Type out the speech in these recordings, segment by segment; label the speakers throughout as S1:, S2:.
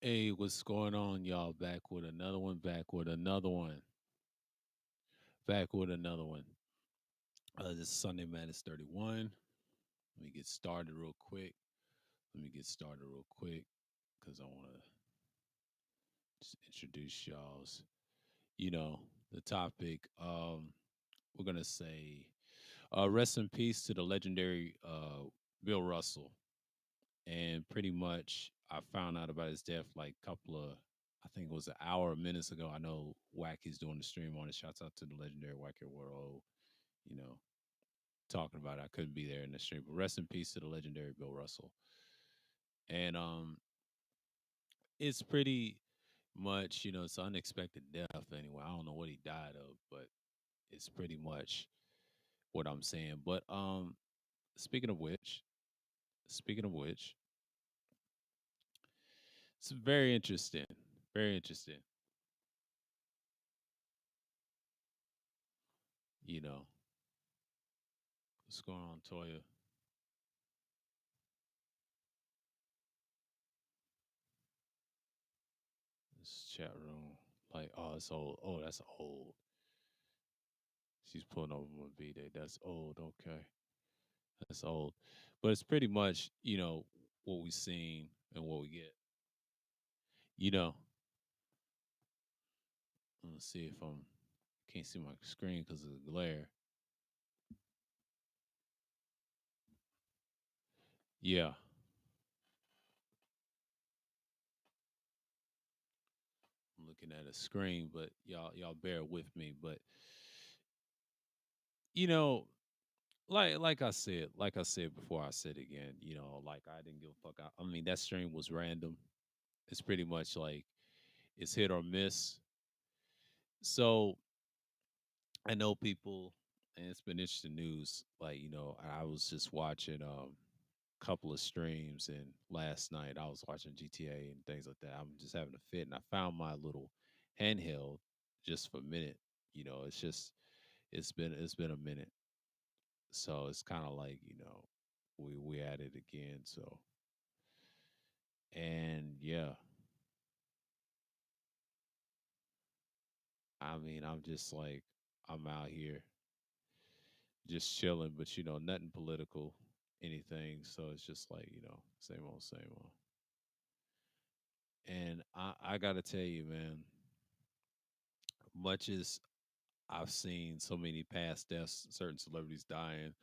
S1: Hey, what's going on, y'all? Back with another one, back with another one, back with another one. This is Sunday Madness 31. Let me get started real quick. Because I want to just introduce y'all's, the topic. We're going to say rest in peace to the legendary Bill Russell. And pretty much I found out about his death like a couple of, I think it was an hour or minutes ago. I know Wacky's doing the stream on it. Shouts out to the legendary Wacky World, you know, talking about it. I couldn't be there in the stream, but rest in peace to the legendary Bill Russell. And it's pretty much, it's an unexpected death anyway. I don't know what he died of, but it's pretty much what I'm saying. But speaking of which, speaking of which, it's very interesting. Very interesting. You know, what's going on, Toya? This chat room. Like, oh, it's old. Oh, that's old. She's pulling over my B day. That's old. Okay. That's old. But it's pretty much, what we've seen and what we get. You know, let's see if can't see my screen because of the glare. Yeah. I'm looking at a screen, but y'all bear with me. But you know, like I said before, I said again, like I didn't give a fuck. I mean, that stream was random. It's pretty much like it's hit or miss. So I know people, and it's been interesting news. Like, I was just watching a couple of streams, and last night I was watching GTA and things like that. I'm just having a fit, and I found my little handheld just for a minute. It's been a minute, so it's kind of like we at it again. So and yeah, I mean, I'm just like I'm out here just chilling, but nothing political, anything. So it's just like, same old, same old. And I gotta tell you, man, much as I've seen so many past deaths, certain celebrities dying,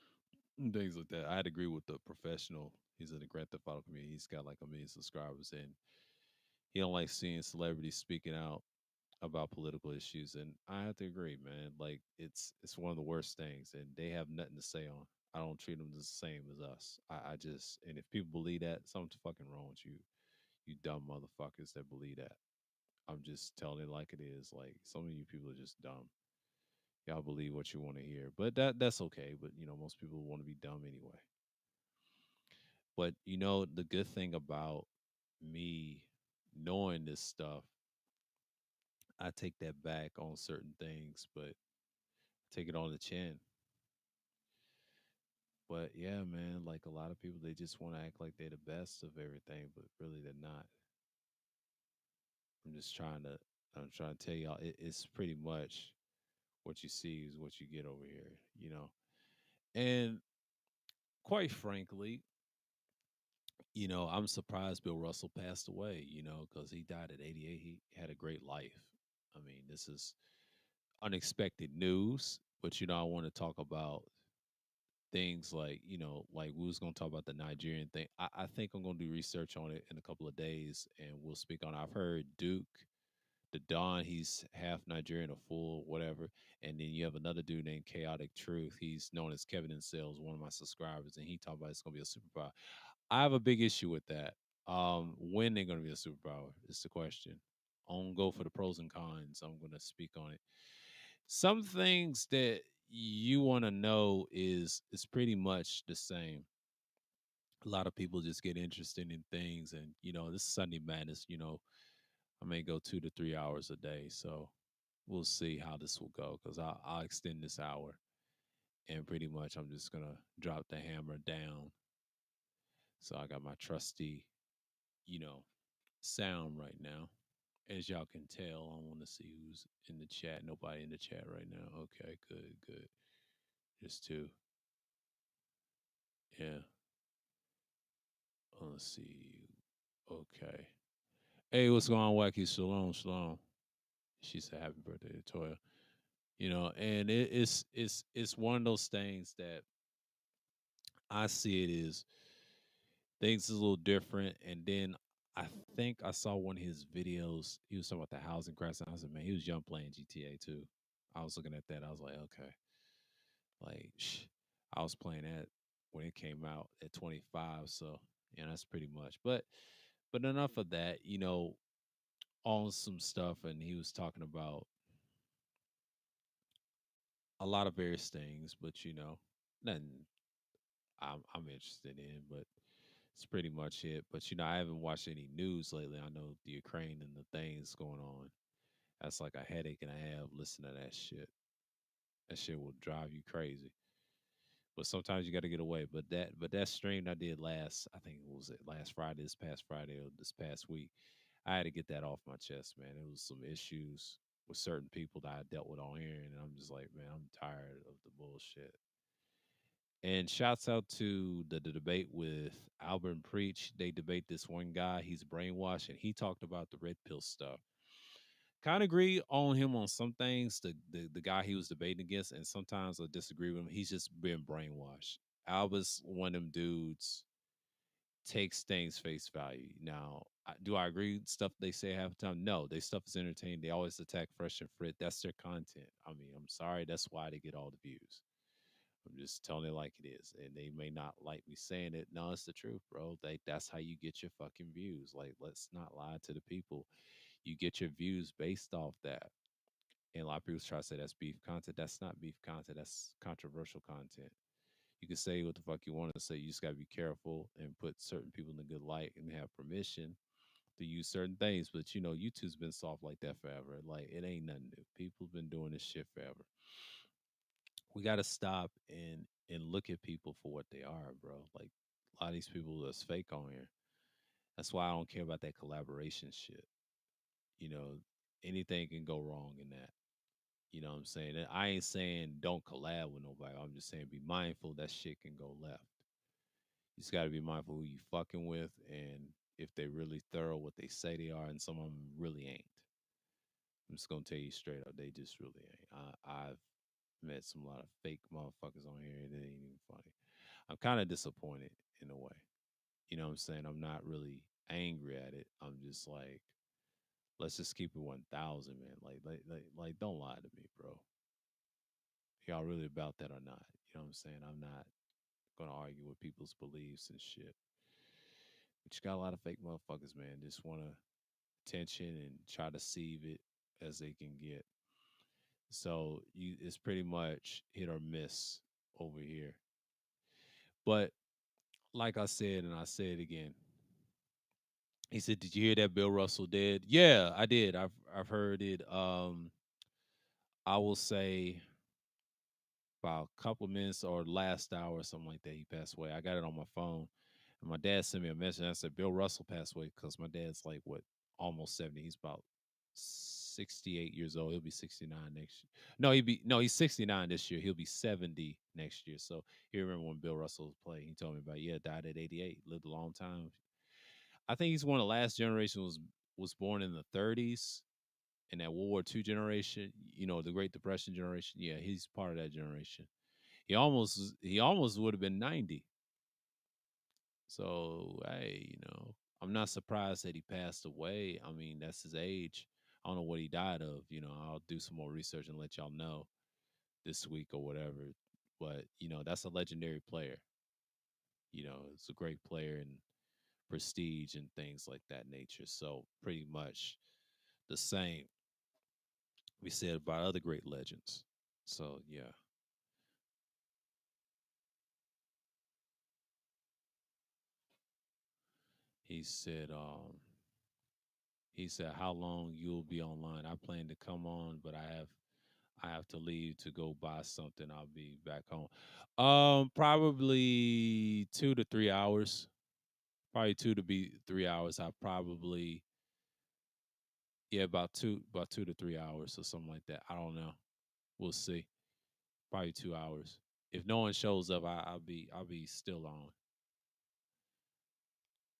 S1: and things like that, I'd agree with the professional. He's in the Grand Theft Auto community. He's got like 1 million subscribers, and he don't like seeing celebrities speaking out about political issues. And I have to agree, man. Like it's one of the worst things, and they have nothing to say on. I don't treat them the same as us. I just, and if people believe that, something's fucking wrong with you, you dumb motherfuckers that believe that. I'm just telling it like it is. Like some of you people are just dumb. Y'all believe what you want to hear, but that's okay. But most people want to be dumb anyway. But the good thing about me knowing this stuff, I take that back on certain things, but take it on the chin. But yeah, man, like a lot of people, they just want to act like they're the best of everything, but really they're not. I'm just trying to, I'm trying to tell y'all, it's pretty much what you see is what you get over here. And quite frankly, I'm surprised Bill Russell passed away, because he died at 88. He had a great life. I mean, this is unexpected news, but I want to talk about things like like we was going to talk about the Nigerian thing. I think I'm going to do research on it in a couple of days, and we'll speak on it. I've heard Duke the Don, he's half Nigerian or full whatever, and then you have another dude named Chaotic Truth. He's known as Kevin in Sales, one of my subscribers, and he talked about it's going to be a superpower. I have a big issue with that. When they're going to be a superpower is the question. I'm gonna go for the pros and cons. I'm going to speak on it. Some things that you want to know is pretty much the same. A lot of people just get interested in things, and this Sunday madness. I may go 2 to 3 hours a day, so we'll see how this will go because I'll extend this hour, and pretty much I'm just gonna drop the hammer down. So I got my trusty, you know, sound right now. As y'all can tell, I want to see who's in the chat. Nobody in the chat right now. Okay, good, good. Just two. Yeah. Let's see. Okay. Hey, what's going on, Wacky? Shalom, shalom. She said, "Happy birthday to Toya." And it's one of those things that I see it is things is a little different. And then I think I saw one of his videos. He was talking about the housing crisis. And I was like, man, he was young playing GTA too. I was looking at that. I was like, okay, like I was playing that when it came out at 25. So that's pretty much. But enough of that. On some stuff, and he was talking about a lot of various things. But nothing I'm interested in. But it's pretty much it. But I haven't watched any news lately. I know the Ukraine and the things going on. That's like a headache and a half. Listen to that shit. That shit will drive you crazy. But sometimes you got to get away. But that stream I did last, I think it was last Friday, this past Friday or this past week. I had to get that off my chest, man. It was some issues with certain people that I dealt with on here, and I'm just like, man, I'm tired of the bullshit. And shouts out to the debate with Albert and Preach. They debate this one guy. He's brainwashed, and he talked about the red pill stuff. Kind of agree on him on some things, the guy he was debating against, and sometimes I disagree with him. He's just been brainwashed. Albert's one of them dudes takes things face value. Now, do I agree with stuff they say half the time? No, they stuff is entertaining. They always attack Fresh and Fit. That's their content. I mean, I'm sorry. That's why they get all the views. I'm just telling it like it is. And they may not like me saying it. No, it's the truth, bro. That's how you get your fucking views. Like, let's not lie to the people. You get your views based off that. And a lot of people try to say that's beef content. That's not beef content. That's controversial content. You can say what the fuck you want to say. You just got to be careful and put certain people in a good light and have permission to use certain things. But YouTube's been soft like that forever. Like it ain't nothing new. People's been doing this shit forever. We got to stop and look at people for what they are, bro. Like a lot of these people that's fake on here. That's why I don't care about that collaboration shit. You know, anything can go wrong in that. You know what I'm saying? And I ain't saying don't collab with nobody. I'm just saying be mindful that shit can go left. You just got to be mindful who you fucking with and if they really thorough what they say they are, and some of them really ain't. I'm just gonna tell you straight up, they just really ain't. I've met some lot of fake motherfuckers on here, and it ain't even funny. I'm kind of disappointed in a way. You know what I'm saying? I'm not really angry at it. I'm just like, let's just keep it 1,000, man. Like, don't lie to me, bro. Y'all really about that or not? You know what I'm saying? I'm not gonna argue with people's beliefs and shit. But you got a lot of fake motherfuckers, man. Just want attention and try to sieve it as they can get. So it's pretty much hit or miss over here. But like I said, and I say it again, he said, "Did you hear that Bill Russell dead?" Yeah, I did. I've heard it. I will say about a couple of minutes or last hour or something like that. He passed away. I got it on my phone, and my dad sent me a message. I said, "Bill Russell passed away," because my dad's like what, almost 70. He's about 68 years old. He'll be 69 next year. He's 69 this year. He'll be 70 next year. So you remember when Bill Russell was playing? He told me about, yeah, died at 88, lived a long time. I think he's one of the last generation was born in the 30s in that World War II generation, the Great Depression generation. Yeah, he's part of that generation. He almost would have been 90. So hey, I'm not surprised that he passed away. I mean, that's his age. I don't know what he died of. I'll do some more research and let y'all know this week or whatever. But that's a legendary player. It's a great player and prestige and things like that nature. So pretty much the same we said about other great legends. So yeah, he said. He said, "How long you'll be online? I plan to come on, but I have to leave to go buy something. I'll be back home. Probably 2 to 3 hours. Probably 2 to be 3 hours. I probably Yeah, about 2 to 3 hours or something like that. I don't know. We'll see. Probably 2 hours. If no one shows up, I'll be still on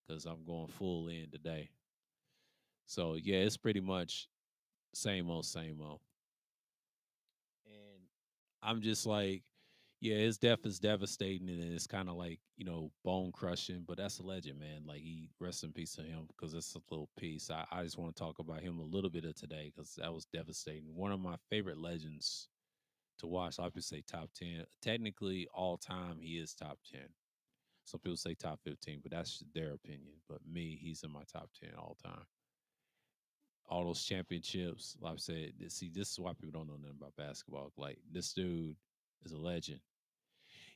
S1: because I'm going full in today. So yeah, it's pretty much same old, same old. And I'm just like, yeah, his death is devastating and it's kind of like, bone crushing, but that's a legend, man. Like, he rest in peace to him because it's a little piece. I just want to talk about him a little bit of today because that was devastating. One of my favorite legends to watch. I would say top 10. Technically, all time, he is top 10. Some people say top 15, but that's their opinion. But me, he's in my top 10 all time. All those championships, like I said, see, this is why people don't know nothing about basketball. Like, this dude is a legend.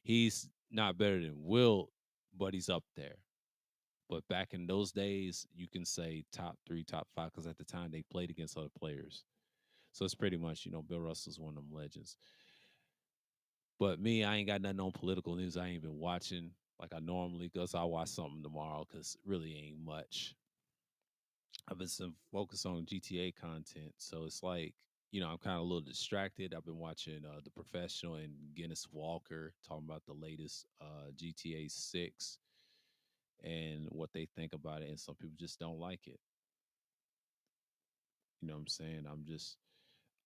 S1: He's not better than Wilt, but he's up there. But back in those days, you can say top three, top five, because at the time they played against other players. So it's pretty much, Bill Russell's one of them legends. But me, I ain't got nothing on political news. I ain't been watching like I normally, because I'll watch something tomorrow because really ain't much. I've been some focused on GTA content. So it's like, I'm kind of a little distracted. I've been watching The Professional and Guinness Walker talking about the latest GTA 6 and what they think about it. And some people just don't like it. You know what I'm saying?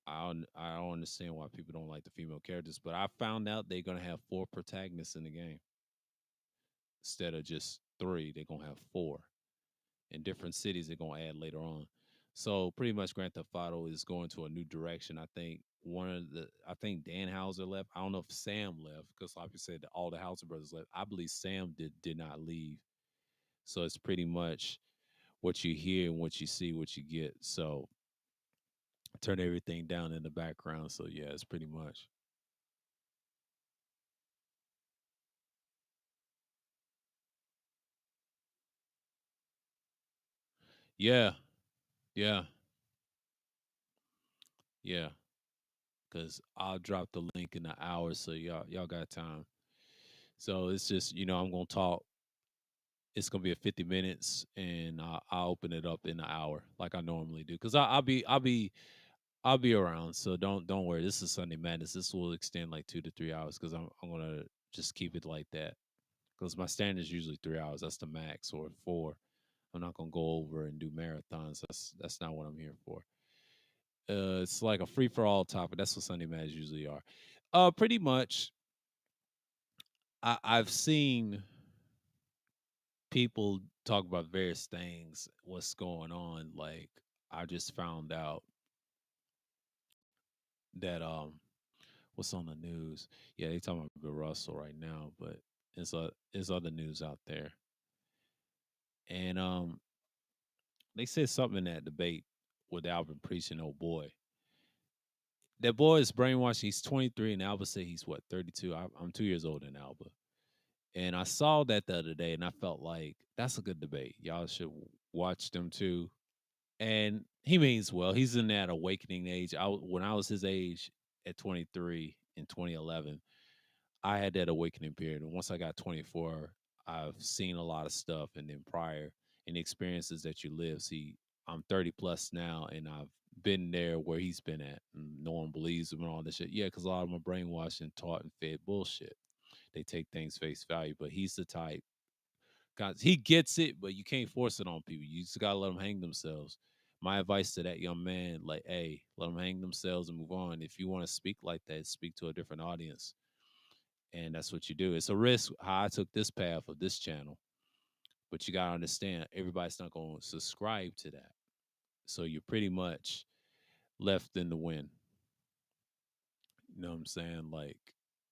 S1: I don't understand why people don't like the female characters, but I found out they're going to have 4 protagonists in the game instead of just 3. They're going to have 4 in different cities. They're going to add later on. So pretty much Grand Theft Auto is going to a new direction. I think Dan Hauser left. I don't know if Sam left because, like you said, all the Hauser brothers left. I believe Sam did not leave. So it's pretty much what you hear and what you see, what you get. So turn everything down in the background. So yeah, it's pretty much. Yeah, yeah, yeah. Because I'll drop the link in the hour, so y'all got time. So it's just, I'm gonna talk. It's gonna be a 50 minutes, and I'll open it up in an hour like I normally do. Because I'll be around, so don't worry. This is Sunday Madness. This will extend like 2 to 3 hours because I'm gonna just keep it like that. Because my standard is usually 3 hours. That's the max, or 4. I'm not gonna go over and do marathons. That's not what I'm here for. It's like a free for all topic. That's what Sunday Madness usually are. Pretty much. I've seen people talk about various things, what's going on. Like, I just found out that what's on the news. Yeah, they talking about Bill Russell right now, but there's other news out there. And they said something in that debate with Alvin preaching, oh boy. That boy is brainwashed. He's 23 and Alba said he's what, 32. I'm 2 years older than Alba. And I saw that the other day and I felt like that's a good debate. Y'all should watch them too. And he means well. He's in that awakening age. When I was his age at 23 in 2011, I had that awakening period. And once I got 24, I've seen a lot of stuff. And then prior and the experiences that you live. See, I'm 30 plus now, and I've been there where he's been at. And no one believes him and all this shit. Yeah, because a lot of them are brainwashed and taught and fed bullshit. They take things face value. But he's the type. God, he gets it, but you can't force it on people. You just gotta let them hang themselves. My advice to that young man, like, hey, let them hang themselves and move on. If you want to speak like that, speak to a different audience, and that's what you do. It's a risk. How I took this path of this channel, but you gotta understand, everybody's not gonna subscribe to that. So you're pretty much left in the wind. You know what I'm saying? Like,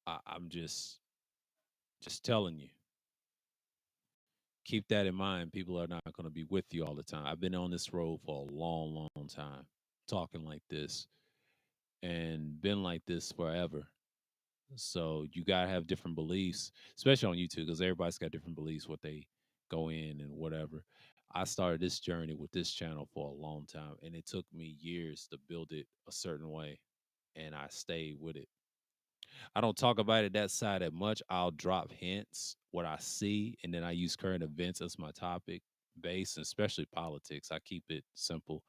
S1: I'm just telling you, keep that in mind. People are not going to be with you all the time. I've been on this road for a long, long time, talking like this and been like this forever. So you got to have different beliefs, especially on YouTube, because everybody's got different beliefs, what they go in and whatever. I started this journey with this channel for a long time, and it took me years to build it a certain way, and I stayed with it. I don't talk about it that side that much. I'll drop hints, what I see, and then I use current events as my topic base, and especially politics. I keep it simple.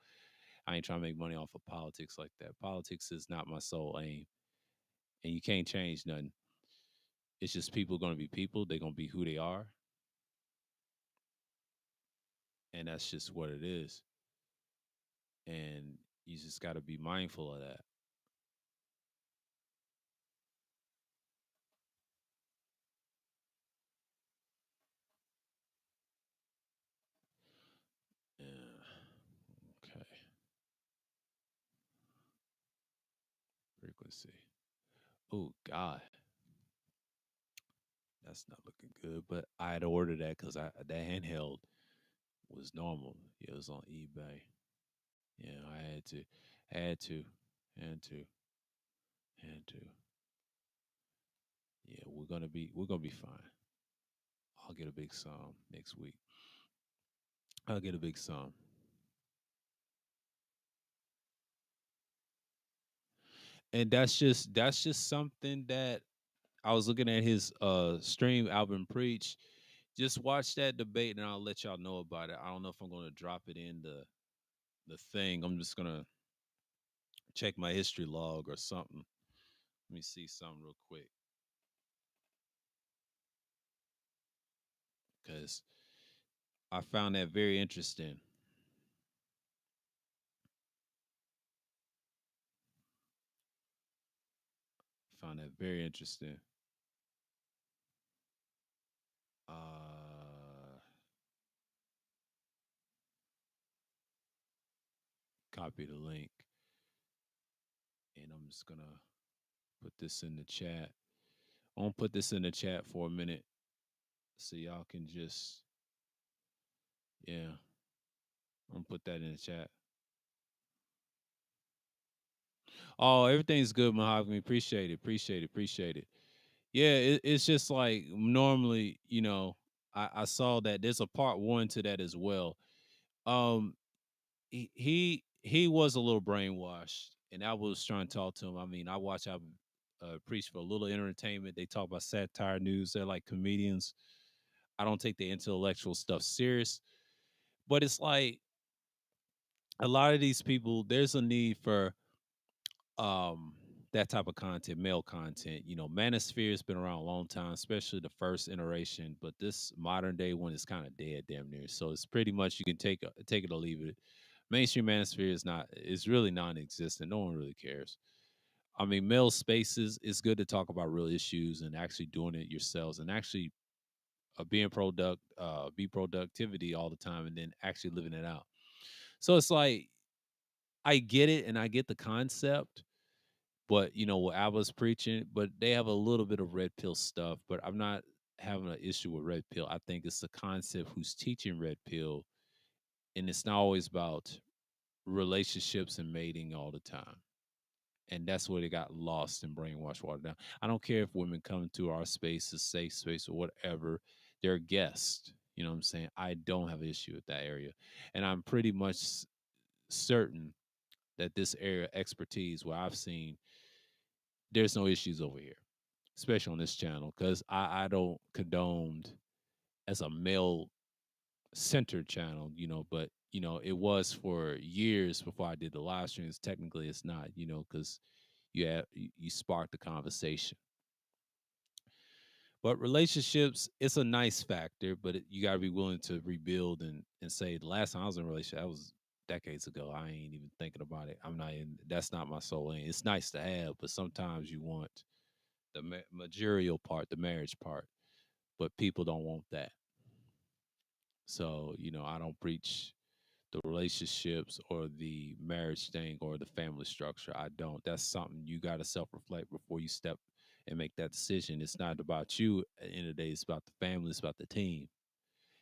S1: I ain't trying to make money off of politics like that. Politics is not my sole aim, and you can't change nothing. It's just people going to be people. They're going to be who they are, and that's just what it is. And you just got to be mindful of that. Yeah. Okay. Frequency. Oh God, that's not looking good. But I had ordered that because I that handheld was normal. Yeah, it was on eBay. Yeah, I had to, had to, had to. Yeah, we're gonna be fine. I'll get a big sum next week. I'll get a big sum. And that's just something that I was looking at his stream Alvin Preach. Just watch that debate and I'll let y'all know about it. I don't know if I'm gonna drop it in the thing. I'm just gonna check my history log or something. Let me see something real quick. Because I found that very interesting. Found that very interesting. Copy the link and I'm just gonna put this in the chat. I'm gonna put this in the chat for a minute so y'all can just yeah. I'm gonna put that in the chat. Oh, everything's good, Mahogany. Appreciate it. Appreciate it. Appreciate it. Yeah, it's just like normally, I saw that there's a part one to that as well. Um, he was a little brainwashed, and I was trying to talk to him. I mean, I preach for a little entertainment. They talk about satire news. They're like comedians. I don't take the intellectual stuff serious, but it's like a lot of these people. There's a need for um that type of content, male content. Manosphere has been around a long time, especially the first iteration, but this modern day one is kind of dead damn near. So it's pretty much you can take it or leave it. Mainstream manosphere is really non-existent. No one really cares. I mean, male spaces, it's good to talk about real issues and actually doing it yourselves and actually be productivity all the time and then actually living it out. So it's like I get it and I get the concept, but what I was preaching, but they have a little bit of red pill stuff. But I'm not having an issue with red pill. I think it's the concept who's teaching red pill, and it's not always about relationships and mating all the time. And that's where they got lost and brainwashed, watered down. I don't care if women come to our space, a safe space or whatever, they're guests. You know what I'm saying? I don't have an issue with that area. And I'm pretty much certain that this area of expertise where I've seen there's no issues over here, especially on this channel, because I don't condone as a male centered channel, but it was for years before I did the live streams. Technically, it's not, because you sparked the conversation. But relationships, it's a nice factor, but you got to be willing to rebuild and say the last time I was in a relationship, that was decades ago. I ain't even thinking about it. I'm not in. That's not my soul. Aim. It's nice to have, but sometimes you want the material part, the marriage part, but people don't want that. So, I don't preach the relationships or the marriage thing or the family structure. I don't. That's something you got to self reflect before you step and make that decision. It's not about you at the end of the day, it's about the family, it's about the team,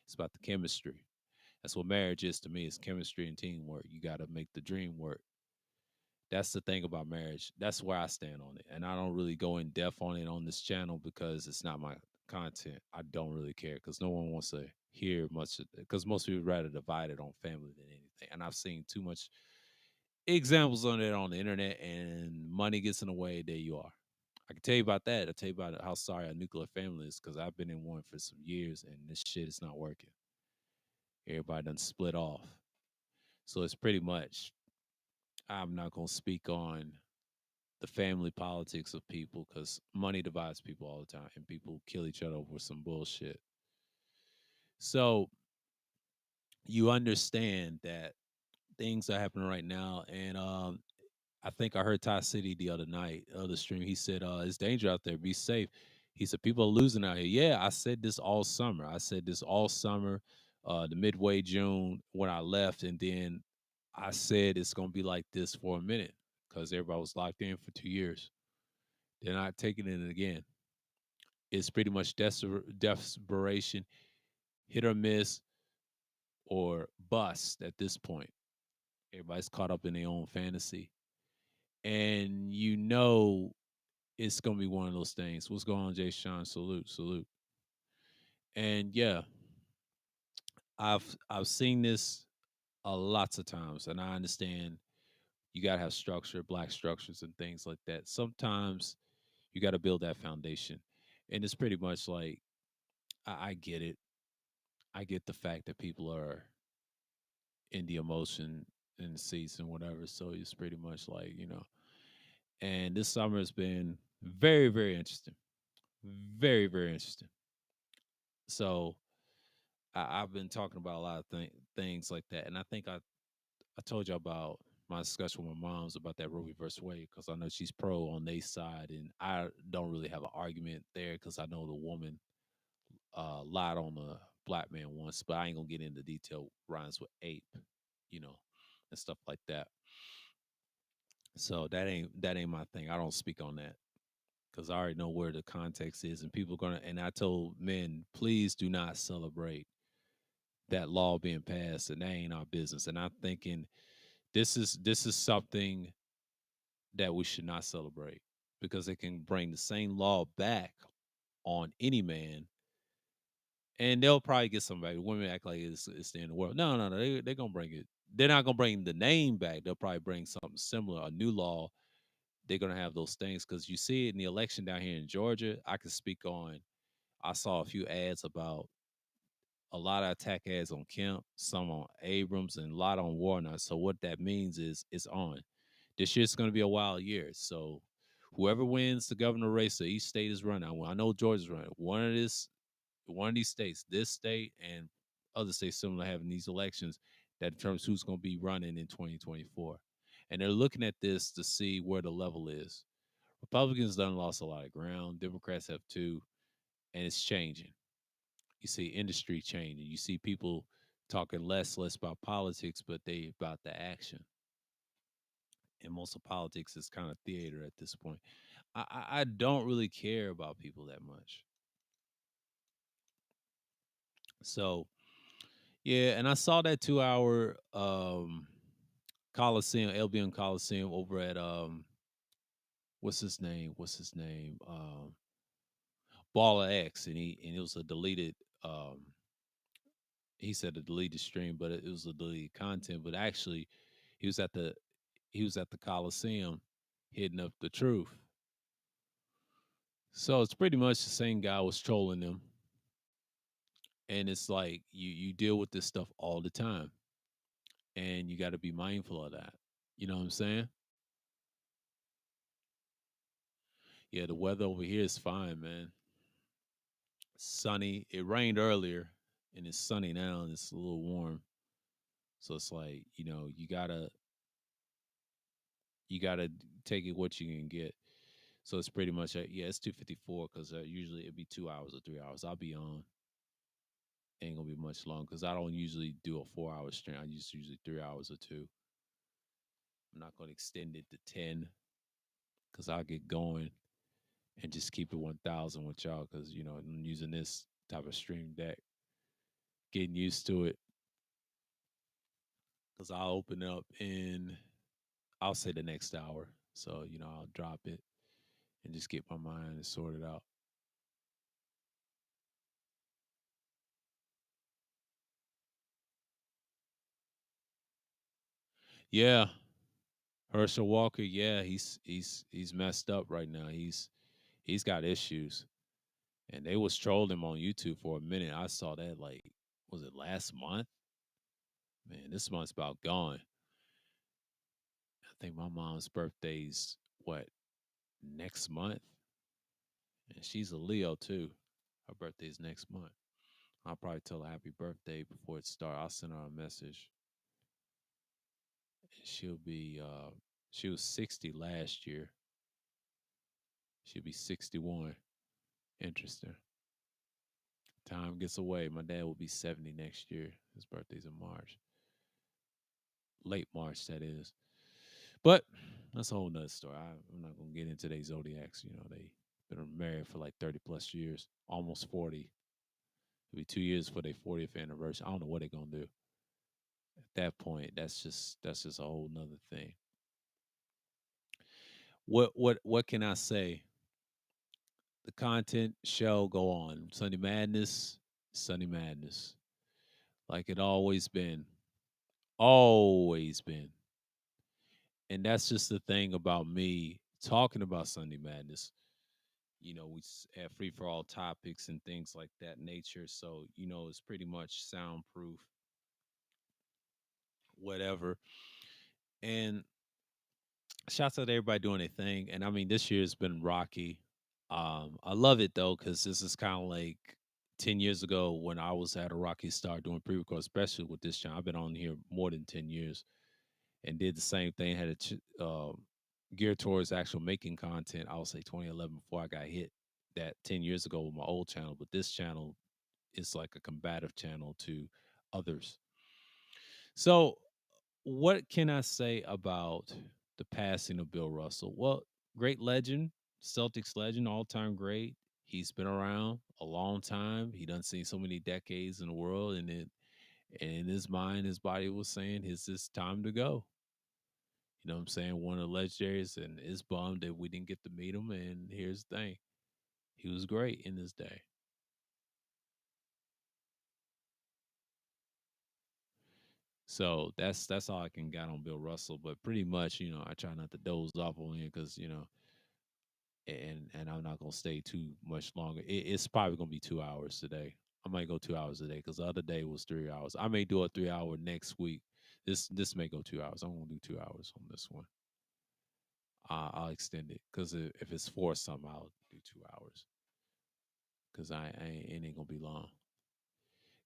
S1: it's about the chemistry. That's what marriage is to me. It's chemistry and teamwork. You got to make the dream work. That's the thing about marriage. That's where I stand on it. And I don't really go in depth on it on this channel because it's not my content. I don't really care because no one wants to hear much because most people rather divide it on family than anything. And I've seen too much examples on it on the internet and money gets in the way. There you are. I can tell you about that. I'll tell you about how sorry a nuclear family is because I've been in one for some years and this shit is not working. Everybody done split off. So it's pretty much I'm not gonna speak on the family politics of people because money divides people all the time, and people kill each other over some bullshit. So you understand that things are happening right now, and I think I heard Ty City the other night, other stream. He said, "It's danger out there. Be safe." He said, "People are losing out here." Yeah, I said this all summer. I said this all summer, the midway June when I left, and then I said it's gonna be like this for a minute because everybody was locked in for 2 years. They're not taking it again. It's pretty much desperation, hit or miss, or bust at this point. Everybody's caught up in their own fantasy, and it's gonna be one of those things. What's going on, Jay Sean? Salute, salute. And yeah, I've seen this lots of times, and I understand you gotta have structure, black structures, and things like that. Sometimes you gotta build that foundation, and it's pretty much like I get it. I get the fact that people are in the emotion in the seats and whatever. So it's pretty much like And this summer has been very, very interesting. Very, very interesting. So I've been talking about a lot of things like that, and I think I told you about my discussion with my mom's about that Roe v. versus Wade because I know she's pro on their side, and I don't really have an argument there because I know the woman lied on the black man once, but I ain't gonna get into detail rhymes with ape, you know, and stuff like that. So that ain't my thing. I don't speak on that because I already know where the context is, and people gonna. And I told men, please do not celebrate that law being passed, and that ain't our business. And I'm thinking this is something that we should not celebrate because it can bring the same law back on any man, and they'll probably get somebody. Women act like it's the end of the world. No, no, no. They're gonna bring it. They're not gonna bring the name back. They'll probably bring something similar, a new law. They're gonna have those things because you see it in the election down here in Georgia. I can speak on. I saw a few ads about a lot of attack ads on Kemp, some on Abrams, and a lot on Warner. So what that means is it's on. This year's going to be a wild year. So whoever wins the governor race, so each state is running. I know Georgia's running. One of these states, this state and other states similar having these elections that determines who's going to be running in 2024. And they're looking at this to see where the level is. Republicans done lost a lot of ground. Democrats have too, and it's changing. You see industry changing. You see people talking less about politics, but they about the action. And most of politics is kind of theater at this point. I don't really care about people that much. So yeah, and I saw that 2 hour Coliseum, LBM Coliseum over at what's his name? What's his name? Baller X, and it was a deleted he said a deleted stream, but it was a deleted content. But actually he was at the he was at the Coliseum hitting up the truth. So it's pretty much the same guy was trolling them. And it's like you deal with this stuff all the time. And you gotta be mindful of that. You know what I'm saying? Yeah, the weather over here is fine, man. Sunny. It rained earlier and it's sunny now and it's a little warm. So it's like, you gotta take it what you can get. So it's pretty much yeah, it's 2:54 because usually it'd be 2 hours or 3 hours. I'll be on. Ain't gonna be much long because I don't usually do a 4 hour stream. I usually 3 hours or two. I'm not gonna extend it to 10 because I'll get going and just keep it 1,000 with y'all because I'm using this type of stream deck, getting used to it. Because I'll open up in, I'll say the next hour. So I'll drop it and just get my mind sorted out. Yeah, Herschel Walker. Yeah, he's messed up right now. He's got issues, and they was trolling him on YouTube for a minute. I saw that like was it last month? Man, this month's about gone. I think my mom's birthday's what, next month, and she's a Leo too. Her birthday's next month. I'll probably tell her happy birthday before it starts. I'll send her a message. She'll be she was 60 last year. She'll be 61. Interesting. Time gets away. My dad will be 70 next year. His birthday's in March. Late March, that is. But that's a whole nother story. I'm not gonna get into their zodiacs. You know, they been married for like 30 plus years, almost 40. It'll be 2 years for their 40th anniversary. I don't know what they're gonna do. At that point, that's just a whole nother thing. What can I say? The content shall go on. Sunday Madness, Sunday Madness. Like it always been. Always been. And that's just the thing about me talking about Sunday Madness. You know, we have free for all topics and things like that nature. So, you know, it's pretty much soundproof, whatever. And shouts out to everybody doing their thing. And I mean, this year's been rocky. I love it though, because this is kind of like 10 years ago when I was at a rocky start doing pre-record, especially with this channel. I've been on here more than 10 years and did the same thing, had a geared towards actual making content. I would say 2011 before I got hit that 10 years ago with my old channel. But this channel is like a combative channel to others. So, what can I say about the passing of Bill Russell? Well, great legend, Celtics legend, all time great. He's been around a long time. He done seen so many decades in the world, and in his mind, his body was saying, "It's this time to go." You know what I'm saying? One of the legendaries, and is bummed that we didn't get to meet him. And here's the thing: he was great in his day. So that's all I can got on Bill Russell. But pretty much, you know, I try not to doze off on him because and I'm not gonna stay too much longer. It's probably gonna be 2 hours today. I might go 2 hours a day because the other day was 3 hours. I may do a 3 hour next week. This may go 2 hours. I'm gonna do 2 hours on this one. I'll extend it because if it's for something, I'll do 2 hours because it ain't gonna be long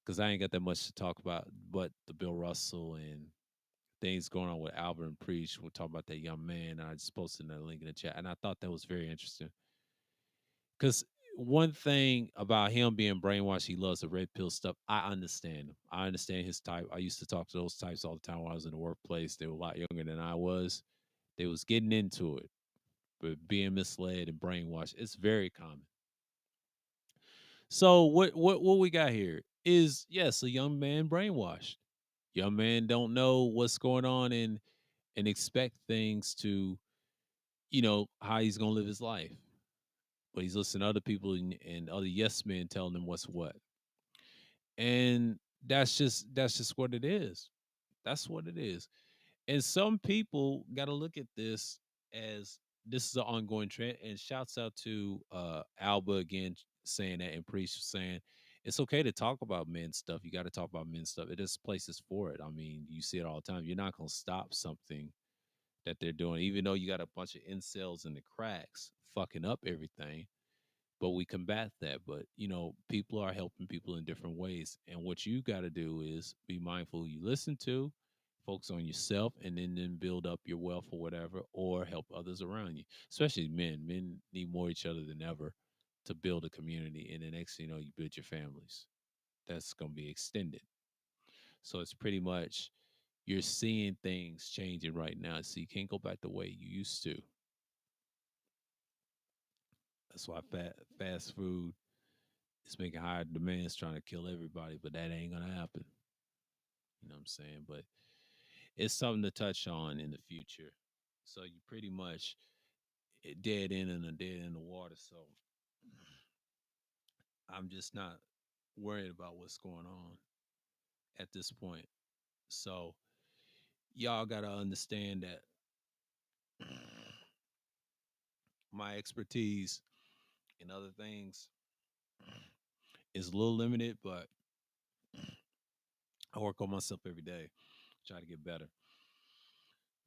S1: because I ain't got that much to talk about. But the Bill Russell and things going on with Albert and Preach. We're talking about that young man. I just posted that link in the chat, and I thought that was very interesting. Because one thing about him being brainwashed, he loves the red pill stuff. I understand him. I understand his type. I used to talk to those types all the time when I was in the workplace. They were a lot younger than I was. They was getting into it, but being misled and brainwashed, it's very common. So what we got here is yes, a young man brainwashed. Young man don't know what's going on and expect things to, how he's gonna live his life. But he's listening to other people and other yes men telling him what's what. And that's just what it is. That's what it is. And some people got to look at this as this is an ongoing trend. And shouts out to Alba again saying that and Priest saying it's okay to talk about men's stuff. You got to talk about men's stuff. It is places for it. I mean, you see it all the time. You're not gonna stop something that they're doing, even though you got a bunch of incels in the cracks fucking up everything, but we combat that. But people are helping people in different ways, and what you got to do is be mindful who you listen to, focus on yourself, and then build up your wealth or whatever, or help others around you, especially men need more each other than ever to build a community, and the next thing you know, you build your families that's going to be extended. So it's pretty much you're seeing things changing right now, so you can't go back the way you used to. That's why fast food it's making higher demands trying to kill everybody, but that ain't gonna happen. You know what I'm saying? But it's something to touch on in the future. So you pretty much dead in and a dead in the water. So I'm just not worried about what's going on at this point. So y'all gotta understand that my expertise in other things is a little limited, but I work on myself every day, try to get better.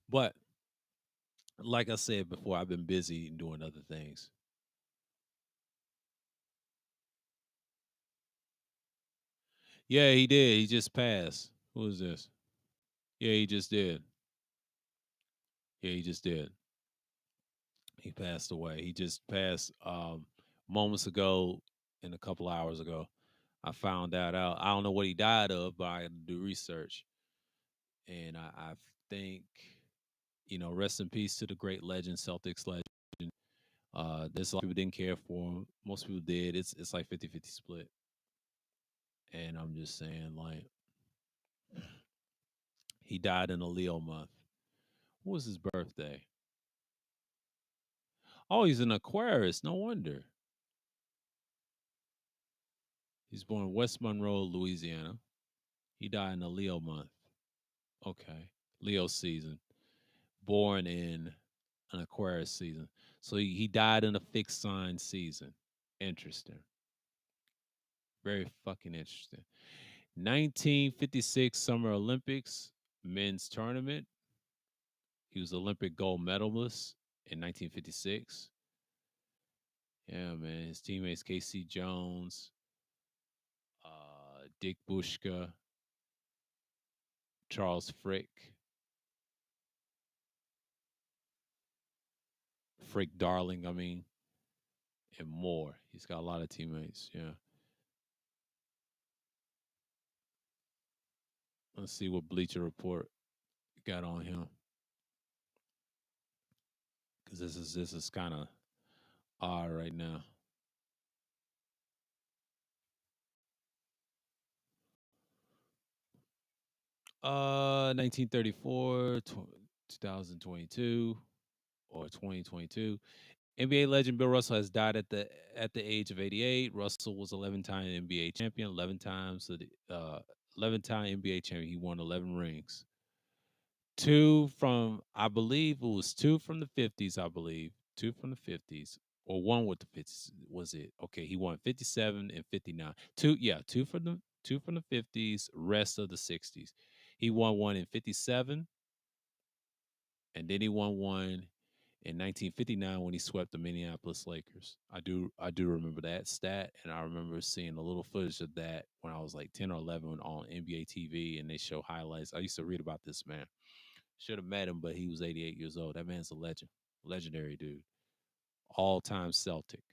S1: But Like I said before, I've been busy and doing other things. Yeah, he did. He just passed. Who is this? Yeah, he just did. Yeah, he just did. He passed away. He just passed moments ago and a couple hours ago. I found that out. I don't know what he died of, but I had to do research. And I think, rest in peace to the great legend, Celtics legend. There's a lot of people didn't care for him. Most people did. It's like 50-50 split. And I'm just saying, like, he died in a Leo month. What was his birthday? Oh, he's an Aquarius. No wonder. He's born in West Monroe, Louisiana. He died in a Leo month. Okay. Leo season. Born in an Aquarius season. So he died in a fixed sign season. Interesting. Very fucking interesting. 1956 Summer Olympics men's tournament. He was Olympic gold medalist in 1956. Yeah, man. His teammates Casey Jones, Dick Bushka, Charles Frick Darling, I mean, and more. He's got a lot of teammates. Yeah. Let's see what Bleacher Report got on him because this is kind of odd right now. 1934, 2022 or 2022. NBA legend Bill Russell has died at the age of 88. Russell was 11-time NBA champion, 11 times 11-time NBA champion. He won 11 rings. Two from I believe it was two from the 50s, I believe. Two from the 50s or one with the 50s was it? Okay, he won 57 and 59. Two from the 50s, rest of the 60s. He won one in 57 and then he won one in 1959 when he swept the Minneapolis Lakers. I do remember that stat, and I remember seeing a little footage of that when I was like 10 or 11 on NBA TV, and they show highlights. I used to read about this man. Should have met him, but he was 88 years old. That man's a legend, legendary dude, all time Celtic,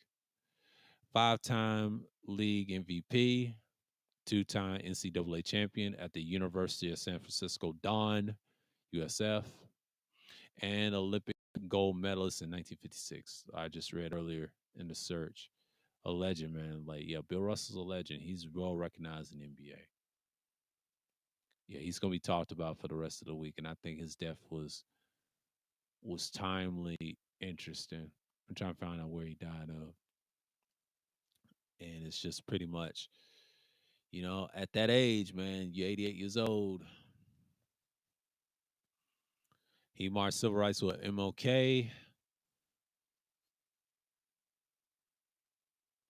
S1: 5-time league MVP, 2-time NCAA champion at the University of San Francisco Dawn, USF, and Olympic gold medalist in 1956. I just read earlier in the search. A legend, man. Like, yeah, Bill Russell's a legend. He's well recognized in the NBA. Yeah, he's gonna be talked about for the rest of the week, and I think his death was timely, interesting. I'm trying to find out where he died of, and it's just pretty much, at that age, man, you're 88 years old. He marched civil rights with MLK,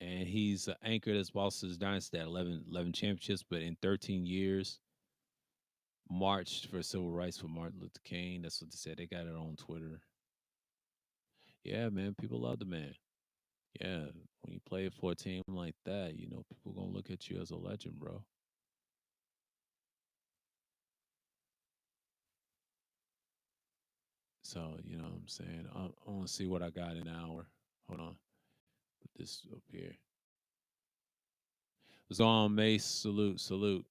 S1: and he's anchored as Boston's dynasty at 11 championships, but in 13 years, marched for civil rights for Martin Luther King. That's what they said. They got it on Twitter. Yeah, man, people love the man. Yeah, when you play for a team like that, people gonna look at you as a legend, bro. So, you know what I'm saying? I want to see what I got in an hour. Hold on. Put this up here. It's on Mace. Salute, salute.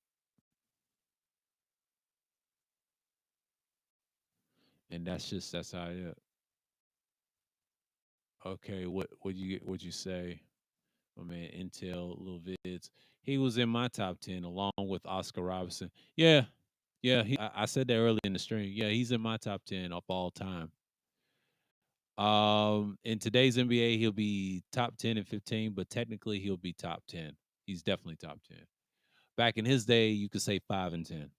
S1: And that's how it is. Okay, what you get? What you say? My man Intel, little vids. He was in my top 10 along with Oscar Robertson. Yeah, yeah. I said that early in the stream. Yeah, he's in my top 10 of all time. In today's NBA, he'll be top 10 and 15, but technically he'll be top 10. He's definitely top 10. Back in his day, you could say 5 and 10.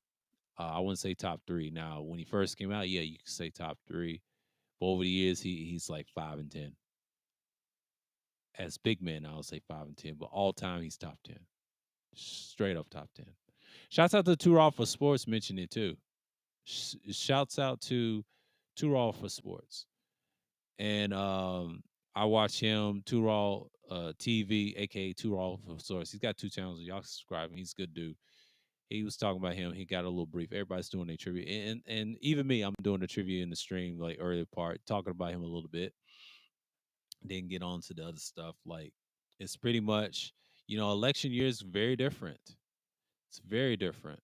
S1: I wouldn't say top three. Now, when he first came out, yeah, you could say top three. But over the years, he's like 5 and 10. As big men, I would say 5 and 10. But all time, he's top 10. Straight up top 10. Shouts out to Two Raw for Sports mentioned it too. Shouts out to Two Raw for Sports. and I watch him Two Raw TV, aka Two Raw for Source. He's got two channels. Y'all subscribe. He's a good dude. He was talking about him. He got a little brief. Everybody's doing their trivia, and even me, I'm doing the trivia in the stream, like earlier part, talking about him a little bit. Then get on to the other stuff. Like it's pretty much, election year is very different. It's very different.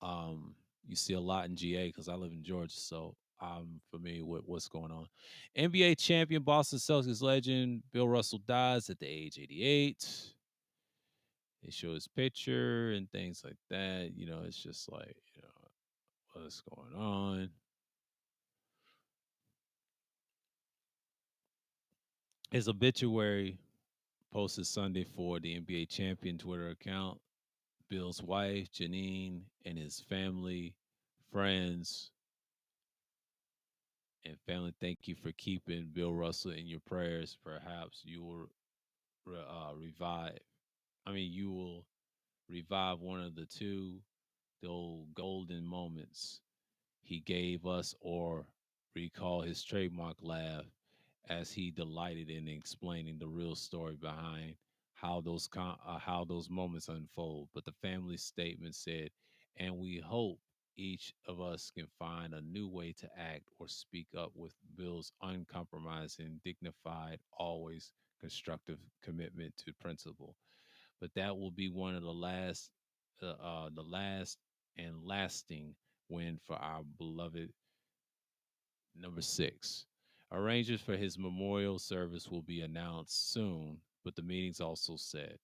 S1: You see a lot in GA because I live in Georgia, so I'm familiar with what's going on. NBA champion Boston Celtics legend Bill Russell dies at the age 88. They show his picture and things like that. It's just like, what's going on? His obituary posted Sunday for the NBA champion Twitter account. Bill's wife, Janine, and his family, friends, and family, thank you for keeping Bill Russell in your prayers. Perhaps you will revive. You will revive one of the two, the old golden moments he gave us, or recall his trademark laugh as he delighted in explaining the real story behind how those moments unfold. But the family statement said, "And we hope each of us can find a new way to act or speak up with Bill's uncompromising, dignified, always constructive commitment to principle." But that will be one of the last and lasting win for our beloved number six. Arrangements for his memorial service will be announced soon, but the meetings also said,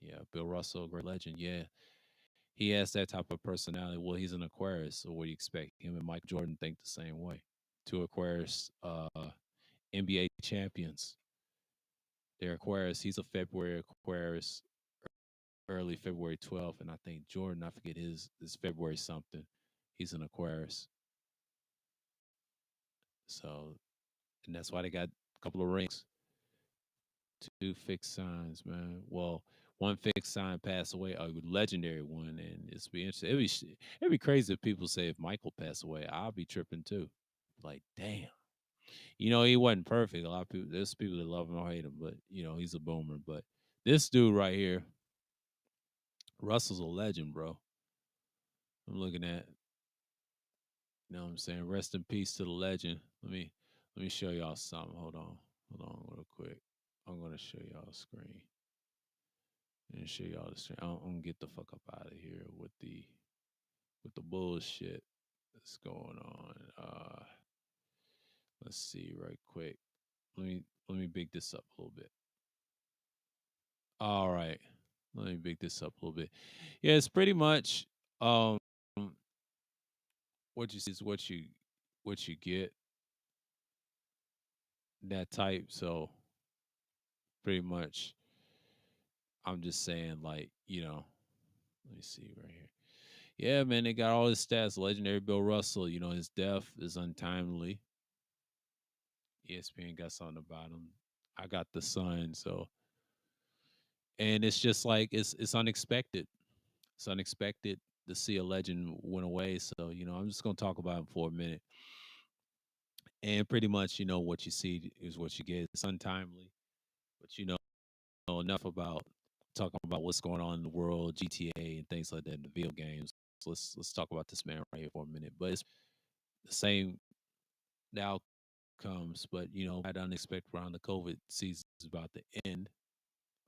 S1: yeah, Bill Russell, a great legend. Yeah, he has that type of personality. Well, he's an Aquarius, so what do you expect? Him and Mike Jordan think the same way. Two Aquarius NBA champions. They're Aquarius. He's a February Aquarius, early February 12th, and I think Jordan, I forget his February something. He's an Aquarius. So, and that's why they got a couple of rings. Two fixed signs, man. Well, one fixed sign passed away, a legendary one, and it's be interesting. It'd be crazy if people say if Michael passed away, I'll be tripping too. Like, damn. He wasn't perfect. A lot of people, there's people that love him or hate him, but he's a boomer. But this dude right here, Russell's a legend, bro. I'm looking at, what I'm saying? Rest in peace to the legend. Let me show y'all something. Hold on, real quick. I'm gonna show y'all a screen. And show y'all the stream. I'm gonna get the fuck up out of here with the bullshit that's going on. Let's see right quick. Let me big this up a little bit. All right. Let me big this up a little bit. Yeah, it's pretty much um what you see is what you get, that type. So pretty much I'm just saying, like, let me see right here. Yeah, man, they got all his stats. Legendary Bill Russell, his death is untimely. ESPN got something about him. I got the Sun, so, and it's just like it's unexpected. It's unexpected to see a legend went away. So I'm just gonna talk about him for a minute. And pretty much, what you see is what you get. It's untimely, but enough about talking about what's going on in the world, GTA and things like that in the video games. So let's talk about this man right here for a minute. But it's the same now comes, but right unexpected around the COVID season is about to end.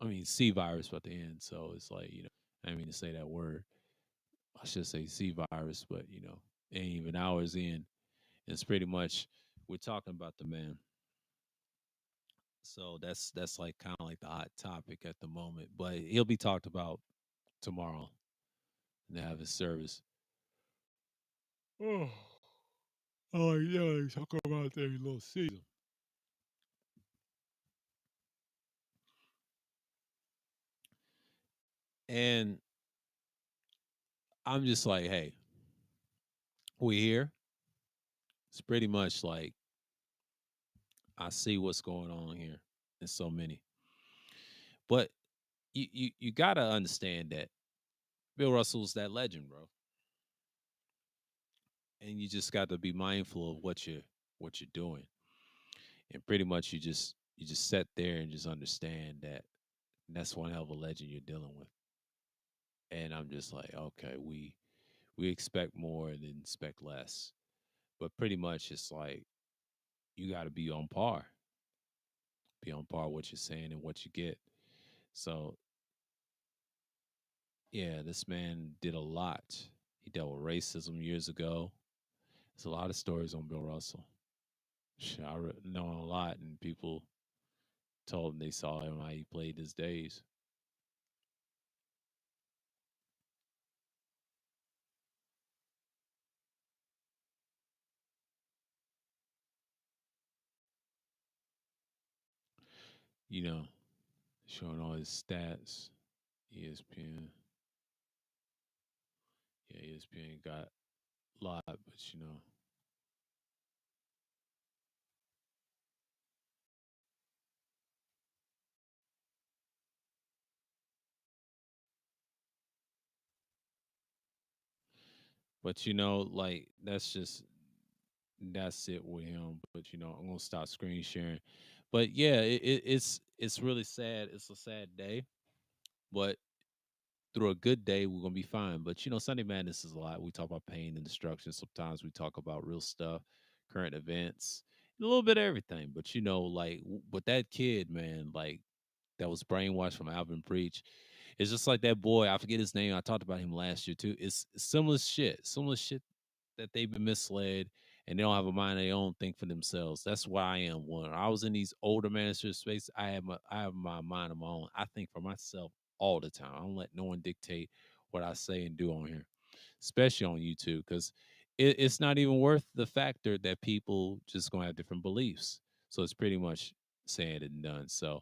S1: I mean, C virus about to end. So it's like, I didn't mean to say that word. I should say C virus, but ain't even hours in. It's pretty much we're talking about the man. So that's like kind of like the hot topic at the moment. But he'll be talked about tomorrow and have his service. Oh, oh yeah, talk about every little season. And I'm just like, hey, we here. It's pretty much like I see what's going on here in so many. But you gotta understand that Bill Russell's that legend, bro. And you just got to be mindful of what you're doing. and pretty much you just sit there and just understand that that's one hell of a legend you're dealing with. And I'm just like, okay, we expect more and expect less, but pretty much it's like you got to be on par what you're saying and what you get. So yeah, this man did a lot. He dealt with racism years ago. There's a lot of stories on Bill Russell. Shit, know a lot, and people told him they saw him how he played his days. You know, showing all his stats. ESPN, yeah, ESPN got a lot, like that's it with him. But I'm gonna stop screen sharing. But yeah, it's really sad. It's a sad day, but through a good day, we're gonna be fine. But Sunday Madness is a lot. We talk about pain and destruction. Sometimes we talk about real stuff, current events, a little bit of everything. But like with that kid, man, like that was brainwashed from Alvin Preach. It's just like that boy. I forget his name. I talked about him last year too. It's similar shit that they've been misled and they don't have a mind of their own, think for themselves. That's why I am one. I was in these older managers space. I have my mind of my own. I think for myself all the time. I don't let no one dictate what I say and do on here, especially on YouTube, because it's not even worth the factor that people just gonna have different beliefs. So it's pretty much said and done. So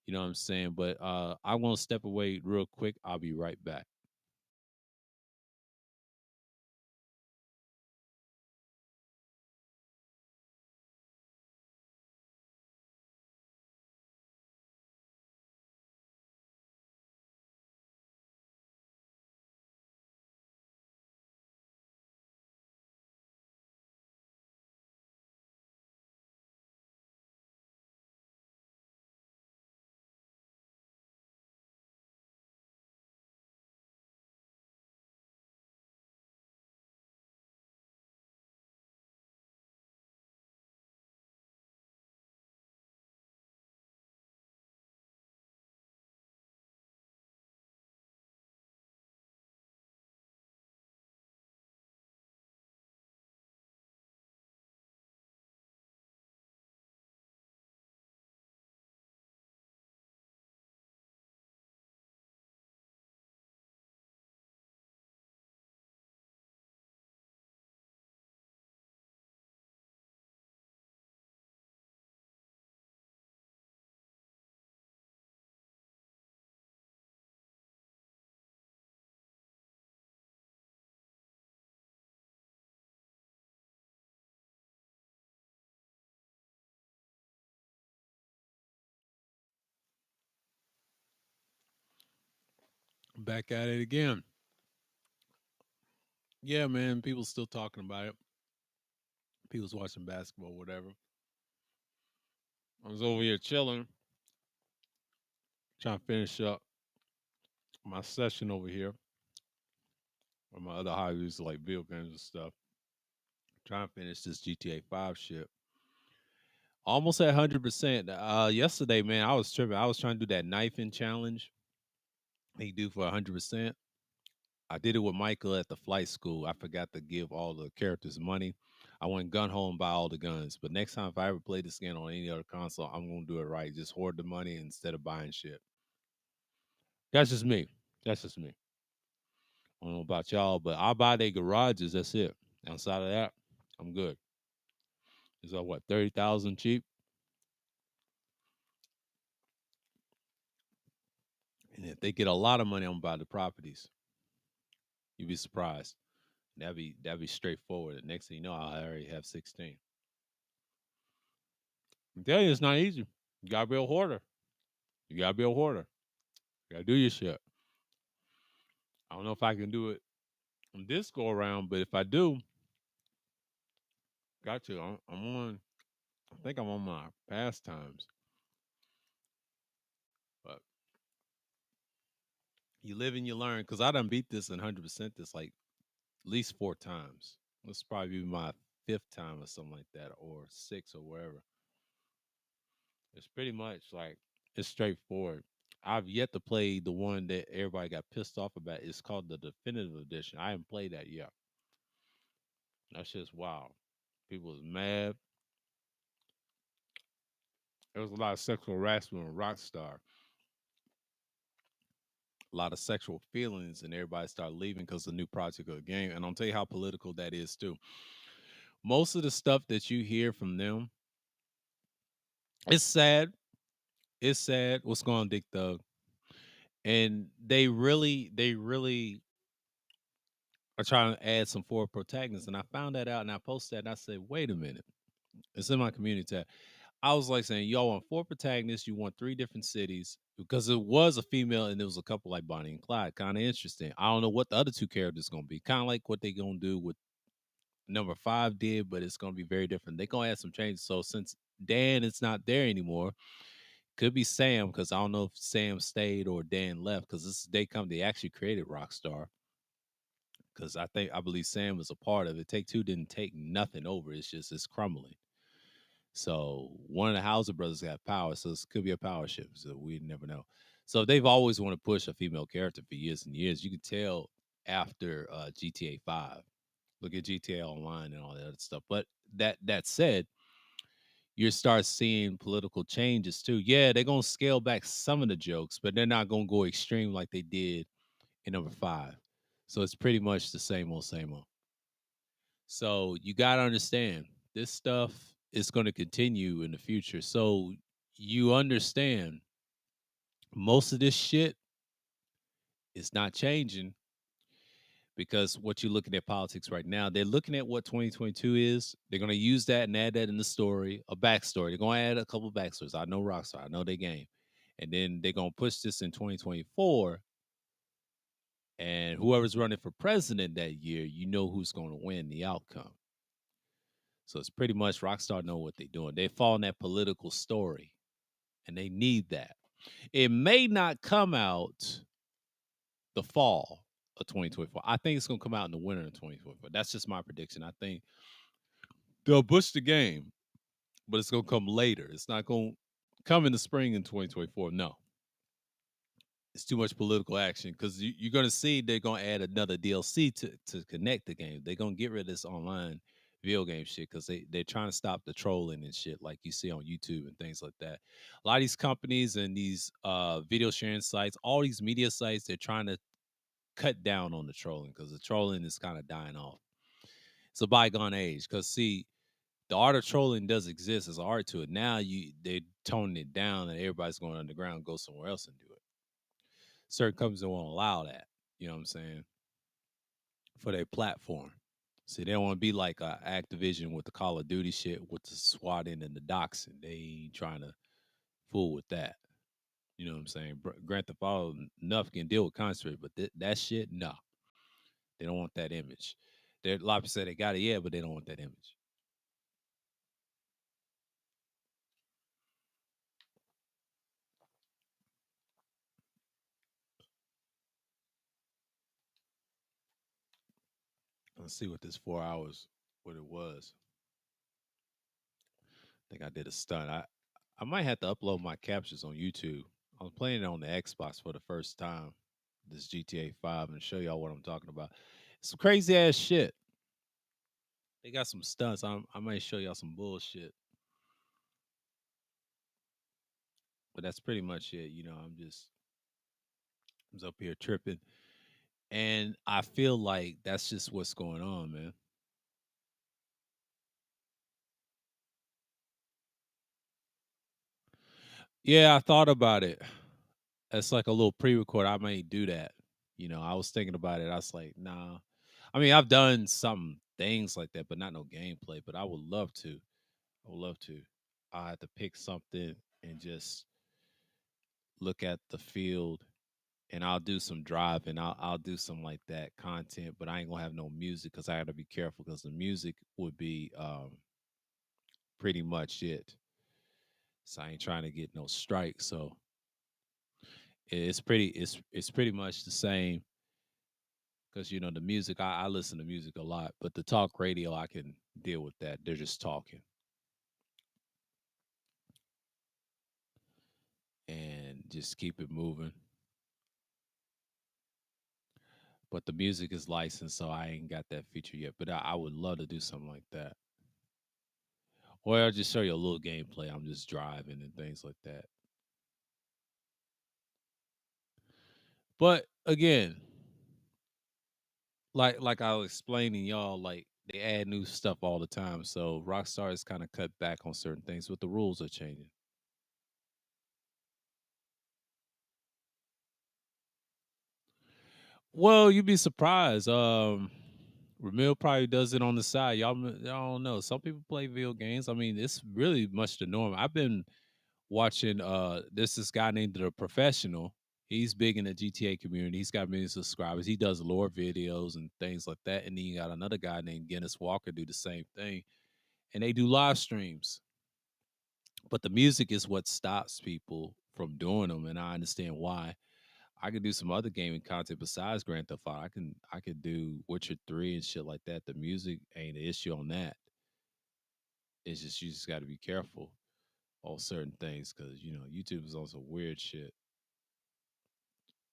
S1: you know what I'm saying? But I want to step away real quick. I'll be right back. Back at it again. Yeah, man. People still talking about it. People's watching basketball, whatever. I was over here chilling, trying to finish up my session over here or my other hobbies like video games and stuff. Trying to finish this GTA 5 shit. Almost at 100%. Yesterday, man, I was tripping. I was trying to do that knifing challenge they do for 100%. I did it with Michael at the flight school. I forgot to give all the characters money. I went gun home and buy all the guns. But next time, if I ever play this game on any other console, I'm gonna do it right. Just hoard the money instead of buying shit. That's just me. That's just me. I don't know about y'all, but I buy their garages. That's it. Outside of that, I'm good. It's like what 30,000 cheap, and if they get a lot of money, I'm gonna buy the properties. You'd be surprised. That'd be straightforward. The next thing you know, I already have 16. I'm telling you, it's not easy. You gotta be a hoarder. You gotta be a hoarder. You gotta do your shit. I don't know if I can do it on this go around, but if I do, got to. I'm on. I think I'm on my pastimes, but you live and you learn. Because I done beat this and 100% this like at least 4 times. This probably be my fifth time or something like that, or six or wherever. It's pretty much like it's straightforward. I've yet to play the one that everybody got pissed off about. It's called the definitive edition. I haven't played that yet. That's just wild. People was mad. There was a lot of sexual harassment on Rockstar, a lot of sexual feelings, and everybody started leaving because of the new project of the game. And I'll tell you how political that is too. Most of the stuff that you hear from them, it's sad. It's sad. What's going on, Dick Thug? And they really are trying to add some forward protagonists. And I found that out and I posted that and I said, wait a minute. It's in my community tab. I was like saying, y'all want four protagonists, you want three different cities because it was a female and there was a couple like Bonnie and Clyde. Kind of interesting. I don't know what the other two characters gonna be. Kind of like what they gonna do with number five did, but it's gonna be very different. They gonna add some changes. So since Dan is not there anymore, could be Sam because I don't know if Sam stayed or Dan left because this is they come they actually created Rockstar because I believe Sam was a part of it. Take Two didn't take nothing over. It's just it's crumbling. So one of the Hauser brothers got power, so this could be a power shift. So we never know. So they've always want to push a female character for years and years. You can tell after GTA 5. Look at GTA Online and all that other stuff. But that said, you start seeing political changes too. Yeah, they're gonna scale back some of the jokes, but they're not gonna go extreme like they did in number five. So it's pretty much the same old, same old. So you gotta understand this stuff is gonna continue in the future. So you understand most of this shit is not changing because what you're looking at politics right now, they're looking at what 2022 is. They're gonna use that and add that in the story, a backstory. They're gonna add a couple of backstories. I know Rockstar, I know their game. And then they're gonna push this in 2024. And whoever's running for president that year, you know who's gonna win the outcome. So it's pretty much Rockstar know what they're doing. They fall in that political story, and they need that. It may not come out the fall of 2024. I think it's gonna come out in the winter of 2024. That's just my prediction. I think they'll push the game, but it's gonna come later. It's not gonna come in the spring in 2024. No, it's too much political action because you're gonna see they're gonna add another DLC to connect the game. They're gonna get rid of this online video game shit because they're trying to stop the trolling and shit like you see on YouTube and things like that. A lot of these companies and these video sharing sites, all these media sites, they're trying to cut down on the trolling because the trolling is kind of dying off. It's a bygone age because see, the art of trolling does exist as an art to it. Now they're toning it down and everybody's going underground, go somewhere else and do it. Certain companies don't won't allow that. You know what I'm saying? For their platform. See, they don't want to be like Activision with the Call of Duty shit with the swatting and the doxing. They ain't trying to fool with that. You know what I'm saying? Grand Theft Auto enough can deal with concentrate, but that shit, no, they don't want that image. A lot of people say they got it, yeah, but they don't want that image. Let's see what this 4 hours, what it was. I think I did a stunt. I might have to upload my captions on YouTube. I was playing it on the Xbox for the first time, this GTA 5, and show y'all what I'm talking about. It's some crazy ass shit. They got some stunts. I might show y'all some bullshit, but that's pretty much it. You know, I'm just up here tripping, and I feel like that's just what's going on, man. Yeah, I thought about it. It's like a little pre-record. I may do that. You know, I was thinking about it. I was like, nah. I mean, I've done some things like that, but not no gameplay. But I would love to. I would love to. I had to pick something and just look at the field, and I'll do some driving. I'll do some like that content, but I ain't gonna have no music because I got to be careful because the music would be pretty much it. So I ain't trying to get no strike. So it's pretty much the same because you know the music I listen to music a lot, but the talk radio I can deal with that. They're just talking and just keep it moving. But the music is licensed, so I ain't got that feature yet. But I would love to do something like that. Or I'll just show you a little gameplay. I'm just driving and things like that. But again, like I was explaining y'all, like they add new stuff all the time. So Rockstar has kind of cut back on certain things, but the rules are changing. Well, you'd be surprised. Ramil probably does it on the side. Y'all don't know. Some people play video games. I mean, it's really much the norm. I've been watching there's this guy named The Professional. He's big in the GTA community. He's got millions of subscribers. He does lore videos and things like that. And then you got another guy named Guinness Walker do the same thing. And they do live streams. But the music is what stops people from doing them, and I understand why. I could do some other gaming content besides Grand Theft Auto. I could do Witcher 3 and shit like that. The music ain't an issue on that. It's just you just got to be careful on certain things because you know YouTube is on some weird shit.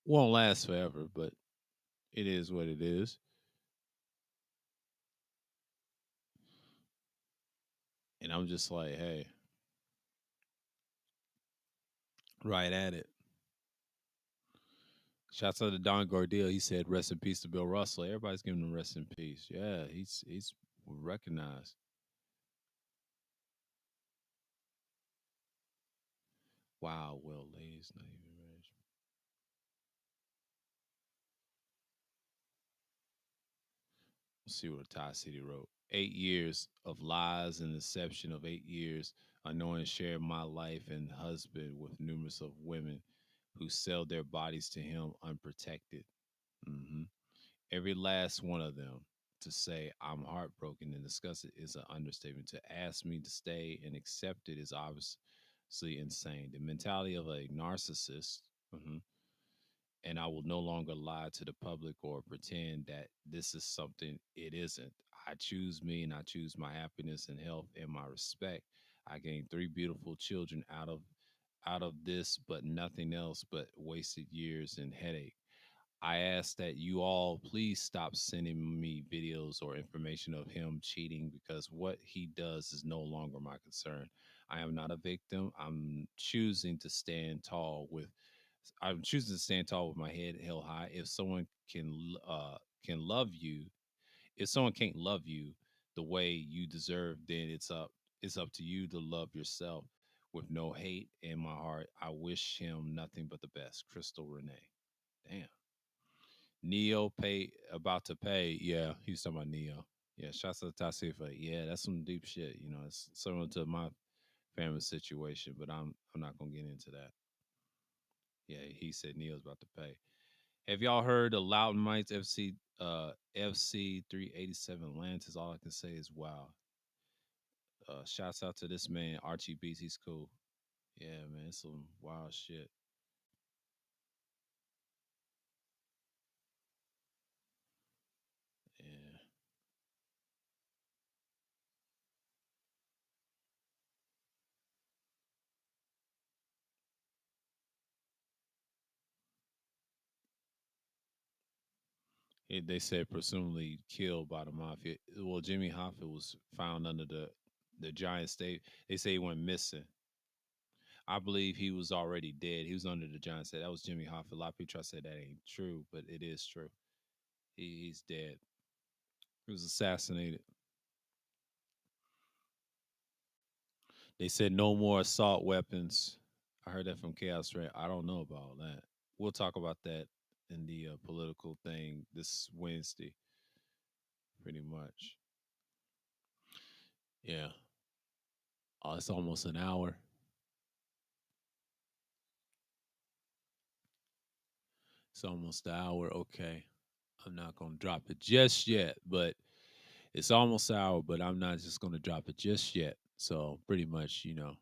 S1: Won't last forever, but it is what it is. And I'm just like, hey, right at it. Shouts out to Don Gardell. He said, "Rest in peace to Bill Russell." Everybody's giving him rest in peace. Yeah, he's recognized. Wow, well, ladies, not even marriage. Let's see what Ty City wrote. 8 years of lies and deception of 8 years, unknowing share my life and husband with numerous of women who sell their bodies to him unprotected. Hmm. Every last one of them. To say I'm heartbroken and discuss it is an understatement. To ask me to stay and accept it is obviously insane. The mentality of a narcissist. Mhm. And I will no longer lie to the public or pretend that this is something it isn't. I choose me and I choose my happiness and health and my respect. I gained three beautiful children out of this, but nothing else but wasted years and headache. I ask that you all please stop sending me videos or information of him cheating because what he does is no longer my concern. I am not a victim. I'm choosing to stand tall with my head held high. If someone can love you, if someone can't love you the way you deserve, then it's up to you to love yourself with no hate in my heart. I wish him nothing but the best. Crystal Renee. Damn. Neo pay about to pay. Yeah, he's talking about Neo. Yeah, shouts out to Tasifa. Yeah, that's some deep shit. You know, it's similar to my family situation, but I'm not gonna get into that. Yeah, he said Neo's about to pay. Have y'all heard of Loudon Mites FC 387 Lantis? All I can say is wow. Shouts out to this man, Archie Beats. He's cool. Yeah, man, it's some wild shit. Yeah. They said presumably killed by the mafia. Well, Jimmy Hoffa was found under the giant state. They say he went missing. I believe he was already dead. He was under the giant state. That was Jimmy Hoffa. A lot of people try to say that ain't true, but it is true. He's dead. He was assassinated. They said no more assault weapons. I heard that from Chaos Ray. I don't know about all that. We'll talk about that in the political thing this Wednesday, pretty much. Yeah. Oh, it's almost an hour. It's almost an hour. Okay. I'm not going to drop it just yet, but it's almost an hour, but I'm not just going to drop it just yet. So pretty much, you know,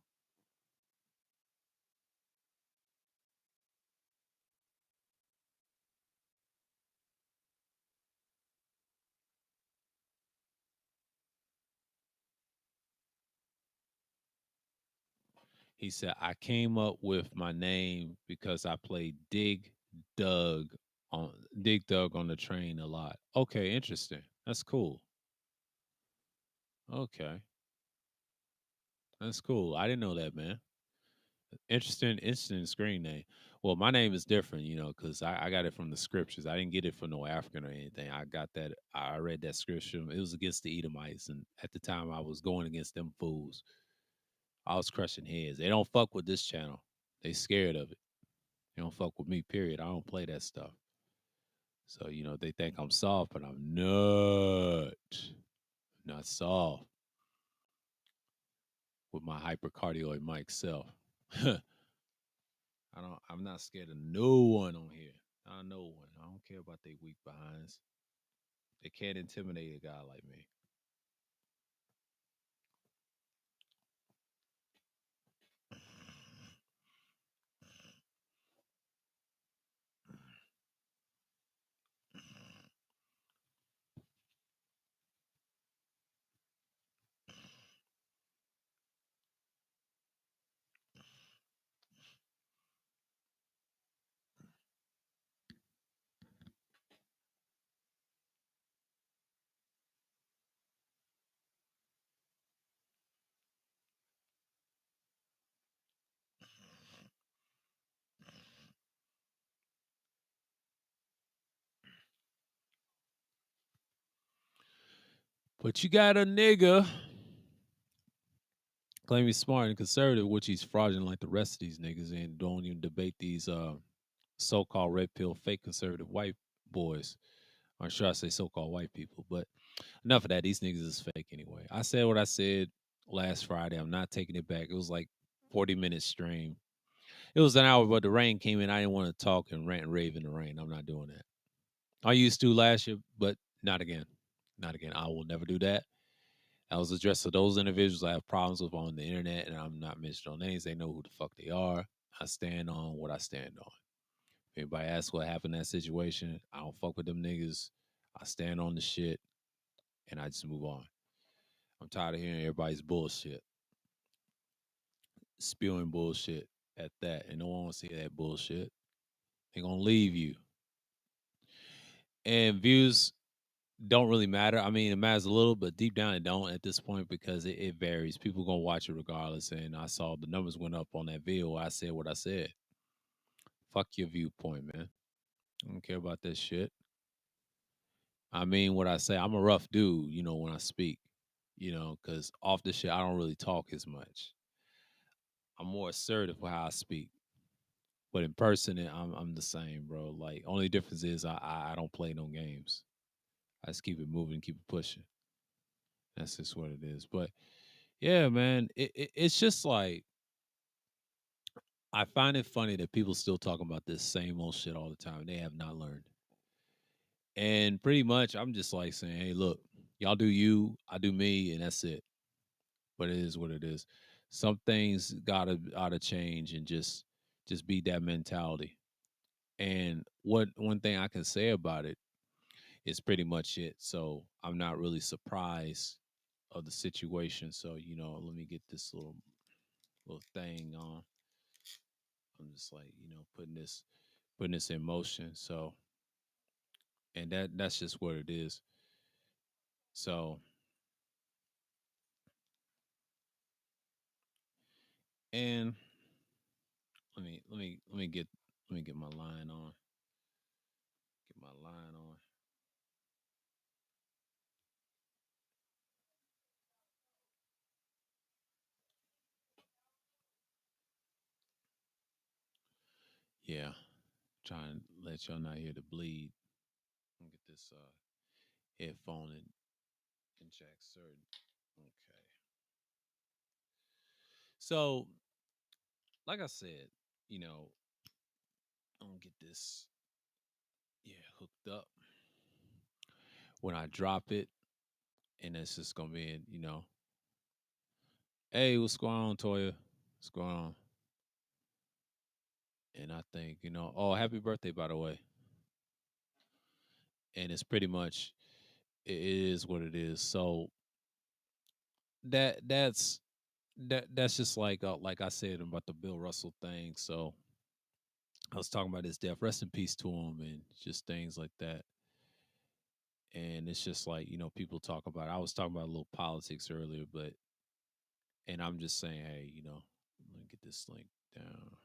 S1: he said I came up with my name because I played Doug on Dig Dug on the train a lot. Okay, interesting. That's cool. Okay, that's cool. I didn't know that, man. Interesting screen name. Well, my name is different, you know, because I got it from the scriptures. I didn't get it from no African or anything. I got that. I read that scripture. It was against the Edomites, and at the time, I was going against them fools. I was crushing heads. They don't fuck with this channel. They scared of it. They don't fuck with me. Period. I don't play that stuff. So you know they think I'm soft, but I'm not soft with my hypercardioid mic self. I'm not scared of no one on here. Not no one. I don't care about they weak behinds. They can't intimidate a guy like me. But you got a nigga claim he's smart and conservative, which he's fraudulent like the rest of these niggas, and don't even debate these so-called red pill fake conservative white boys. Or should I say so-called white people? But enough of that. These niggas is fake anyway. I said what I said last Friday. I'm not taking it back. It was like 40 minutes stream. It was an hour, but the rain came in. I didn't want to talk and rant and rave in the rain. I'm not doing that. I used to last year, but not again. Not again. I will never do that. I was addressed to those individuals I have problems with on the internet, and I'm not mentioning no names. They know who the fuck they are. I stand on what I stand on. If anybody asks what happened in that situation, I don't fuck with them niggas. I stand on the shit, and I just move on. I'm tired of hearing everybody's bullshit, spewing bullshit at that, and no one wants to hear that bullshit. They're gonna leave you. And views don't really matter. I mean, it matters a little, but deep down it don't at this point because it varies. People gonna watch it regardless. And I saw the numbers went up on that video. I said what I said. Fuck your viewpoint, man. I don't care about that shit. I mean what I say. I'm a rough dude, you know, when I speak, you know, because off the shit I don't really talk as much. I'm more assertive with how I speak. But in person, I'm the same, bro. Like only difference is I don't play no games. I just keep it moving, keep it pushing. That's just what it is. But yeah, man, it's just like I find it funny that people still talking about this same old shit all the time. They have not learned. And pretty much I'm just like saying, hey, look, y'all do you, I do me, and that's it. But it is what it is. Some things gotta change and just be that mentality. And what one thing I can say about it is pretty much it. So I'm not really surprised of the situation. So, you know, let me get this little thing on. I'm just like, you know, putting this in motion. So, and that's just what it is. So, and let me get my line on. Get my line on. Yeah, trying to let y'all not hear the bleed. Let me get this headphone and jack certain. Okay. So, like I said, you know, I'm gonna get this hooked up when I drop it, and it's just gonna be, you know, Hey, what's going on, Toya? What's going on? And I think, oh, happy birthday, by the way. And it's pretty much, it is what it is. So that's just like I said about the Bill Russell thing. So I was talking about his death. Rest in peace to him, and just things like that. And it's just like, people talk about, I was talking about a little politics earlier, but, and I'm just saying, hey, let me get this link down.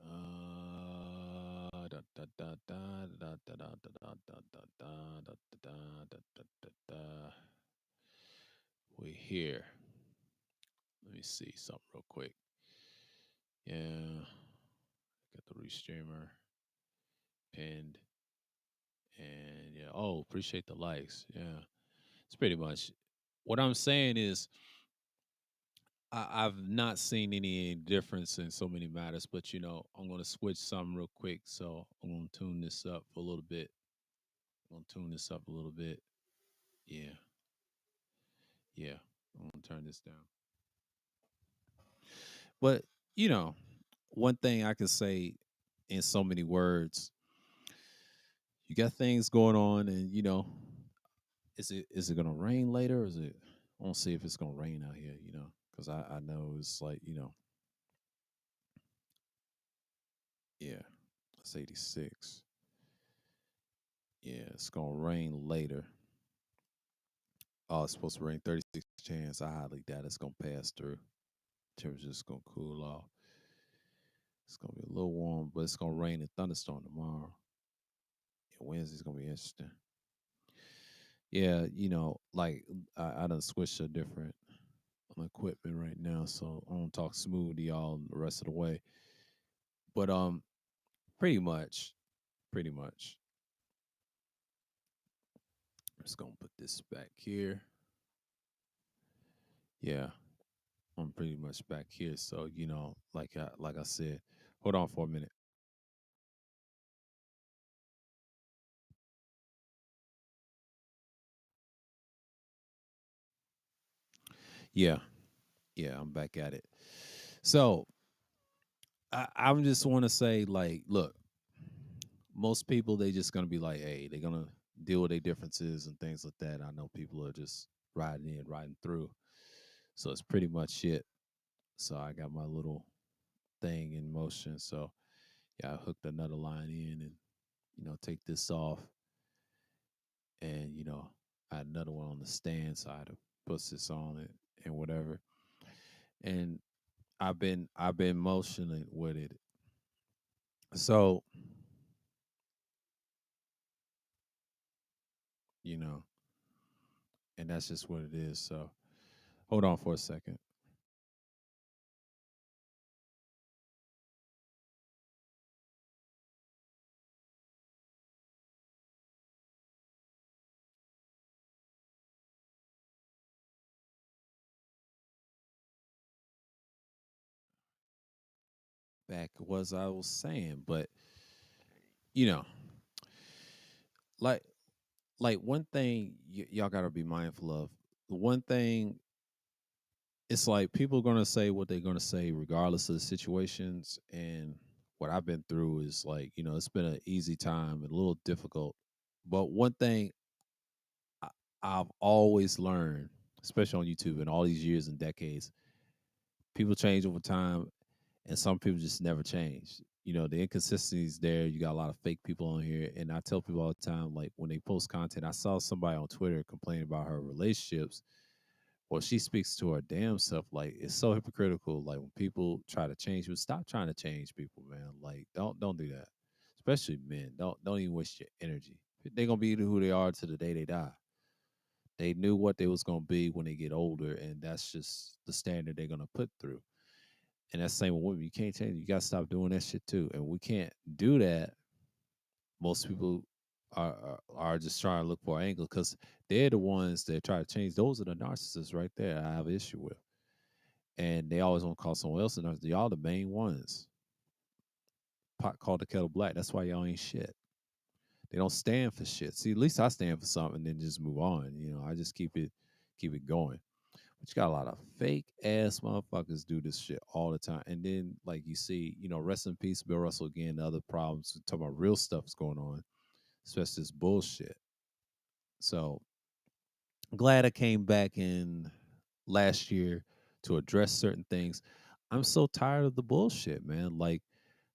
S1: Da, da, da, da, da, da, da, da, da, da, da, da, da, da, da, da, da, da. We're here. Let me see something real quick. Yeah, got the restreamer pinned, and yeah. Oh, appreciate the likes. Yeah, it's pretty much what I'm saying is I've not seen any difference in so many matters, but I'm gonna switch something real quick. So I'm gonna tune this up for a little bit. I'm gonna tune this up a little bit. Yeah, yeah. I'm gonna turn this down. But you know, one thing I can say in so many words, you got things going on, and is it gonna rain later? Or is it? I want to see if it's gonna rain out here. Because I know it's like yeah, it's 86. Yeah, it's gonna rain later. Oh, it's supposed to rain 36 chance. I highly doubt it's gonna pass through. Temperature's gonna cool off. It's gonna be a little warm, but it's gonna rain and thunderstorm tomorrow. And Wednesday's gonna be interesting. Yeah, like I done switched to different equipment right now, so I don't talk smooth to y'all the rest of the way. But pretty much, pretty much. I'm just gonna put this back here. Yeah, I'm pretty much back here. So like I said, hold on for a minute. Yeah, yeah, I'm back at it. So I'm just want to say, like, look, most people they just gonna be like, hey, they're gonna deal with their differences and things like that. I know people are just riding in, riding through. So it's pretty much it. So I got my little thing in motion. So yeah, I hooked another line in and take this off, and I had another one on the stand, so I had to put this on it and whatever. And I've been motioning with it. So you know, and that's just what it is. So hold on for a second. Back was I was saying, but you know, like one thing y'all got to be mindful of. The one thing, it's like people are gonna say what they're gonna say regardless of the situations. And what I've been through is like, it's been an easy time and a little difficult. But one thing I, I've always learned, especially on YouTube in all these years and decades, people change over time, and some people just never change. The inconsistency is there. You got a lot of fake people on here, and I tell people all the time, like when they post content, I saw somebody on Twitter complain about her relationships. Well, she speaks to her damn self. Like it's so hypocritical. Like when people try to change you, stop trying to change people, man. Like don't do that. Especially men. Don't even waste your energy. They're gonna be who they are to the day they die. They knew what they was gonna be when they get older, and that's just the standard they're gonna put through. And that's the same with women. You can't change. You gotta stop doing that shit too. And we can't do that. Most people are just trying to look for an angle because they're the ones that try to change. Those are the narcissists right there. I have an issue with, and they always want to call someone else a narcissist. Y'all the main ones. Pot called the kettle black. That's why y'all ain't shit. They don't stand for shit. See, at least I stand for something, and then just move on. I just keep it going. But you got a lot of fake ass motherfuckers do this shit all the time. And then like you see, rest in peace, Bill Russell again, the other problems. Talking about real stuff's going on, especially this bullshit. So glad I came back in last year to address certain things. I'm so tired of the bullshit, man. Like,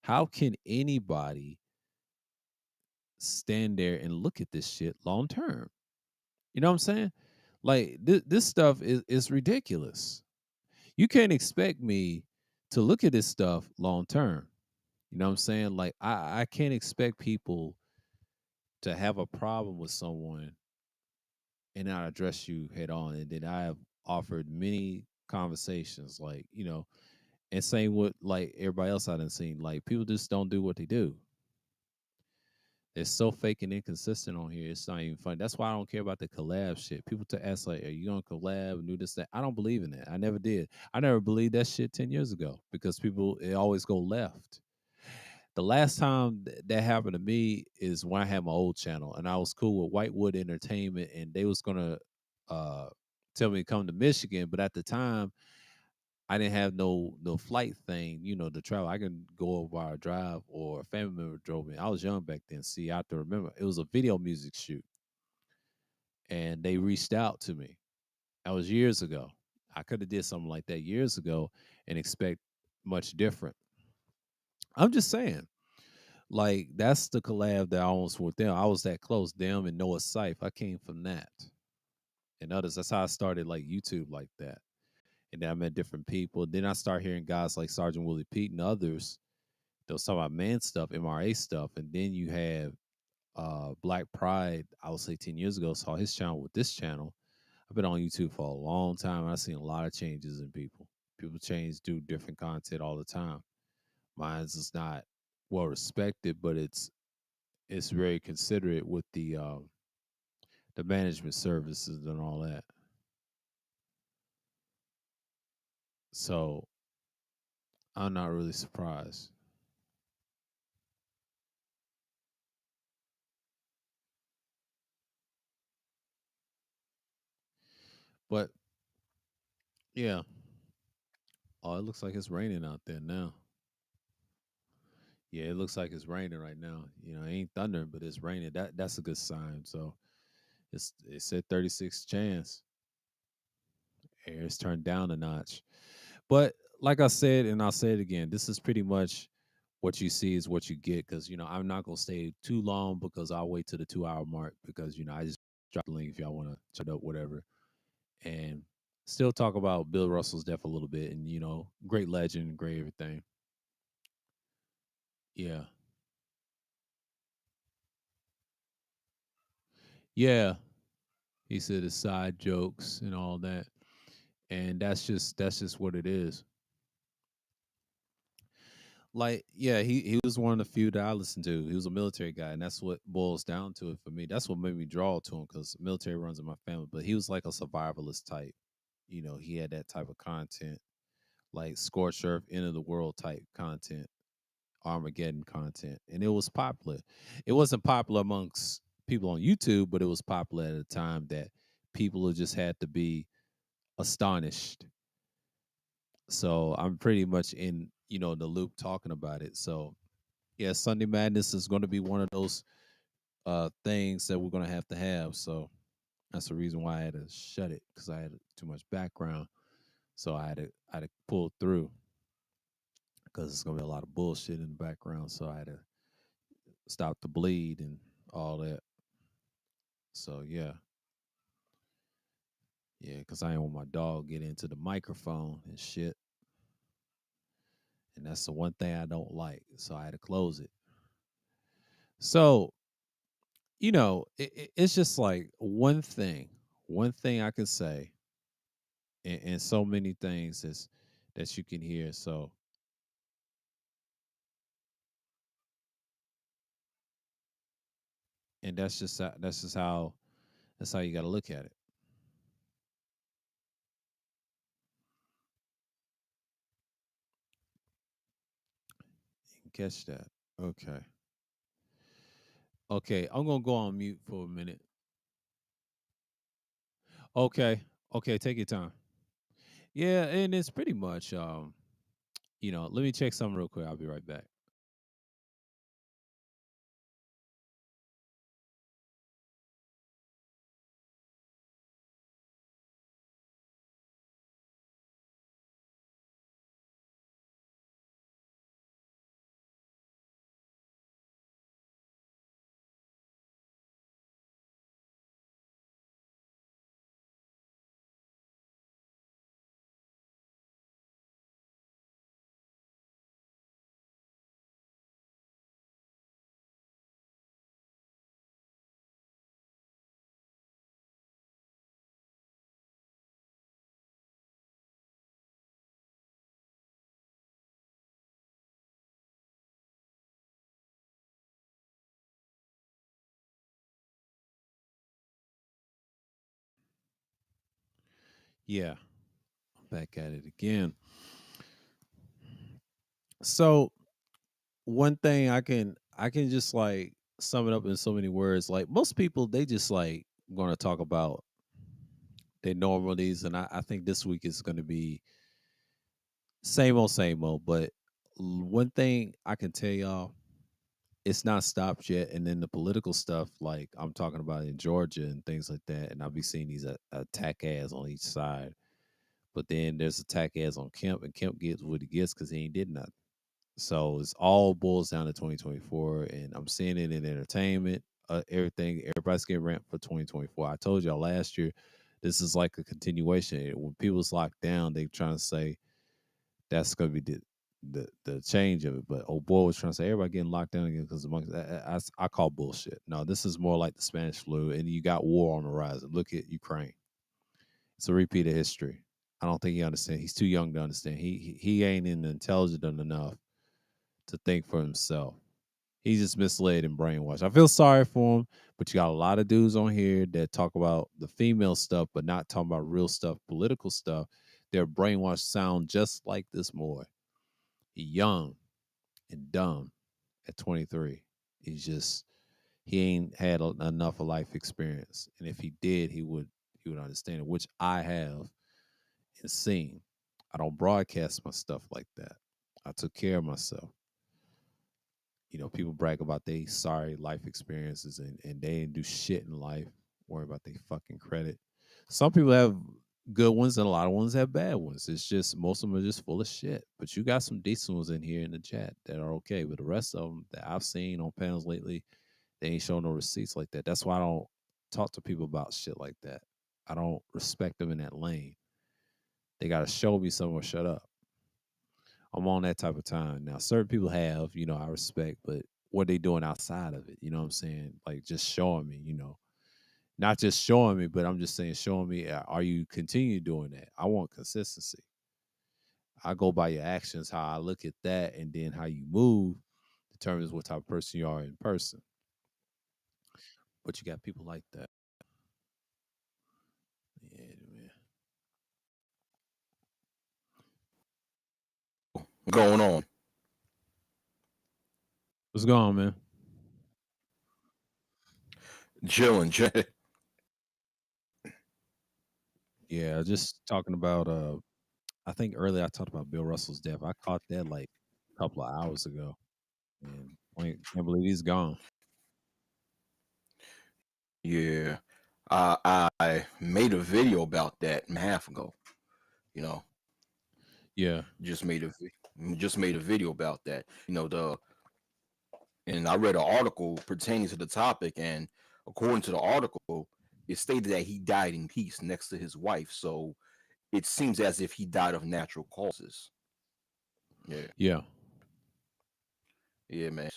S1: how can anybody stand there and look at this shit long term? You know what I'm saying? Like this stuff is ridiculous. You can't expect me to look at this stuff long term. You know what I'm saying? Like I can't expect people to have a problem with someone and not address you head on. And then I have offered many conversations, like, and same with like everybody else I done seen. Like people just don't do what they do. They're so fake and inconsistent on here. It's not even funny. That's why I don't care about the collab shit. People to ask like, "Are you gonna collab and do this that?" I don't believe in that. I never did. I never believed that shit 10 years ago because people it always go left. The last time that happened to me is when I had my old channel and I was cool with Whitewood Entertainment and they was gonna uh tell me to come to Michigan, but at the time I didn't have no flight thing, to travel. I can go over our drive or a family member drove me. I was young back then. See, I have to remember it was a video music shoot, and they reached out to me. That was years ago. I could have did something like that years ago and expect much different. I'm just saying, like that's the collab that I almost with them. I was that close. Them and Noah Syfe. I came from that and others. That's how I started like YouTube like that. And then I met different people. Then I start hearing guys like Sergeant Willie Pete and others. They'll talk about man stuff, MRA stuff, and then you have Black Pride. I would say 10 years ago saw his channel with this channel. I've been on YouTube for a long time. And I've seen a lot of changes in people. People change, do different content all the time. Mine's is not well respected, but it's very considerate with the management services and all that. So I'm not really surprised. But yeah, oh, it looks like it's raining out there now. Yeah, it looks like it's raining right now. It ain't thundering, but it's raining. That's a good sign. So it said 36 chance. Air's turned down a notch. But like I said, and I'll say it again, this is pretty much what you see is what you get. Because I'm not gonna stay too long because I'll wait to the 2 hour mark because I just drop the link if y'all want to check it out, whatever. And still talk about Bill Russell's death a little bit, and great legend, great everything. Yeah, yeah. He said his side jokes and all that, and that's just what it is. Like, yeah, he was one of the few that I listened to. He was a military guy, and that's what boils down to it for me. That's what made me draw to him because military runs in my family. But he was like a survivalist type. He had that type of content, like scorched earth, end of the world type content, Armageddon content, and it was popular. It wasn't popular amongst people on YouTube, but it was popular at a time that people just had to be astonished. So I'm pretty much in the loop talking about it. So yeah, Sunday Madness is going to be one of those things that we're going to have. So that's the reason why I had to shut it because I had too much background. So I had to pull through because it's going to be a lot of bullshit in the background. So I had to stop the bleed and all that. So yeah, because I didn't want my dog get into the microphone and shit. And that's the one thing I don't like. So I had to close it. So it's just like one thing I can say, and so many things that you can hear. So, and that's how you got to look at it and catch that. Okay, okay, I'm gonna go on mute for a minute. Okay, okay, take your time. Yeah, and it's pretty much let me check something real quick. I'll be right back. Yeah, back at it again. So one thing I can just like sum it up in so many words. Like most people, they just like going to talk about their normalities, and I think this week is going to be same old. But one thing I can tell y'all, it's not stopped yet. And then the political stuff, like I'm talking about in Georgia and things like that, and I'll be seeing these attack ads on each side. But then there's attack ads on Kemp, and Kemp gets what he gets because he ain't did nothing. So it's all boils down to 2024, and I'm seeing it in entertainment, everything. Everybody's getting rent for 2024. I told y'all last year, this is like a continuation. When people's locked down, they trying to say that's going to be the change of it. But old boy was trying to say everybody getting locked down again because amongst I call bullshit. No, this is more like the Spanish flu, and you got war on the rise. Look at Ukraine. It's a repeat of history. I don't think he understands. He's too young to understand. He ain't in intelligent enough to think for himself. He's just misled and brainwashed. I feel sorry for him, but you got a lot of dudes on here that talk about the female stuff, but not talking about real stuff, political stuff. They're brainwashed, sound just like this boy. He's young and dumb at 23. He ain't had enough of life experience, and if he did, he would understand it, which I have and seen. I don't broadcast my stuff like that. I took care of myself. People brag about they sorry life experiences and they didn't do shit in life, worry about their fucking credit. Some people have good ones and a lot of ones have bad ones. It's just most of them are just full of shit. But you got some decent ones in here in the chat that are okay. But the rest of them that I've seen on panels lately, they ain't showing no receipts like that. That's why I don't talk to people about shit like that. I don't respect them in that lane. They got to show me somewhere. Shut up. I'm on that type of time now. Certain people have, I respect, but what they doing outside of it, you know what I'm saying? Like just showing me, not just showing me, but I'm just saying, showing me, are you continue doing that? I want consistency. I go by your actions, how I look at that, and then how you move determines what type of person you are in person. But you got people like that. Yeah, man.
S2: Going on.
S1: What's going on, man?
S2: Chilling.
S1: Yeah, just talking about I think earlier I talked about Bill Russell's death. I caught that like a couple of hours ago. And can't believe he's gone.
S2: Yeah. I made a video about that a half ago. You know,
S1: Yeah,
S2: just made a just made a video about that. The and I read an article pertaining to the topic, and according to the article, it stated that he died in peace next to his wife. So it seems as if he died of natural causes. Yeah,
S1: yeah.
S2: yeah, man.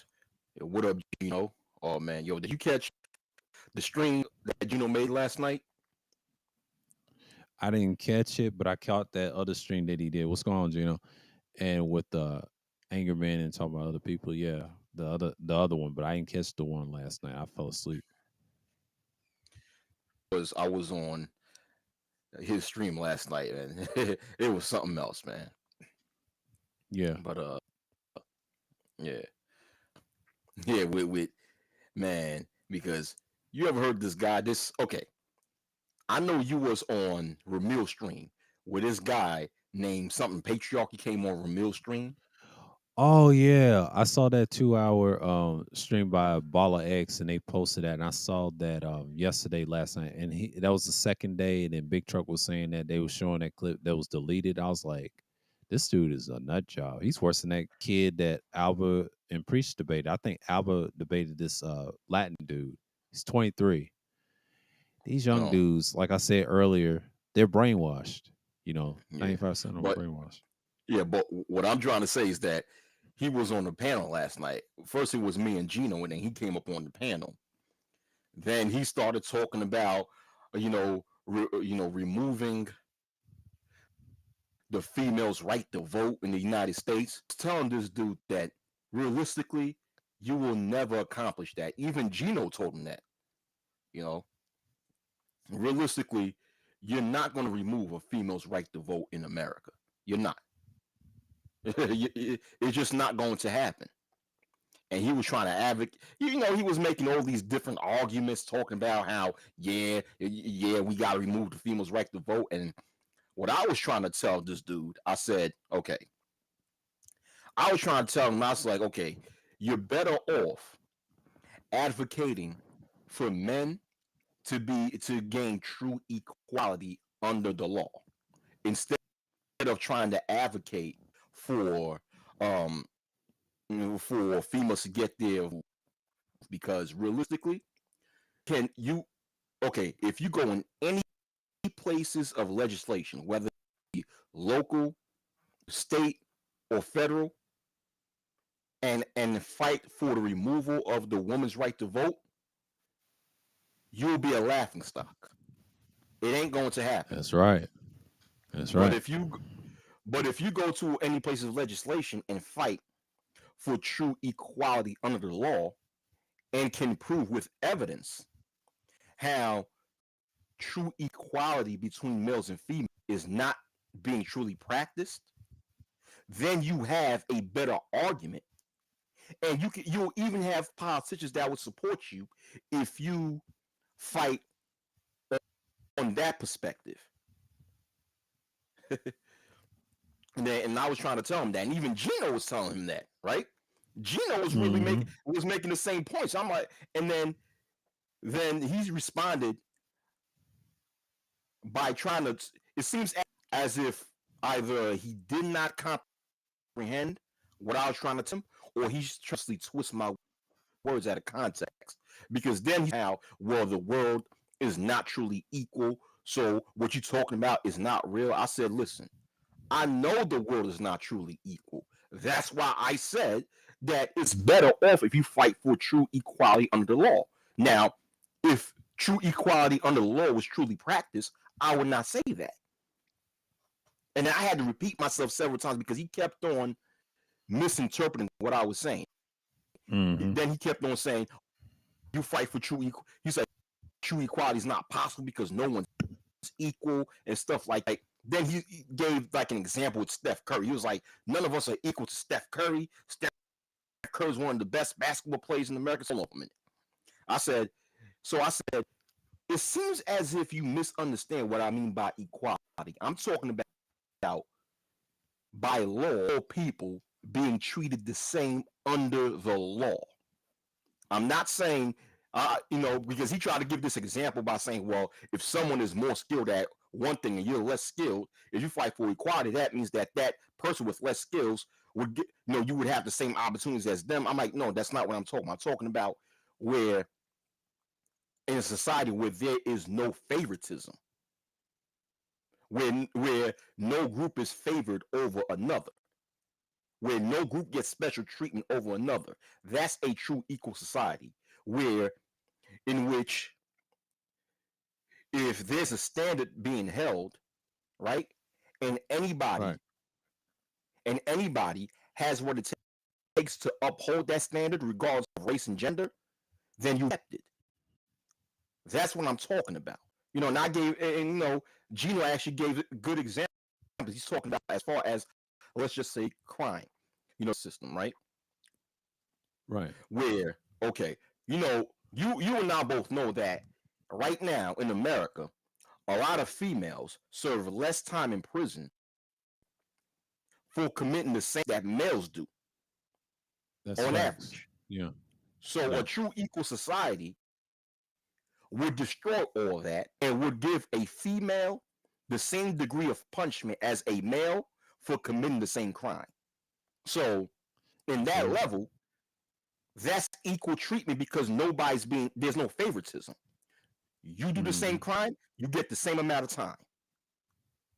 S2: Yeah, what up, Gino? Oh man, yo, did you catch the stream that Gino made last night?
S1: I didn't catch it, but I caught that other stream that he did. What's going on, Gino? And with the anger man and talking about other people, yeah, the other one, but I didn't catch the one last night. I fell asleep.
S2: Was I was on his stream last night, and it was something else, man.
S1: Yeah,
S2: But yeah, yeah, with man, because you ever heard this guy? This okay? I know you was on Ramil's stream where this guy named something Patriarchy came on Ramil stream.
S1: Oh yeah, I saw that 2 hour stream by Bala X, and they posted that, and I saw that yesterday, last night, and that was the second day, and then Big Truck was saying that they were showing that clip that was deleted. I was like, this dude is a nut job. He's worse than that kid that Alba and Preach debated. I think Alba debated this Latin dude. He's 23. These young
S2: No,
S1: dudes, like I said earlier, they're brainwashed.
S2: yeah,
S1: 95% of them
S2: but
S1: brainwashed.
S2: yeah, but what I'm trying to say is that he was on the panel last night. First, it was me and Gino, and then he came up on the panel. Then he started talking about, removing the female's right to vote in the United States. Telling this dude that realistically, you will never accomplish that. Even Gino told him that. You know, realistically, you're not going to remove a female's right to vote in America. You're not. It's just not going to happen. And he was trying to advocate. He was making all these different arguments, talking about how, yeah, we got to remove the female's right to vote. And what I was trying to tell this dude, I said, okay. I was trying to tell him, I was like, okay, you're better off advocating for men to gain true equality under the law instead of trying to advocate for um for females to get their, because realistically, can you okay, if you go in any places of legislation, whether it be local, state, or federal, and fight for the removal of the woman's right to vote, you'll be a laughing stock. It ain't going to happen.
S1: That's right. That's
S2: But
S1: right.
S2: if you but if you go to any place of legislation and fight for true equality under the law and can prove with evidence how true equality between males and females is not being truly practiced, then you have a better argument. And you'll even have politicians that would support you if you fight on that perspective. And I was trying to tell him that, and even Gino was telling him that, right? Gino was really
S1: Hmm.
S2: making the same points. I'm like, and then he responded by trying to. It seems as if either he did not comprehend what I was trying to tell him, or he's trying to twist my words out of context. Because then how, well, the world is not truly equal. So what you're talking about is not real. I said, listen, I know the world is not truly equal. That's why I said that it's better off if you fight for true equality under the law. Now, if true equality under the law was truly practiced, I would not say that. And I had to repeat myself several times because he kept on misinterpreting what I was saying.
S1: Hmm.
S2: Then he kept on saying, you fight for true equal. He said, true equality is not possible because no one's equal and stuff like that. Then he gave like an example with Steph Curry. He was like, none of us are equal to Steph Curry. Steph Curry is one of the best basketball players in America. So I said, it seems as if you misunderstand what I mean by equality. I'm talking about by law, people being treated the same under the law. I'm not saying, because he tried to give this example by saying, well, if someone is more skilled at one thing and you're less skilled, if you fight for equality, that means that person with less skills would get, you would have the same opportunities as them. I'm like, no, that's not what I'm talking about. I'm talking about where in a society where there is no favoritism, where no group is favored over another, where no group gets special treatment over another. That's a true equal society where in which if there's a standard being held, right, and
S1: Right.
S2: anybody has what it takes to uphold that standard regardless of race and gender, then you accept it. That's what I'm talking about. And I gave, and Gino actually gave good examples. He's talking about as far as, let's just say, crime, system, right?
S1: Right.
S2: Where, okay, you and I both know that right now in America, a lot of females serve less time in prison for committing the same that males do
S1: That's
S2: on
S1: facts.
S2: average.
S1: Yeah.
S2: So a
S1: Yeah.
S2: true equal society would destroy all that and would give a female the same degree of punishment as a male for committing the same crime. So in that
S1: True.
S2: level, that's equal treatment because there's no favoritism. You do the same
S1: Hmm.
S2: crime, you get the same amount of time.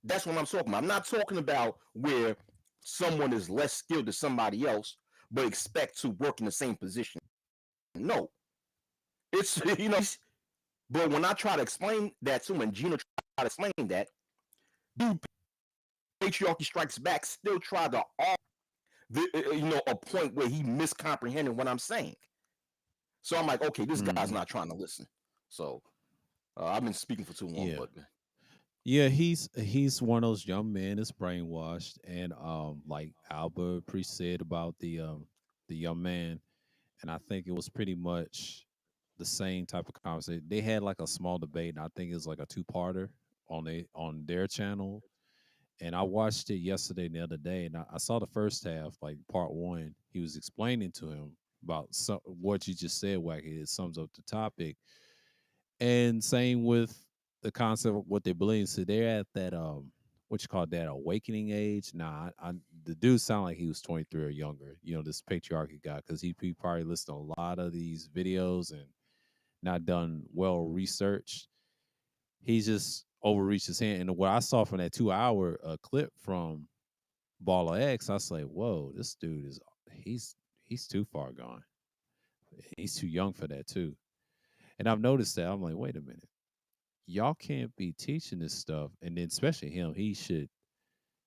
S2: That's what I'm talking about. I'm not talking about where someone is less skilled than somebody else, but expect to work in the same position. No, it's but when I try to explain that to him, and Gino tried to explain that, dude, patriarchy strikes back still tried to a point where he miscomprehended what I'm saying. So I'm like, okay, this guy's
S1: Hmm.
S2: not trying to listen. So I've been speaking for too long,
S1: Yeah.
S2: but
S1: Yeah, he's one of those young men that's brainwashed, and like Albert Priest said about the young man, and I think it was pretty much the same type of conversation. They had like a small debate, and I think it was like a two-parter on their channel. And I watched it yesterday and the other day, and I saw the first half, like part one. He was explaining to him about what you just said, Wacky. It sums up the topic. And same with the concept of what they believe. So they're at that what you call that awakening age. Nah, the dude sounded like he was 23 or younger. You know, this patriarchy guy, because he probably listened to a lot of these videos and not done well researched. He just overreached his hand. And what I saw from that 2 hour clip from Baller X, I was like, whoa, this dude he's he's too far gone. He's too young for that too. And I've noticed that. I'm like, wait a minute, y'all can't be teaching this stuff, and then especially him, he should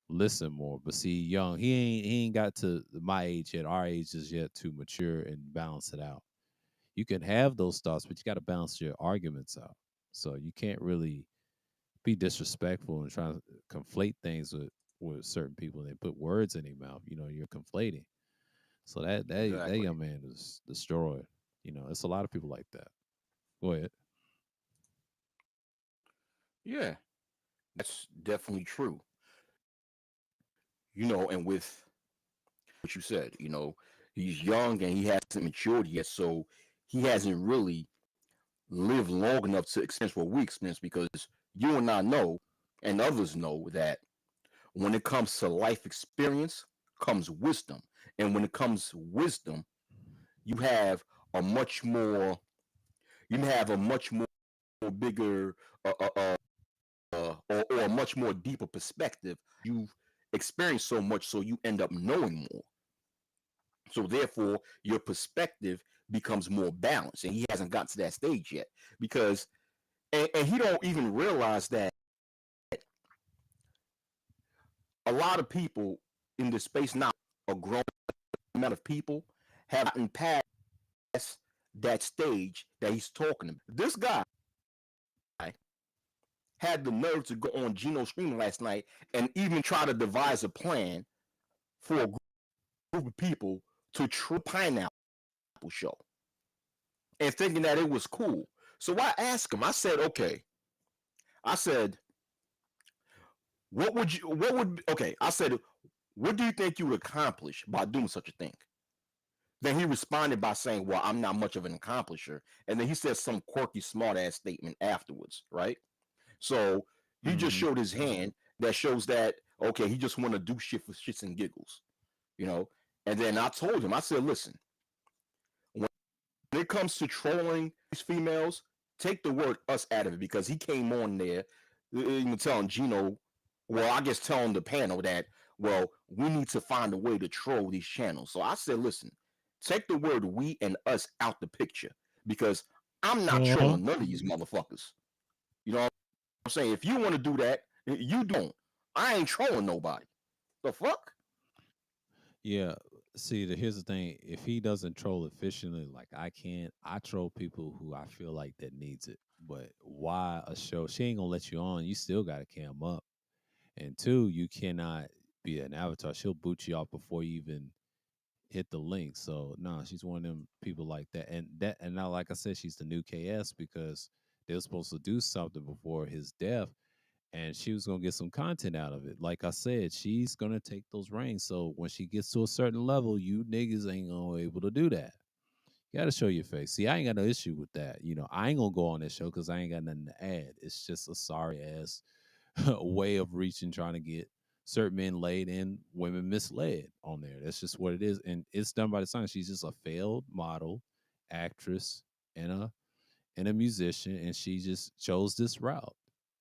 S1: listen more. But see, young, he ain't got to my age yet, our age is yet to mature and balance it out. You can have those thoughts, but you got to balance your arguments out. So you can't really be disrespectful and try to conflate things with certain people and then put words in their mouth. You know, you're conflating. So that
S2: exactly.
S1: young man is destroyed. You know, it's a lot of people like that. Go ahead.
S2: Yeah, that's definitely true. And with what you said, he's young and he hasn't matured yet, so he hasn't really lived long enough to experience what we experience because you and I know, and others know that when it comes to life experience comes wisdom, and when it comes wisdom, you have a much more, you have a much more bigger, or a much more deeper perspective. You've experienced so much, so you end up knowing more. So therefore, your perspective becomes more balanced, and he hasn't gotten to that stage yet because, and he don't even realize that a lot of people in this space now, a growing amount of people, have gotten past that stage that he's talking about. This guy had the nerve to go on Gino stream last night and even try to devise a plan for a group of people to try pineapple show and thinking that it was cool. So I asked him, I said, okay, I said, I said, what do you think you would accomplish by doing such a thing? Then he responded by saying, well, I'm not much of an accomplisher. And then he said some quirky, smart ass statement afterwards, right? So he just
S1: Hmm.
S2: showed his hand that shows that, okay, he just want to do shit for shits and giggles, you know? And then I told him, I said, listen, when it comes to trolling these females, take the word us out of it because he came on there even telling Gino, well, I guess telling the panel that, well, we need to find a way to troll these channels. So I said, listen, take the word we and us out the picture because I'm not
S1: Uh-huh.
S2: trolling none of these motherfuckers. You know what I'm saying? If you want to do that, you don't. I ain't trolling nobody. The fuck?
S1: Yeah. See, here's the thing. If he doesn't troll efficiently, like I can, I troll people who I feel like that needs it. But why a show? She ain't gonna let you on. You still got to cam up. And two, you cannot be an avatar. She'll boot you off before you even hit the link. So no, she's one of them people like that. And now, like I said, she's the new KS because They were supposed to do something before his death, and she was gonna get some content out of it. Like I said, she's gonna take those reins. So when she gets to a certain level, you niggas ain't gonna be able to do that. You gotta show your face. See, I ain't got no issue with that. I ain't gonna go on this show because I ain't got nothing to add. It's just a sorry ass way of reaching, trying to get certain men laid and women misled on there. That's just what it is, and it's done by the sign. She's just a failed model, actress, and a musician, and she just chose this route.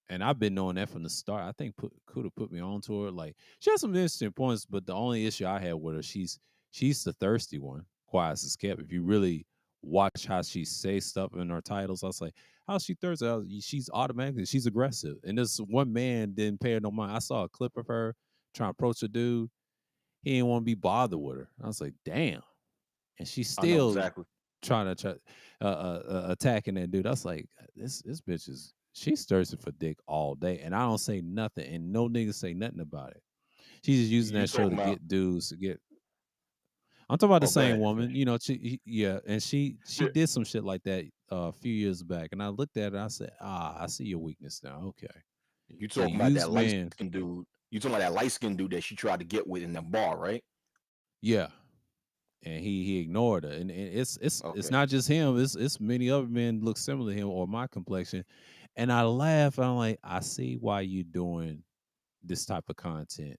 S1: And I've been knowing that from the start. I think could have put me on to her. Like she has some interesting points, but the only issue I had with her, she's the thirsty one. Quiet as kept. If you really watch how she says stuff in her titles, I was like, how's she thirsty? She's automatically she's aggressive. And this one man didn't pay her no mind. I saw a clip of her trying to approach a dude. He didn't want to be bothered with her. I was like, damn. And she's
S2: I know
S1: still
S2: exactly.
S1: attacking that dude. I was like, this bitch is she's thirsty for dick all day, and I don't say nothing, and no niggas say nothing about it. She's just using
S2: You
S1: that show
S2: talking
S1: to
S2: about?
S1: get dudes to get. I'm talking about the
S2: Oh, go
S1: same
S2: ahead.
S1: woman, yeah, and she
S2: Yeah,
S1: did some shit like that a few years back, and I looked at it, I said, I see your weakness now. Okay,
S2: you
S1: so
S2: talking
S1: you
S2: about
S1: use
S2: that light
S1: men,
S2: skinned dude? You talking about that light skinned dude that she tried to get with in the bar, right?
S1: yeah, and he ignored her, and it's
S2: Okay.
S1: not just him, it's many other men look similar to him or my complexion, and I laugh. I'm like, I see why you doing this type of content.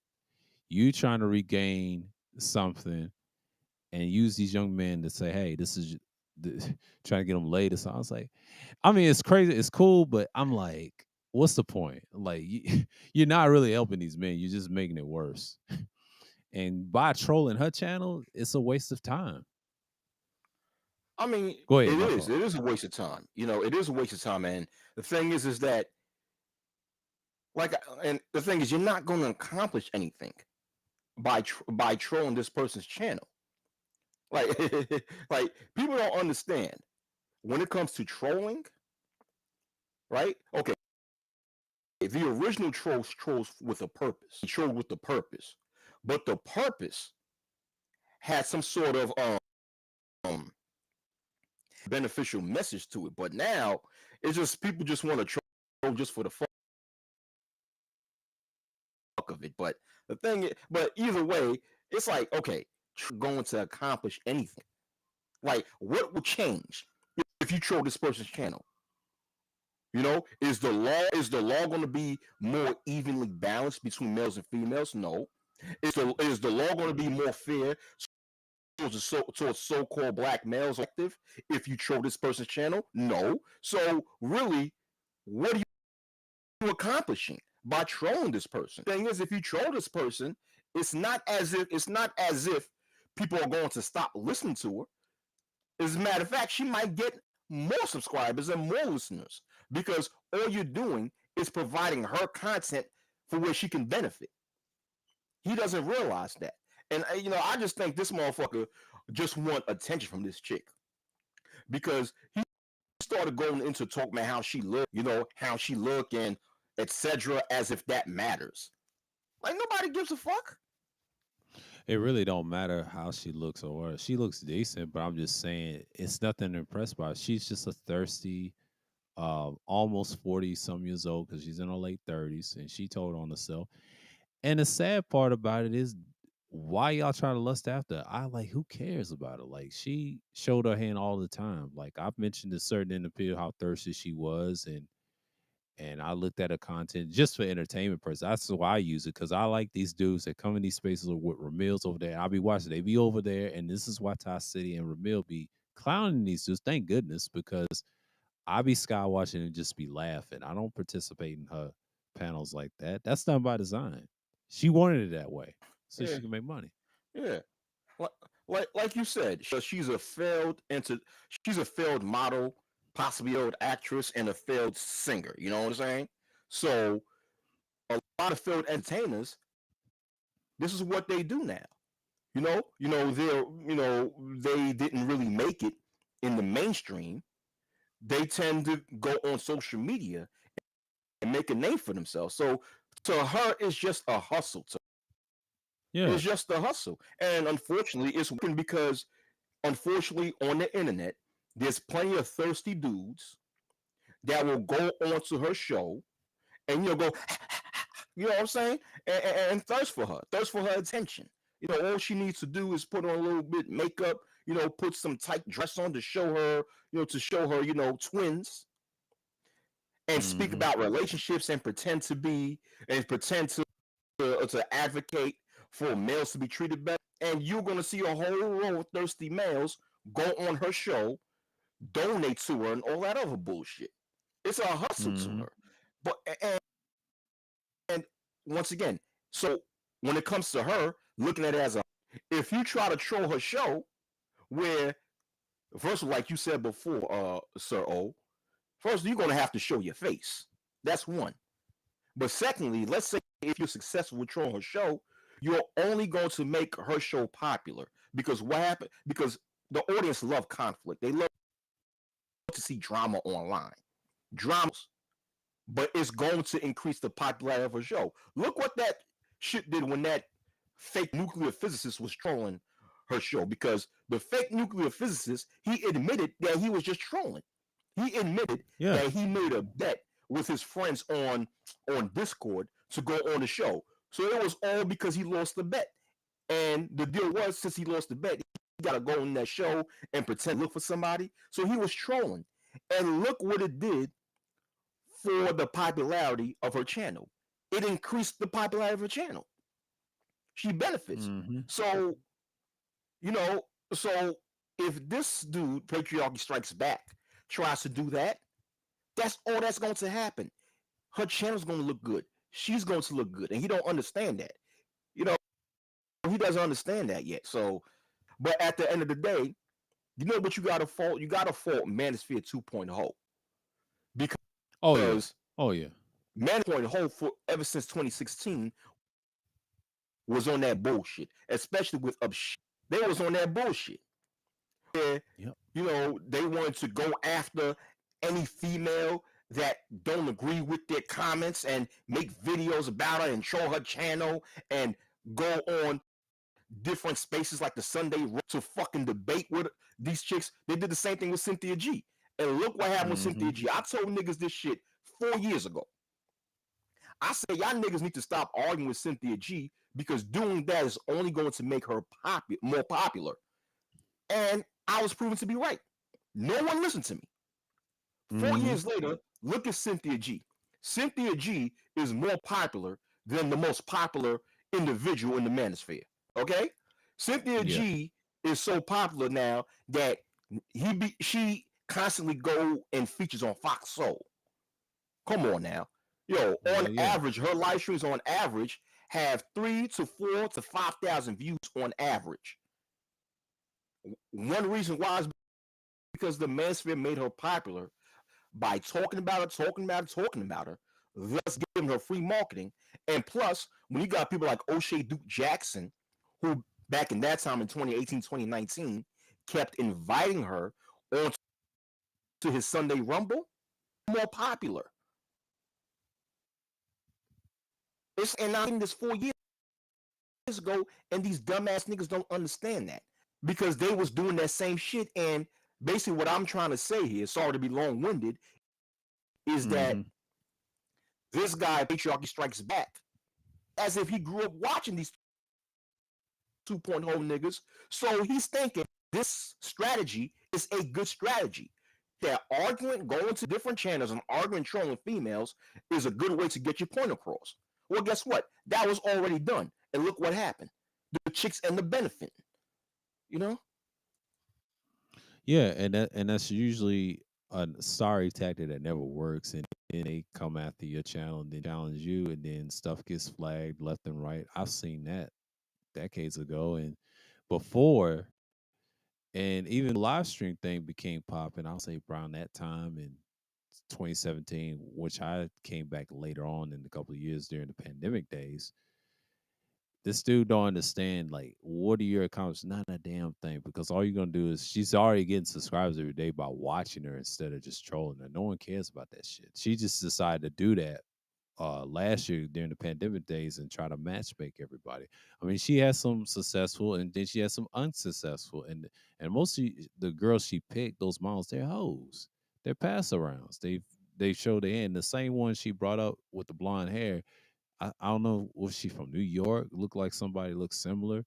S1: You trying to regain something and use these young men to say, hey, this is the, trying to get them laid. So I was like, I mean, it's crazy, it's cool, but I'm like, what's the point? Like, you're not really helping these men. You're just making it worse. And by trolling her channel, it's a waste of time.
S2: I mean,
S1: Go ahead,
S2: it
S1: my
S2: is.
S1: fault.
S2: It is a waste of time. It is a waste of time. And the thing is that and the thing is, you're not going to accomplish anything by trolling this person's channel. Like, like people don't understand when it comes to trolling, right? Okay, the original trolls with a purpose. He trolled with the purpose, but the purpose had some sort of beneficial message to it. But now it's just people just want to troll just for the fuck of it. But but either way, it's like, okay, going to accomplish anything. Like, what will change if you troll this person's channel? Is the law going to be more evenly balanced between males and females? No. Is the law going to be more fair towards so-called black males active if you troll this person's channel? No. So really, what are you accomplishing by trolling this person? Thing is, if you troll this person, it's not as if people are going to stop listening to her. As a matter of fact, she might get more subscribers and more listeners because all you're doing is providing her content for where she can benefit. He doesn't realize that. And I just think this motherfucker just want attention from this chick because he started going into talking about how she look, how she look and etc. as if that matters. Like nobody gives a fuck.
S1: It really don't matter how she looks or what. She looks decent, but I'm just saying it's nothing to impress by. She's just a thirsty, almost 40 some years old because she's in her late 30s, and she told on herself. And the sad part about it is, why y'all try to lust after her? I like, who cares about her? Like, she showed her hand all the time. Like, I've mentioned in certain interview how thirsty she was, and I looked at her content just for entertainment purposes. That's why I use it, because I like these dudes that come in these spaces with Ramil's over there. I'll be watching. They be over there, and this is why Ty City and Ramil be clowning these dudes. Thank goodness, because I be sky watching and just be laughing. I don't participate in her panels like that. That's done by design. She wanted it that way so
S2: Yeah,
S1: she can make money.
S2: yeah. Like you said, she's a failed model, possibly a failed actress, and a failed singer. You know what I'm saying? So a lot of failed entertainers, this is what they do now. They didn't really make it in the mainstream. They tend to go on social media and make a name for themselves. So to her, it's just a hustle.
S1: Yeah.
S2: It's just a hustle, and unfortunately, it's working because unfortunately on the internet, there's plenty of thirsty dudes that will go onto her show and go, you know what I'm saying, and thirst for her attention. All she needs to do is put on a little bit makeup, put some tight dress on to show her, twins, and speak
S1: Mm-hmm.
S2: about relationships and pretend to advocate for males to be treated better. And you're gonna see a whole row of thirsty males go on her show, donate to her, and all that other bullshit. It's a hustle to
S1: Mm-hmm.
S2: her. But and once again, so when it comes to her, looking at it as a, if you try to troll her show, where first of all, like you said before, Sir O, first you're gonna have to show your face. That's one. But secondly, let's say if you're successful with trolling her show, you're only going to make her show popular. Because what happened? Because the audience love conflict. They love to see drama online. Dramas. But it's going to increase the popularity of her show. Look what that shit did when that fake nuclear physicist was trolling her show. Because the fake nuclear physicist, he admitted that he was just trolling. He admitted
S1: Yeah.
S2: that he made a bet with his friends on Discord to go on the show. So it was all because he lost the bet. And the deal was, since he lost the bet, he got to go on that show and pretend to look for somebody. So he was trolling. And look what it did for the popularity of her channel. It increased the popularity of her channel. She benefits.
S1: Mm-hmm.
S2: So, you know, so if this dude, Patriarchy Strikes Back, tries to do that, that's all that's going to happen. Her channel's going to look good. She's going to look good. And he don't understand that. You know, he doesn't understand that yet. So, but at the end of the day, you know what you got to fault? You got to fault Manosphere 2.0
S1: Oh yeah.
S2: because
S1: Oh yeah.
S2: Manosphere 2.0 for ever since 2016 was on that bullshit, especially with Upsh. They was on that bullshit. Where,
S1: Yep.
S2: they wanted to go after any female that don't agree with their comments and make videos about her and show her channel and go on different spaces like the Sunday to fucking debate with these chicks. They did the same thing with Cynthia G. And look what happened with
S1: Mm-hmm.
S2: Cynthia G. I told niggas this shit 4 years ago. I say y'all niggas need to stop arguing with Cynthia G because doing that is only going to make her more popular. And I was proven to be right. No one listened to me. 4
S1: Mm-hmm.
S2: years later, look at Cynthia G. Cynthia G is more popular than the most popular individual in the manosphere. Okay? Cynthia
S1: Yeah.
S2: G is so popular now that she constantly go and features on Fox Soul. Come on now. Yo, on
S1: Hell yeah.
S2: average, her live streams on average have 3 to 4 to 5,000 views on average. One reason why is because the manosphere made her popular by talking about her, thus giving her free marketing. And plus, when you got people like O'Shea Duke Jackson, who back in that time in 2018, 2019, kept inviting her on to his Sunday Rumble, more popular. And I think this 4 years ago, and these dumbass niggas don't understand that because they was doing that same shit. And basically, what I'm trying to say here, sorry to be long winded, is that
S1: Mm-hmm.
S2: this guy, Patriarchy Strikes Back, as if he grew up watching these 2.0 niggas. So he's thinking this strategy is a good strategy. That arguing, going to different channels and arguing, trolling females is a good way to get your point across. Well, guess what? That was already done. And look what happened. The chicks end up benefiting. You know?
S1: Yeah, and that's usually a sorry tactic that never works, and then they come after your channel and then challenge you, and then stuff gets flagged left and right. I've seen that decades ago and before, and even the live stream thing became popping. I'll say around that time in 2017, which I came back later on in a couple of years during the pandemic days. This dude don't understand like what are your accomplishments? Not a damn thing because all you're gonna do is she's already getting subscribers every day by watching her instead of just trolling her. No one cares about that shit. She just decided to do that last year during the pandemic days and try to matchmake everybody. I mean, she has some successful and then she has some unsuccessful, and most of the girls she picked, those models, they're hoes. They're pass arounds. they showed the end. The same one she brought up with the blonde hair. I don't know, was she from New York? Looked like somebody looks similar,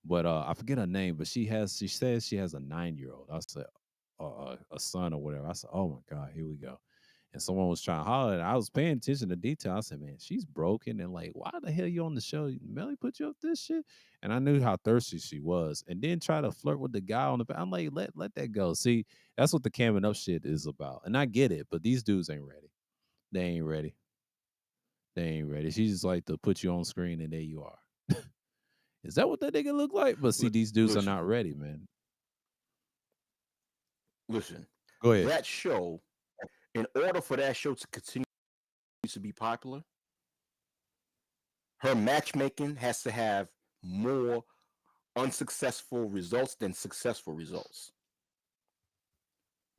S1: but I forget her name. But she says she has a 9 year old. I said a son or whatever. I said, oh my god, here we go. And someone was trying to holler, and I was paying attention to detail. I said, man, she's broken, and like, why the hell you on the show? Melly put you up this shit, and I knew how thirsty she was, and then try to flirt with the guy on the. I'm like, let that go. See, that's what the camming up shit is about, and I get it, but these dudes ain't ready. They ain't ready. They ain't ready. She just like to put you on screen, and there you are. Is that what that nigga look like? But see, these dudes are
S2: Listen,
S1: not ready, man.
S2: listen.
S1: Go ahead.
S2: That show, in order for that show to continue to be popular, her matchmaking has to have more unsuccessful results than successful results,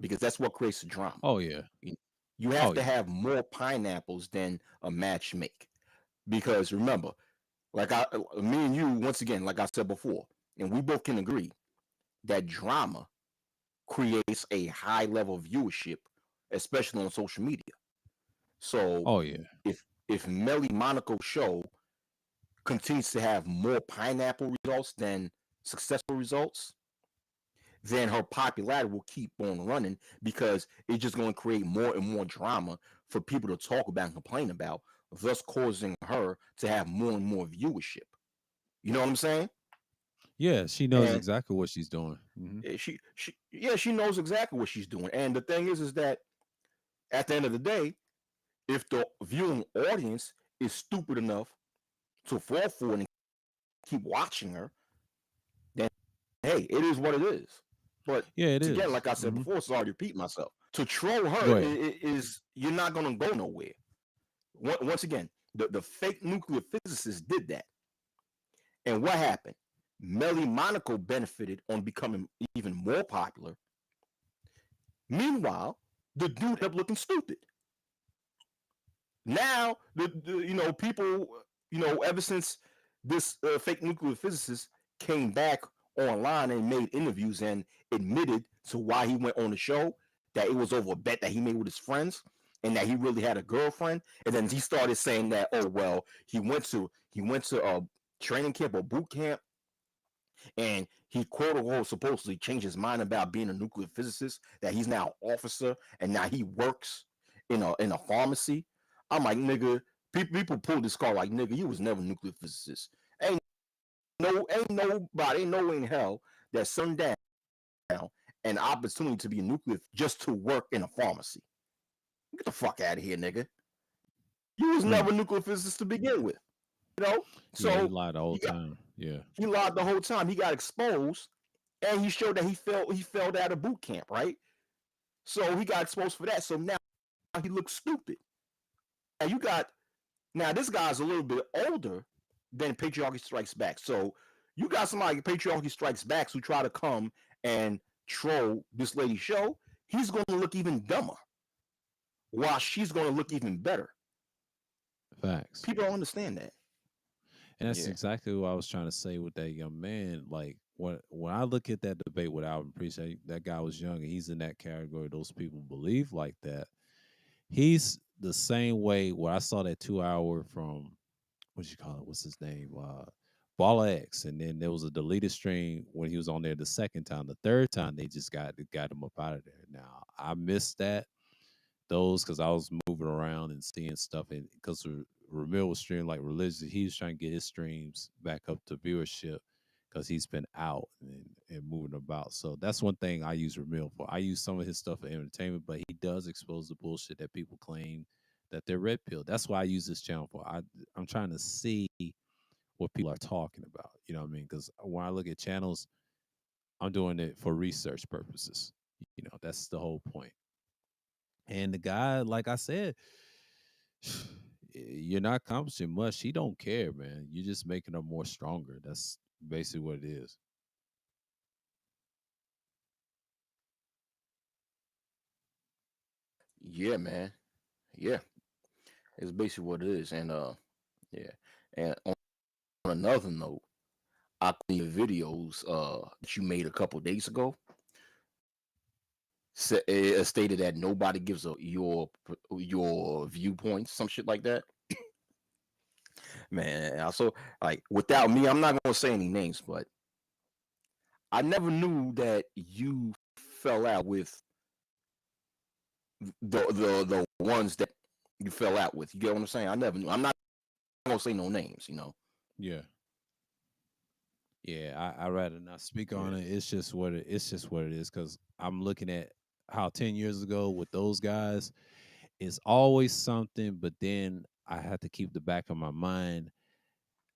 S2: because that's what creates the drama.
S1: Oh yeah.
S2: You have
S1: Oh
S2: to
S1: yeah.
S2: have more pineapples than a match make. Because remember, me and you, once again, like I said before, and we both can agree that drama creates a high level of viewership, especially on social media. So
S1: Oh yeah.
S2: if Melly Monaco's show continues to have more pineapple results than successful results, then her popularity will keep on running, because it's just going to create more and more drama for people to talk about and complain about, thus causing her to have more and more viewership. You know what I'm saying?
S1: Yeah, she knows
S2: And
S1: exactly what she's doing.
S2: she knows exactly what she's doing. And the thing is that at the end of the day, if the viewing audience is stupid enough to fall for it and keep watching her, then hey, it is what it is. But
S1: Yeah, it
S2: again,
S1: is.
S2: like I said before, sorry to repeat myself, to troll her
S1: Go ahead.
S2: is you're not going to go nowhere. Once again, the fake nuclear physicist did that. And what happened? Melly Monaco benefited on becoming even more popular. Meanwhile, the dude kept looking stupid. Now, people, ever since this fake nuclear physicist came back online and made interviews and admitted to why he went on the show, that it was over a bet that he made with his friends, and that he really had a girlfriend. And then he started saying that, oh well, he went to a training camp or boot camp, and he quote unquote supposedly changed his mind about being a nuclear physicist, that he's now an officer and now he works in a pharmacy. I'm like, nigga, people pull this card like, nigga, you was never a nuclear physicist. Ain't no way in hell that sundown an opportunity to be a nuclear just to work in a pharmacy. Get the fuck out of here, nigga. You was
S1: Mm.
S2: never a nuclear physicist to begin with. You know?
S1: Yeah, he
S2: So
S1: lied the whole
S2: he got
S1: time. Yeah.
S2: he lied the whole time. He got exposed, and he showed that he failed out of boot camp, right? So he got exposed for that. So now he looks stupid. And now this guy's a little bit older than Patriarchy Strikes Back. So you got somebody like Patriarchy Strikes Back who try to come and troll this lady's show. He's going to look even dumber, while she's going to look even better.
S1: Facts.
S2: People don't understand that.
S1: And that's
S2: Yeah.
S1: exactly what I was trying to say with that young man. Like when I look at that debate with Alvin Priest, that guy was young and he's in that category. Those people believe like that. He's the same way where I saw that 2 hour from what you call it? What's his name? Baller X. And then there was a deleted stream when he was on there the second time. The third time they just got him up out of there. Now I missed those because I was moving around and seeing stuff, and because Ramil was streaming like religiously, he was trying to get his streams back up to viewership because he's been out and moving about. So that's one thing I use Ramil for. I use some of his stuff for entertainment, but he does expose the bullshit that people claim that they're red pill. That's why I use this channel for. I'm trying to see what people are talking about. You know what I mean? Because when I look at channels, I'm doing it for research purposes. You know, that's the whole point. And the guy, like I said, you're not accomplishing much. He don't care, man. You're just making her more stronger. That's basically what it is.
S2: Yeah, man. Yeah. It's basically what it is. And yeah. And on another note, I think the videos that you made a couple days ago, stated that nobody gives a your viewpoints, some shit like that. Man, also like without me, I'm not gonna say any names, but I never knew that you fell out with the ones that you fell out with. You get what I'm saying? I never knew. I'm not gonna say no names.
S1: Yeah. Yeah, I rather not speak
S2: Yeah.
S1: on it. It's just what it is. Because I'm looking at how 10 years ago with those guys, it's always something. But then I had to keep the back of my mind,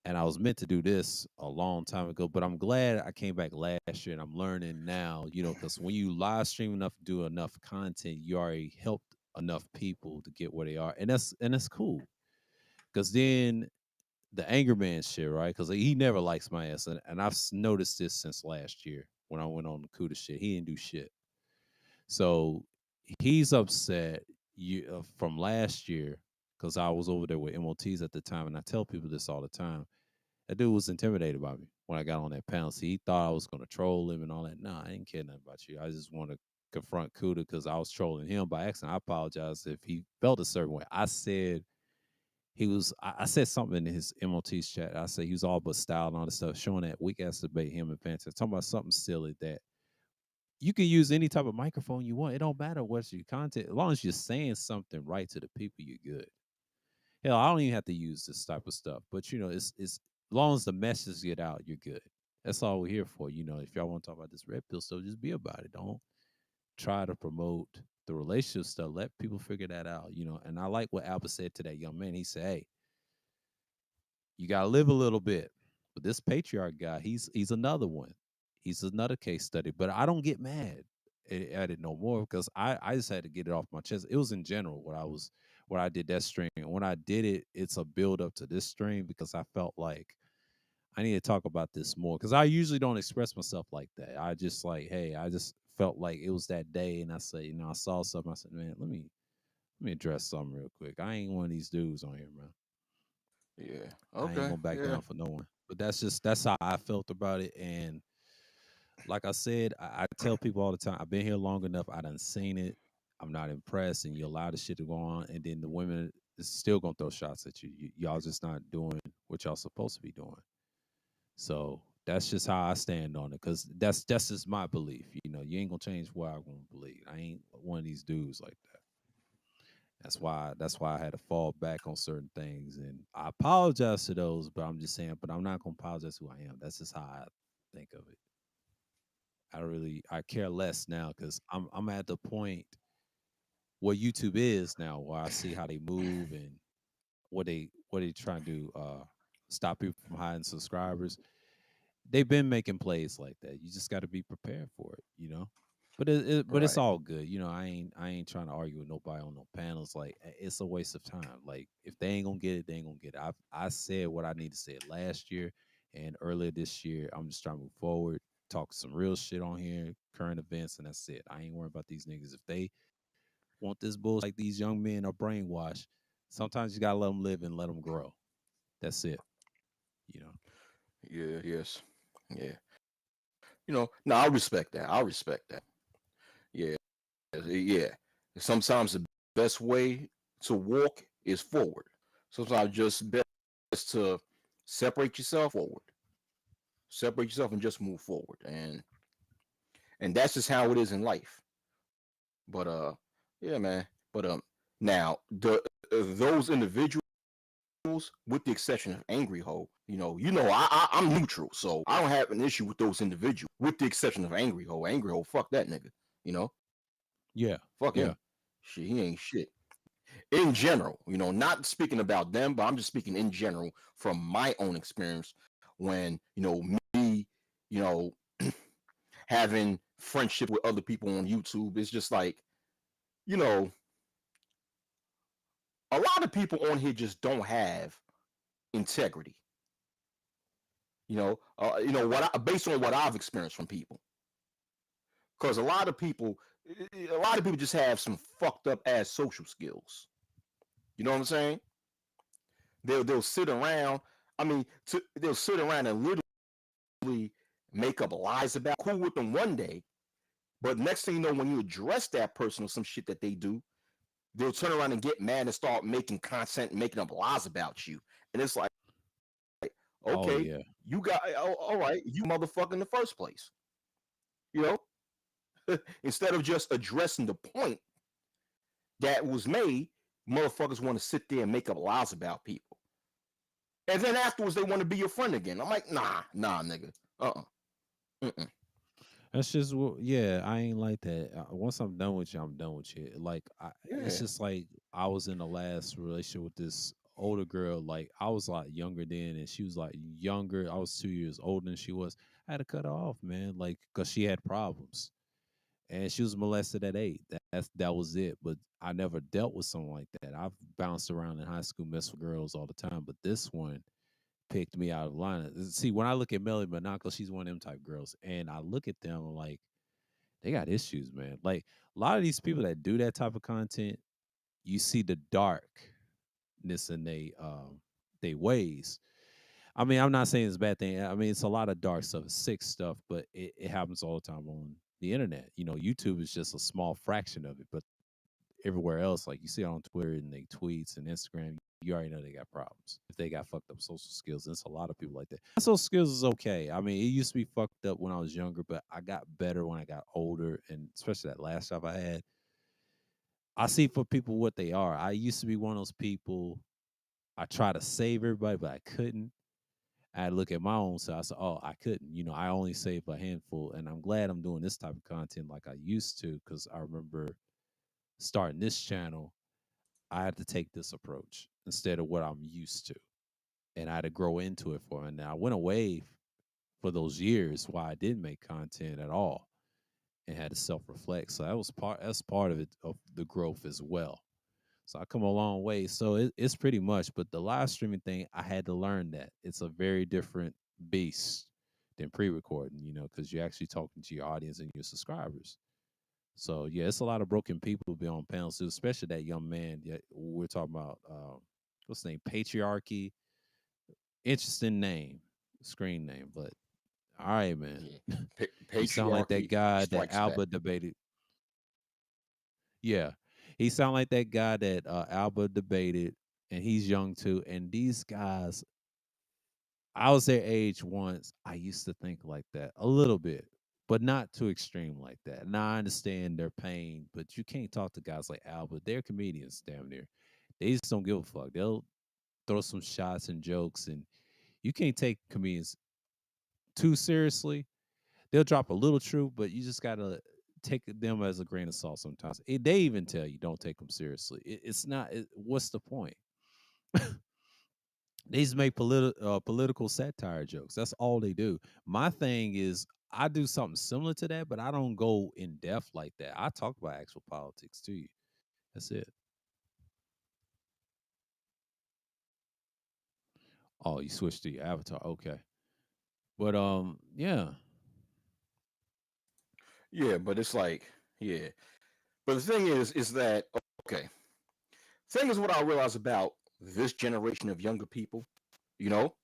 S1: and I was meant to do this a long time ago. But I'm glad I came back last year, and I'm learning now. Because when you live stream enough, do enough content, you already helped enough people to get where they are, and that's cool. Because then the anger man shit, right? Because he never likes my ass, and I've noticed this since last year when I went on the Cuda shit. He didn't do shit, so he's upset from last year because I was over there with MOTs at the time, and I tell people this all the time. That dude was intimidated by me when I got on that panel. See, he thought I was gonna troll him and all that. Nah, I didn't care nothing about you. I just want to confront Cuda because I was trolling him by accident. I apologize if he felt a certain way. I said I said something in his MOT's chat. I said he was all but style and all this stuff, showing that weak ass debate him and Panther, talking about something silly that you can use any type of microphone you want. It don't matter what's your content, as long as you're saying something right to the people, you're good. Hell, I don't even have to use this type of stuff, but it's as long as the message get out, you're good. That's all we're here for. If y'all want to talk about this red pill stuff, just be about it. Don't try to promote the relationship stuff. Let people figure that out. And I like what Albert said to that young man. He said, "Hey, you gotta live a little bit." But this patriarch guy, he's another one. He's another case study. But I don't get mad at it no more because I just had to get it off my chest. It was in general what I did that stream. And when I did it, it's a build up to this stream because I felt like I need to talk about this more. Because I usually don't express myself like that. I just like, hey, I just felt like it was that day and I said, I saw something. I said, man, let me address something real quick. I ain't one of these dudes on here, man.
S2: Yeah.
S1: I ain't
S2: Okay.
S1: gonna back
S2: Yeah.
S1: down for no one. But that's how I felt about it. And like I said, I tell people all the time, I've been here long enough. I done seen it. I'm not impressed, and you allow the shit to go on, and then the women is still gonna throw shots at you. Y'all just not doing what y'all supposed to be doing. So that's just how I stand on it, because that's just my belief. You ain't gonna change what I'm gonna believe. I ain't one of these dudes like that. That's why I had to fall back on certain things, and I apologize to those. But I'm just saying, but I'm not gonna apologize who I am. That's just how I think of it. I care less now because I'm at the point where YouTube is now, where I see how they move and what they trying to do, stop people from hiding subscribers. They've been making plays like that. You just got to be prepared for it. But it's
S2: Right.
S1: all good. I ain't trying to argue with nobody on no panels. Like it's a waste of time. Like if they ain't gonna get it, they ain't gonna get it. I said what I need to say last year and earlier this year. I'm just trying to move forward, talk some real shit on here, current events, and that's it. I ain't worried about these niggas. If they want this bullshit like these young men are brainwashed, sometimes you gotta let them live and let them grow. That's it. You know.
S2: Yeah. Yes. Yeah. No, I respect that. I respect that. Yeah. Yeah. Sometimes the best way to walk is forward. Sometimes just best to separate yourself forward. Separate yourself and just move forward. And that's just how it is in life. But yeah, man. But now those individuals, with the exception of Angry Ho, I'm neutral, so I don't have an issue with those individuals, with the exception of Angry Ho. Angry Ho, fuck that nigga. You know,
S1: Yeah.
S2: fuck
S1: Yeah.
S2: him. Shit, he ain't shit. In general, not speaking about them, but I'm just speaking in general from my own experience when, me, you know, having friendship with other people on YouTube. It's just like, you know, a lot of people on here just don't have integrity. Based on what I've experienced from people, because a lot of people just have some fucked up ass social skills. You know what I'm saying? They'll sit around. I mean, they'll sit around and literally make up lies about cool with them one day, But next thing you know, when you address that person or some shit that they do, they'll turn around and get mad and start making content and making up lies about you. And it's like,
S1: Oh
S2: okay,
S1: yeah.
S2: you got, all right, you motherfucker in the first place. You know, instead of just addressing the point that was made, motherfuckers want to sit there and make up lies about people. And then afterwards, they want to be your friend again. I'm like, nah, nigga. Mm-mm.
S1: That's just yeah. I ain't like that. Once I'm done with you, I'm done with you. Like it's
S2: Yeah.
S1: just like I was in the last relationship with this older girl. Like I was like younger then, and she was like younger. I was 2 years older than she was. I had to cut her off, man. Like because she had problems, and she was molested at 8. That was it. But I never dealt with someone like that. I've bounced around in high school, messed with girls all the time, but this one picked me out of line. See, when I look at Melly Monaco, she's one of them type girls, and I look at them like they got issues, man. Like a lot of these people that do that type of content, you see the darkness in they ways. I mean, I'm not saying it's a bad thing. I mean, it's a lot of dark stuff, sick stuff, but it happens all the time on the internet. You know, YouTube is just a small fraction of it, but everywhere else, like you see it on Twitter and they tweets and Instagram, you already know they got problems. If they got fucked up social skills, and it's a lot of people like that. My social skills is okay. I mean, it used to be fucked up when I was younger, but I got better when I got older, and especially that last job I had. I see for people what they are. I used to be one of those people. I try to save everybody, but I couldn't. I look at my own self. I said, "Oh, I couldn't." You know, I only save a handful, and I'm glad I'm doing this type of content like I used to because I remember starting this channel. I had to take this approach instead of what I'm used to, and I had to grow into it for. And I went away for those years why I didn't make content at all, and had to self reflect. So that was part. That's part of it of the growth as well. So I come a long way. So it's pretty much. But the live streaming thing, I had to learn that it's a very different beast than pre-recording. You know, because you're actually talking to your audience and your subscribers. So yeah, it's a lot of broken people be on panels too, especially that young man. Yeah, we're talking about what's the name? Patriarchy. Interesting name, screen name, but all right, man.
S2: Yeah.
S1: You sound like that
S2: Patriarchy
S1: guy that
S2: strikes back.
S1: Alba debated. Yeah, he sound like that guy that Alba debated, and he's young too. And these guys, I was their age once. I used to think like that a little bit, but not too extreme like that. Now I understand their pain, but you can't talk to guys like Albert. They're comedians, damn near. They just don't give a fuck. They'll throw some shots and jokes, and you can't take comedians too seriously. They'll drop a little truth, but you just gotta take them as a grain of salt. Sometimes they even tell you don't take them seriously. It's not. What's the point? They just make political satire jokes. That's all they do. My thing is, I do something similar to that, but I don't go in depth like that. I talk about actual politics to you. That's it. Oh, you switched to your avatar. Okay. But yeah.
S2: Yeah, but it's like, yeah. But the thing is that okay. Thing is, what I realize about this generation of younger people, you know,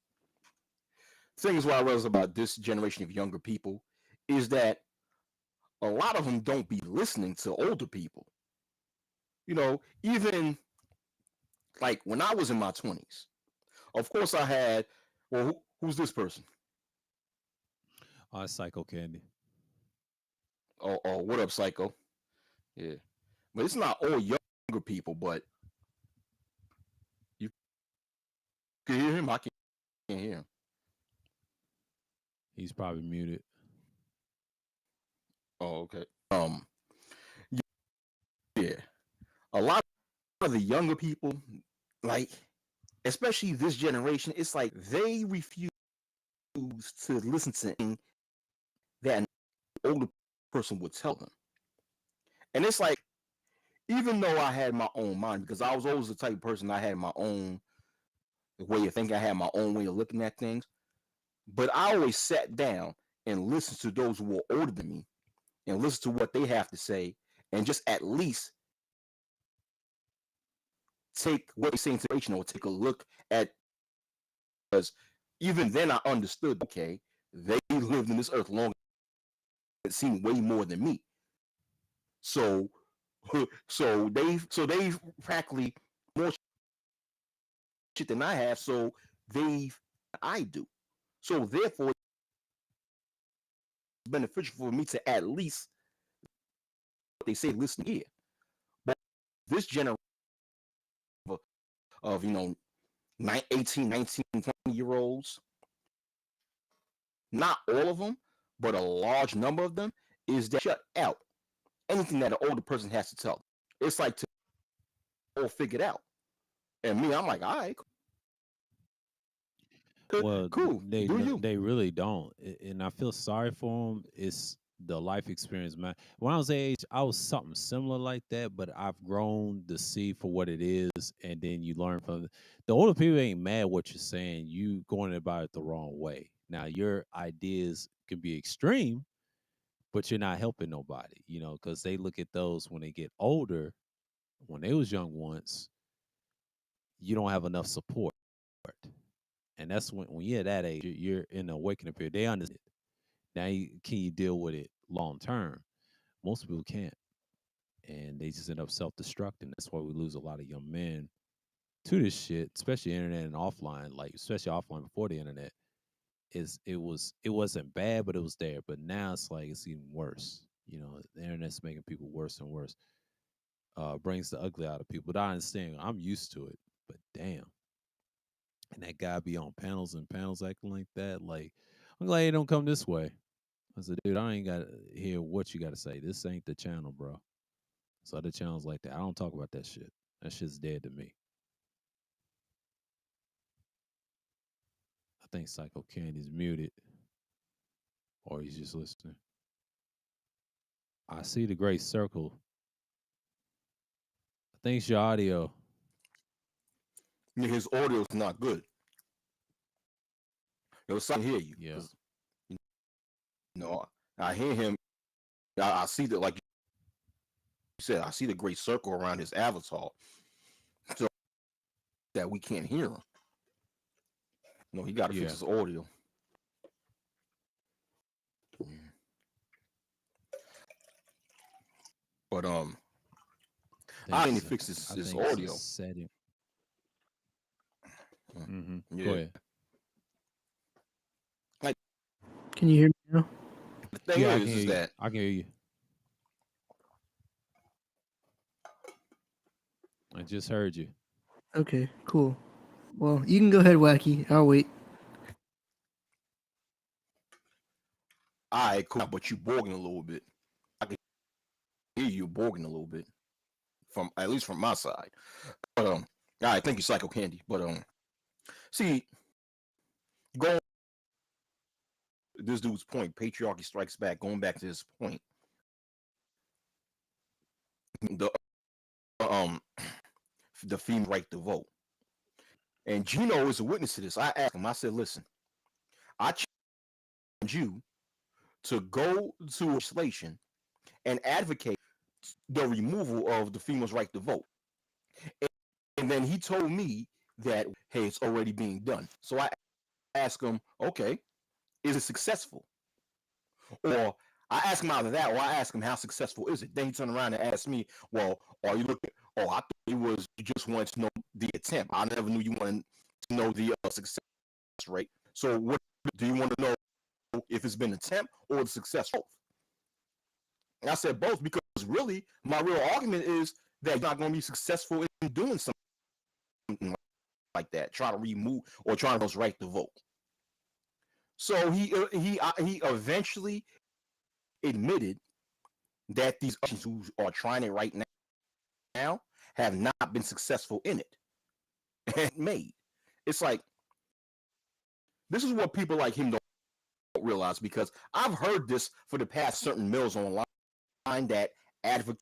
S2: thing is what I realize about this generation of younger people is that a lot of them don't be listening to older people. You know, even like when I was in my 20s, of course I had, well, who's this person?
S1: Psycho Candy.
S2: Oh, what up, Psycho? Yeah. But it's not all younger people, but you can hear him. I can't hear him.
S1: He's probably muted.
S2: Oh, okay. Yeah. A lot of the younger people, like, especially this generation, it's like they refuse to listen to anything that an older person would tell them. And it's like, even though I had my own mind, because I was always the type of person I had my own way of thinking, I had my own way of looking at things. But I always sat down and listened to those who were older than me and listen to what they have to say and just at least take what they say into consideration or take a look at, because even then I understood, okay, they lived in this earth long, it seemed way more than me. So they've practically more shit than I have. So they've I do. So therefore, it's beneficial for me to at least what they say listen here. But this generation of 18, 19, 20 year olds, not all of them, but a large number of them, is that shut out anything that an older person has to tell them. It's like to all figured out. And me, I'm like, all right,
S1: Well,
S2: cool, do you?
S1: they really don't, and I feel sorry for them. It's the life experience, man. When I was age, I was something similar like that, but I've grown to see for what it is, and then you learn from the older people. Ain't mad what you're saying. You going about it the wrong way. Now your ideas can be extreme, but you're not helping nobody. Because they look at those when they get older. When they was young once, you don't have enough support. And that's when you're at that age, you're in the awakening period. They understand. Now, can you deal with it long term? Most people can't, and they just end up self destructing. That's why we lose a lot of young men to this shit, especially internet and offline. Like especially offline before the internet, it wasn't bad, but it was there. But now it's like it's even worse. The internet's making people worse and worse. Brings the ugly out of people. But I understand. I'm used to it. But damn. And that guy be on panels and panels acting like that. Like, I'm glad he don't come this way. I said, dude, I ain't got to hear what you got to say. This ain't the channel, bro. So other channels like that, I don't talk about that shit. That shit's dead to me. I think Psycho Candy's muted, or he's just listening. I see the gray circle. I think it's your audio.
S2: His audio's not good. It was something hear you
S1: Yeah.
S2: because I hear him. I see that, like you said, I see the gray circle around his avatar, so that we can't hear him. He got to fix his audio. But I need to fix his audio.
S1: Setting.
S2: Yeah.
S1: Go ahead.
S2: Like,
S3: can you hear me now?
S2: The thing
S1: Yeah,
S2: is that
S1: I can hear you. I just heard you.
S3: Okay, cool. Well, you can go ahead, Wacky. I'll wait.
S2: all right, cool, but you bogging a little bit. I can hear you bogging a little bit from at least from my side. But all right, thank you, Psycho Candy. But see, going this dude's point, patriarchy strikes back. Going back to his point, the um the female right to vote, and Gino is a witness to this. I asked him. I said, "Listen, I challenge you to go to legislation and advocate the removal of the female's right to vote." And then he told me that, hey, it's already being done. So I asked him, okay, is it successful? Or I asked him either that, or I asked him, how successful is it? Then he turned around and asked me, well, are you looking? Oh, I thought it was you just wanted to know the attempt. I never knew you wanted to know the success rate. So what do you want to know, if it's been an attempt or the success rate? And I said both, because really my real argument is that you're not going to be successful in doing something like that, try to remove or trying to right to vote. So he eventually admitted that these who are trying it right now have not been successful in it. And made it's like, this is what people like him don't realize, because I've heard this for the past certain mills online that advocate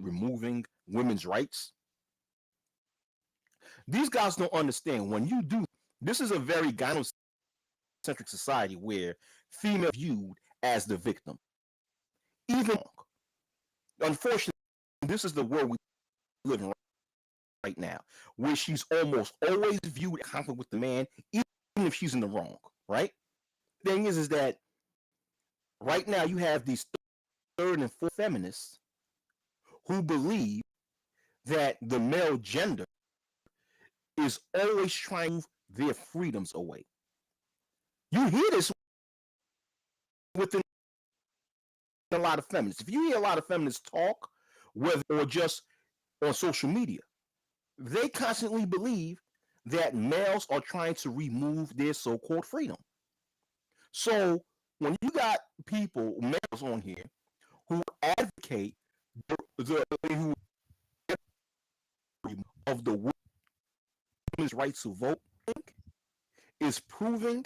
S2: removing women's rights. These guys don't understand, when you do this is a very gynocentric society where female viewed as the victim. Even unfortunately, this is the world we live in right now, where she's almost always viewed in conflict with the man, even if she's in the wrong. Right? Thing is that right now you have these third and fourth feminists who believe that the male gender is always trying to move their freedoms away. You hear this within a lot of feminists. If you hear a lot of feminists talk, whether or just on social media, they constantly believe that males are trying to remove their so-called freedom. So when you got people, males on here, who advocate who of the women's right to vote, is proving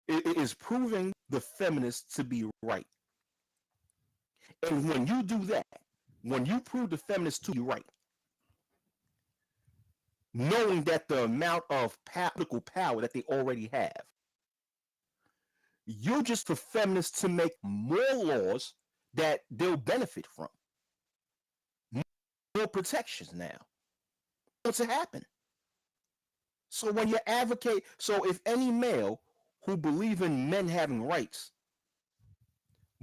S2: is proving the feminists to be right. And when you do that, when you prove the feminists to be right, knowing that the amount of political power that they already have, you're just for feminists to make more laws that they'll benefit from, more protections now. What's to happen? So when you advocate, so if any male who believe in men having rights,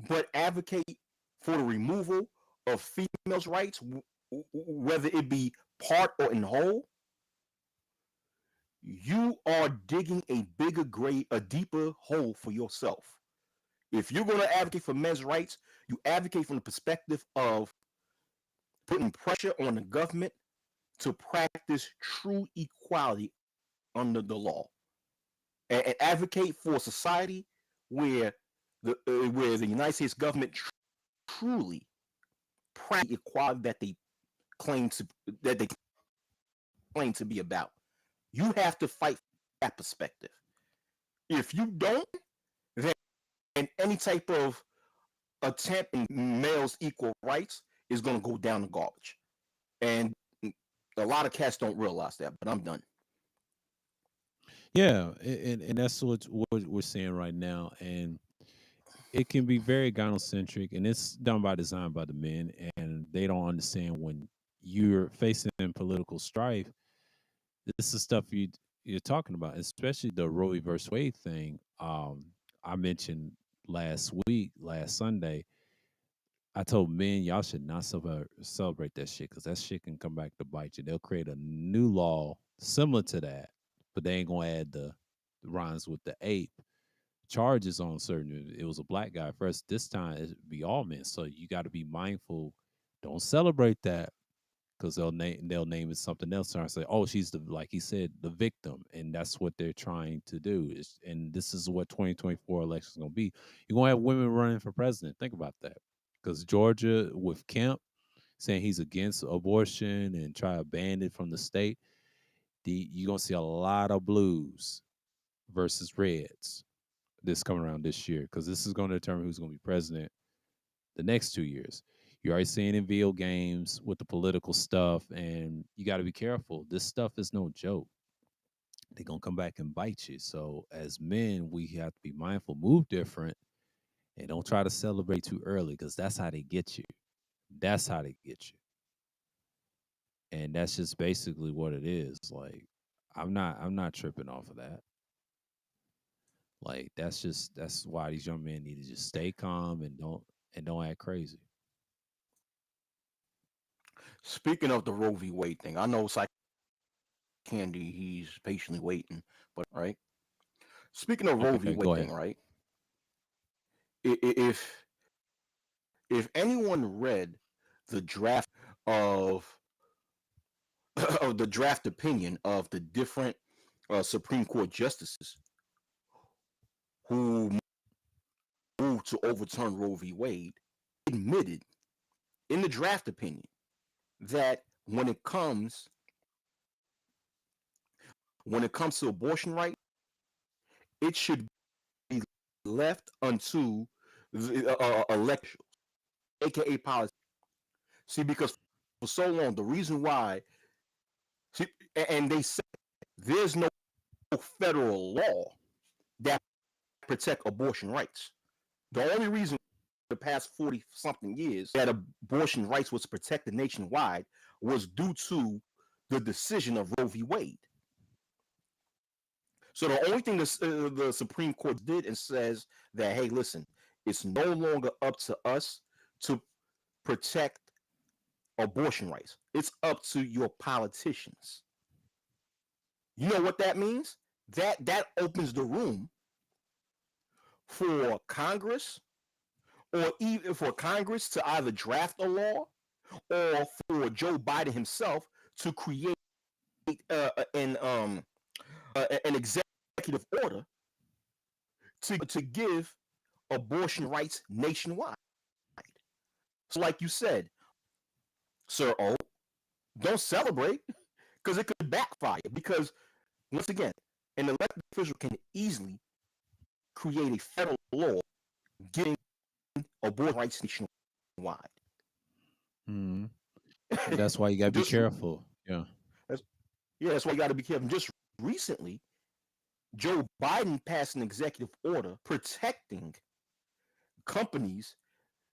S2: but advocate for the removal of females' rights, whether it be part or in whole, you are digging a bigger grave, a deeper hole for yourself. If you're going to advocate for men's rights, you advocate from the perspective of putting pressure on the government to practice true equality under the law, and advocate for a society where the United States government truly practice equality claim to that they claim to be about. You have to fight that perspective. If you don't, then any type of attempt in males' equal rights is going to go down the garbage. And a lot of cats don't realize that, but I'm done.
S1: Yeah, and that's what we're seeing right now, and it can be very gynocentric, and it's done by design by the men, and they don't understand when you're facing political strife. This is stuff you're talking about, especially the Roe v. Wade thing. I mentioned last Sunday. I told men y'all should not celebrate that shit because that shit can come back to bite you. They'll create a new law similar to that, but they ain't gonna add the rhymes with the ape charges on certain. It was a black guy first. This time it'd be all men. So you got to be mindful. Don't celebrate that because they'll name it something else and say, oh, she's the, like he said, the victim, and that's what they're trying to do. And this is what 2024 election is gonna be. You're gonna have women running for president. Think about that. Because Georgia with Kemp saying he's against abortion and try to ban it from the state, you're gonna see a lot of blues versus reds this coming around this year because this is going to determine who's going to be president the next 2 years. You're already seeing in video games with the political stuff, and you got to be careful. This stuff is no joke. They're going to come back and bite you. So, as men, we have to be mindful, move different, and don't try to celebrate too early because that's how they get you. That's how they get you. And that's just basically what it is. Like, I'm not tripping off of that. Like that's why these young men need to just stay calm and don't act crazy.
S2: Speaking of the Roe v. Wade thing, I know Psych Candy, he's patiently waiting, but right. Speaking of Roe v.
S1: Okay, go
S2: Wade
S1: ahead.
S2: thing, right? If anyone read the draft of of the draft opinion of the different Supreme Court justices who moved to overturn Roe v. Wade, admitted in the draft opinion that when it comes to abortion right, it should be left unto the elections, aka policy. See, because for so long, the reason why, see, and they said there's no federal law that protect abortion rights. The only reason the past 40 something years that abortion rights was protected nationwide was due to the decision of Roe v. Wade. So the only thing the Supreme Court did and says that, hey, listen, it's no longer up to us to protect abortion rights. It's up to your politicians. You know what that means? That opens the room for Congress, or even for Congress to either draft a law, or for Joe Biden himself to create an executive order to give abortion rights nationwide. So, like you said, Sir O, don't celebrate because it could backfire. Because once again, an elected official can easily create a federal law giving abortion rights nationwide.
S1: Hmm. That's why you gotta be
S2: just
S1: careful. Yeah.
S2: that's, yeah, that's why you got to be careful. Just recently, Joe Biden passed an executive order protecting companies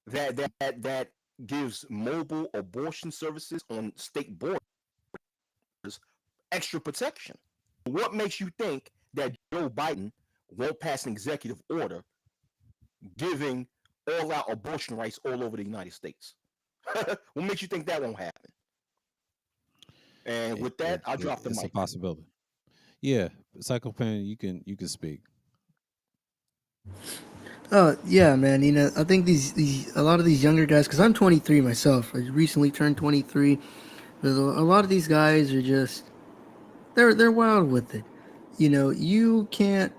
S2: that gives mobile abortion services on state borders extra protection. What makes you think that Joe Biden won't pass an executive order giving all out abortion rights all over the United States? What makes you think that won't happen? And with that, I'll drop the
S1: It's a
S2: mic.
S1: possibility. Yeah, psychopath. You can speak.
S3: Oh yeah, man. I think these a lot of these younger guys, because I'm 23 myself. I recently turned 23. But a lot of these guys are just they're wild with it. You can't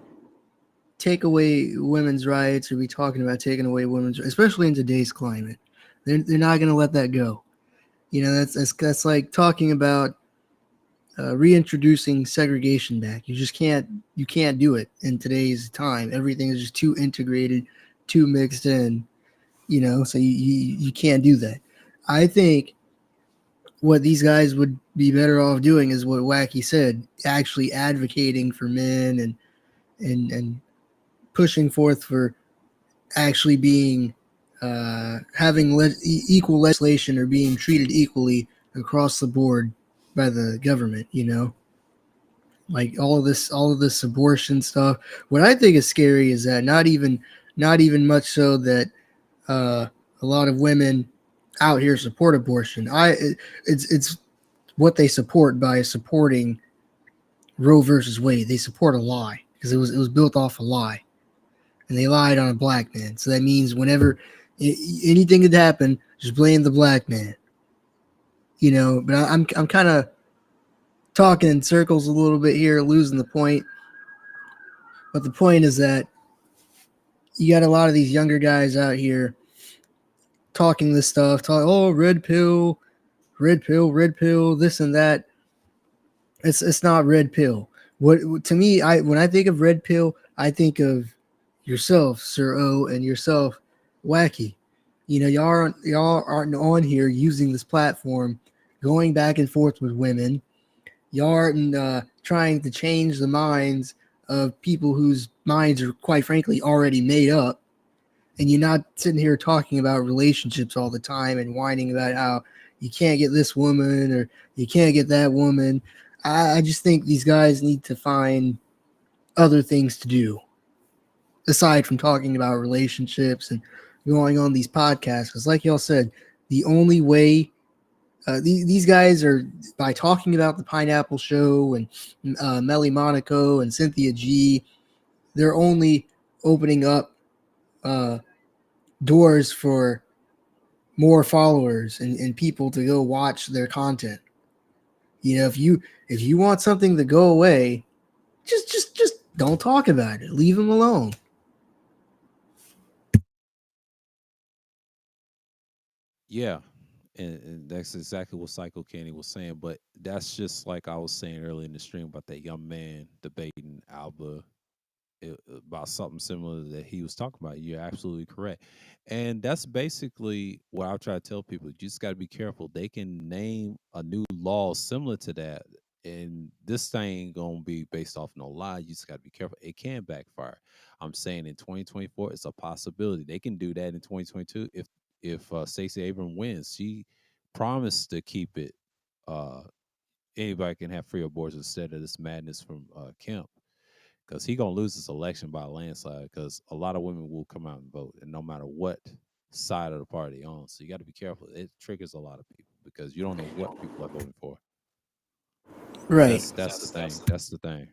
S3: take away women's rights or be talking about taking away women's, especially in today's climate. They're not going to let that go. That's like talking about reintroducing segregation back. You can't do it in today's time. Everything is just too integrated, too mixed in. So you can't do that. I think what these guys would be better off doing is what Wacky said, actually advocating for men and pushing forth for actually being having equal legislation or being treated equally across the board by the government. Like all of this abortion stuff. What I think is scary is that not even much so that uh, a lot of women out here support abortion. It's what they support by supporting Roe versus Wade. They support a lie because it was built off a lie, and they lied on a black man. So that means whenever anything could happen, just blame the black man. But I'm kind of talking in circles a little bit here, losing the point. But the point is that you got a lot of these younger guys out here talking this stuff, oh, red pill, red pill, this and that. It's not red pill. What to me, when I think of red pill, I think of yourself, Sir O, and yourself, Wacky. Y'all aren't on here using this platform, going back and forth with women. Y'all aren't trying to change the minds of people whose minds are, quite frankly, already made up. And you're not sitting here talking about relationships all the time and whining about how you can't get this woman or you can't get that woman. I just think these guys need to find other things to do aside from talking about relationships and going on these podcasts. Because, like y'all said, the only way these guys are by talking about the Pineapple Show and Melly Monaco and Cynthia G. They're only opening up uh, doors for more followers and people to go watch their content. If you want something to go away, just don't talk about it. Leave them alone.
S1: Yeah, and that's exactly what Psycho Candy was saying. But that's just like I was saying earlier in the stream about that young man debating Alba about something similar that he was talking about. You're absolutely correct. And that's basically what I try to tell people. You just got to be careful. They can name a new law similar to that. And this thing ain't going to be based off no lie. You just got to be careful. It can backfire. I'm saying in 2024, it's a possibility. They can do that in 2022 if Stacey Abrams wins. She promised to keep it. Uh, Anybody can have free abortion instead of this madness from Kemp, because he gonna lose this election by a landslide. Because a lot of women will come out and vote, and no matter what side of the party on. So you got to be careful. It triggers a lot of people because you don't know what people are voting for.
S3: Right.
S1: That's the thing. That's the thing.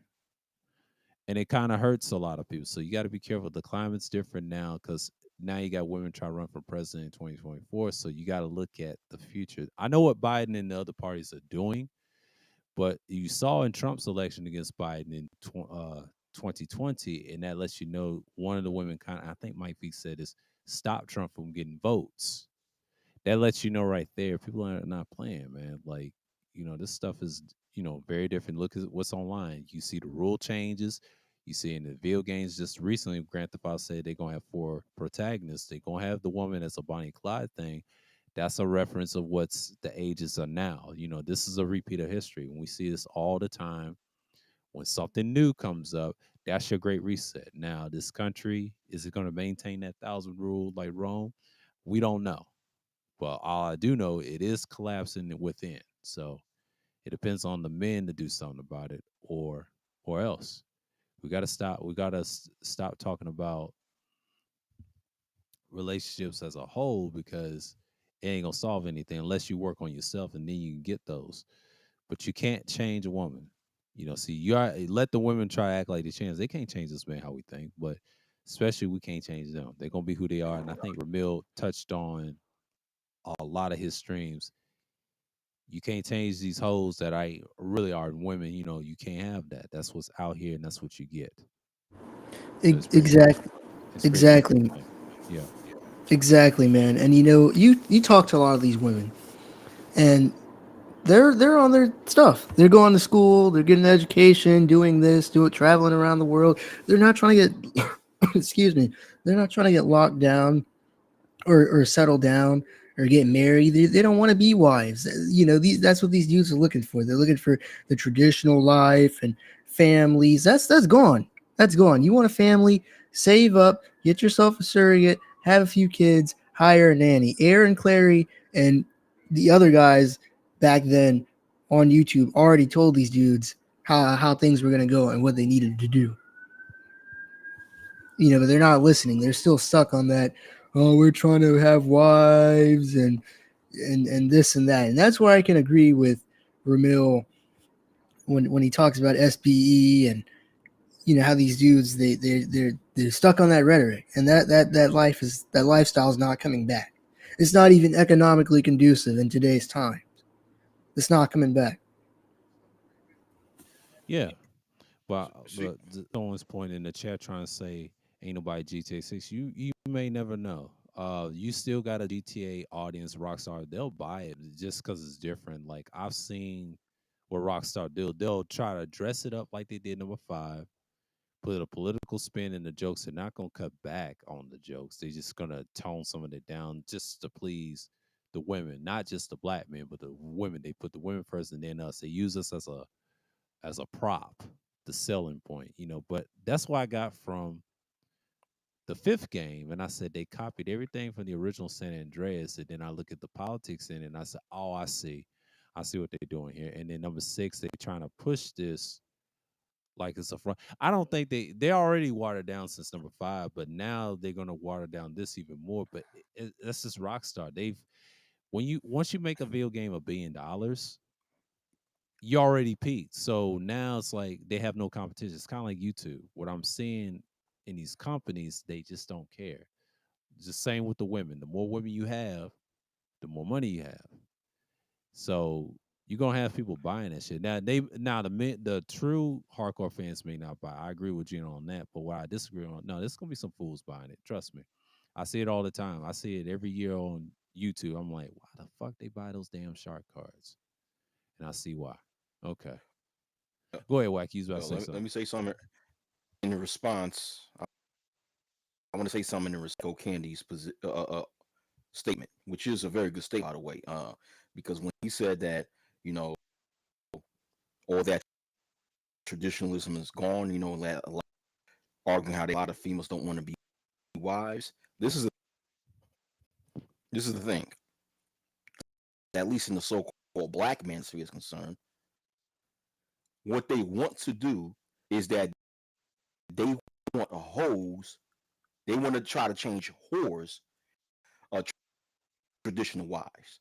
S1: And it kind of hurts a lot of people. So you got to be careful. The climate's different now because now you got women trying to run for president in 2024. So you got to look at the future. I know what Biden and the other parties are doing, but you saw in Trump's election against Biden in 2020, and that lets you know one of the women kind of, I think Mike V said is stop Trump from getting votes. That lets you know right there, people are not playing, man. Like, this stuff is, very different. Look at what's online. You see the rule changes. You see in the video games just recently, Grand Theft Auto said they're gonna have 4 protagonists. They're gonna have the woman as a Bonnie and Clyde thing. That's a reference of what's the ages are now. This is a repeat of history. When we see this all the time, when something new comes up, that's your great reset. Now, this country, is it going to maintain that 1,000 rule like Rome? We don't know. But all I do know, it is collapsing within. So it depends on the men to do something about it, or else we got to stop. We got to stop talking about relationships as a whole because it ain't gonna solve anything unless you work on yourself and then you can get those. But you can't change a woman. See, let the women try to act like they change. They can't change this man how we think, but especially we can't change them. They're gonna be who they are. And I think Ramil touched on a lot of his streams. You can't change these hoes that I really are women. You can't have that. That's what's out here, and that's what you get. So it's pretty much
S3: Exactly.
S1: it's pretty much the
S3: Exactly.
S1: same. Yeah.
S3: Exactly, man. And you talk to a lot of these women, and they're on their stuff. They're going to school. They're getting an education, doing this, traveling around the world. They're not trying to get, excuse me. They're not trying to get locked down or settle down or get married. They don't want to be wives. That's what these dudes are looking for. They're looking for the traditional life and families. That's gone. That's gone. You want a family? Save up, get yourself a surrogate, have a few kids, hire a nanny. Aaron Clary and the other guys back then on YouTube already told these dudes how things were gonna go and what they needed to do. But they're not listening. They're still stuck on that. Oh, we're trying to have wives and this and that. And that's where I can agree with Ramil when he talks about SBE and how these dudes they're stuck on that rhetoric, and that lifestyle is not coming back. It's not even economically conducive in today's time. It's not coming back.
S1: Yeah. But someone's point in the chat trying to say ain't nobody GTA 6. You may never know. You still got a GTA audience, Rockstar. They'll buy it just because it's different. Like I've seen what Rockstar do. They'll try to dress it up like they did number 5, put a political spin in the jokes. They're not gonna cut back on the jokes. They're just gonna tone some of it down just to please the women, not just the black men, but the women. They put the women first and then us. They use us as a prop, the selling point. But that's what I got from the 5th game, and I said they copied everything from the original San Andreas, and then I look at the politics in it, and I said, oh, I see what they're doing here. And then number 6, they're trying to push this like it's a front. I don't think they already watered down since number 5, but now they're gonna water down this even more. But that's just Rockstar. Once you make a video game $1 billion, you already peaked. So now it's like they have no competition. It's kind of like YouTube. What I'm seeing in these companies, they just don't care. It's the same with the women. The more women you have, the more money you have. So you're gonna have people buying that shit. The true hardcore fans may not buy. I agree with Gino on that. But what I disagree on, no, there's gonna be some fools buying it. Trust me. I see it all the time. I see it every year on YouTube. I'm like, why the fuck they buy those damn shark cards? And I see why. Okay. Go ahead, Wacky. You was about to say
S2: Let
S1: something.
S2: me say something in response. I want to say something in response to Candy's statement, which is a very good statement, by the way. Because when he said that, you know, all that traditionalism is gone, arguing how a lot of females don't want to be wives. This is the thing. At least in the so-called black man sphere is concerned, what they want to do is that they want a hose. They want to try to change whores traditional wives.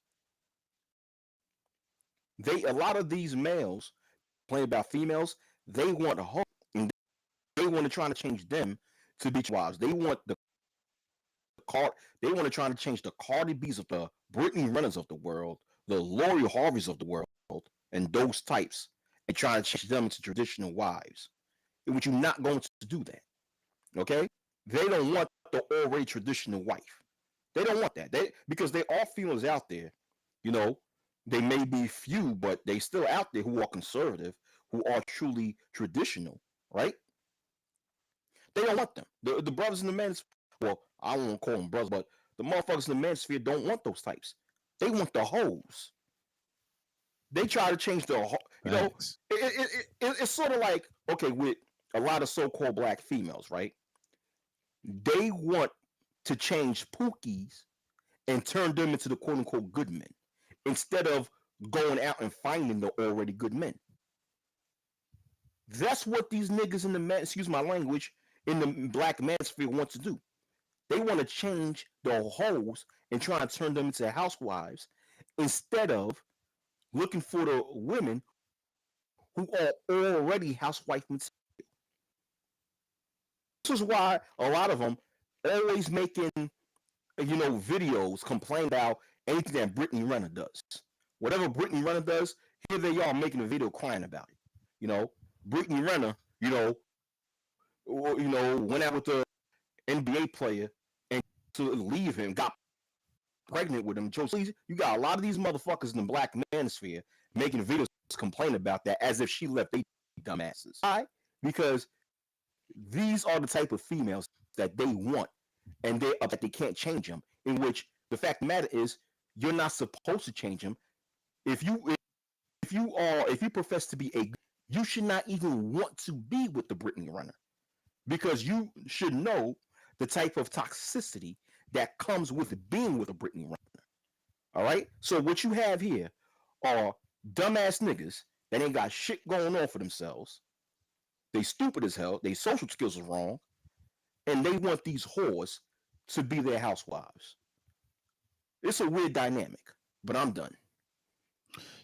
S2: A lot of these males complain about females. They want a hoe, and they want to try to change them to be wives. They want to try to change the Cardi B's of the Brittany Runners of the world, the Lori Harveys of the world, and those types, and try to change them into traditional wives. In which you're not going to do that. Okay? They don't want the already traditional wife. They don't want that. Because there are females out there, you know, they may be few, but they still out there who are conservative, who are truly traditional, right? They don't want them. The brothers in the men's, well, I won't call them brothers, but the motherfuckers in the men's sphere don't want those types. They want the hoes. They try to change you know,
S1: Facts.
S2: it's sort of like, okay, with a lot of so-called black females, right? They want to change pookies and turn them into the quote-unquote good men instead of going out and finding the already good men. That's what these niggas in the man, excuse my language, in the black manosphere want to do. They want to change the hoes and try and turn them into housewives instead of looking for the women who are already housewife material. This is why a lot of them always making, videos complain about anything that Brittany Renner does. Whatever Brittany Renner does, here they are making a video crying about it. You know, Brittany Renner, went out with the NBA player and to leave him, got pregnant with him. Joe, you got a lot of these motherfuckers in the black manosphere making videos complaining about that as if she left they dumbasses. Why? Because these are the type of females that they want, and they can't change them. In which the fact of the matter is, you're not supposed to change them. If you profess to be you should not even want to be with the Brittany Runner, because you should know the type of toxicity that comes with being with a Brittany Runner. All right. So what you have here are dumbass niggas that ain't got shit going on for themselves. They stupid as hell. They social skills are wrong, and they want these whores to be their housewives. It's a weird dynamic, but I'm done.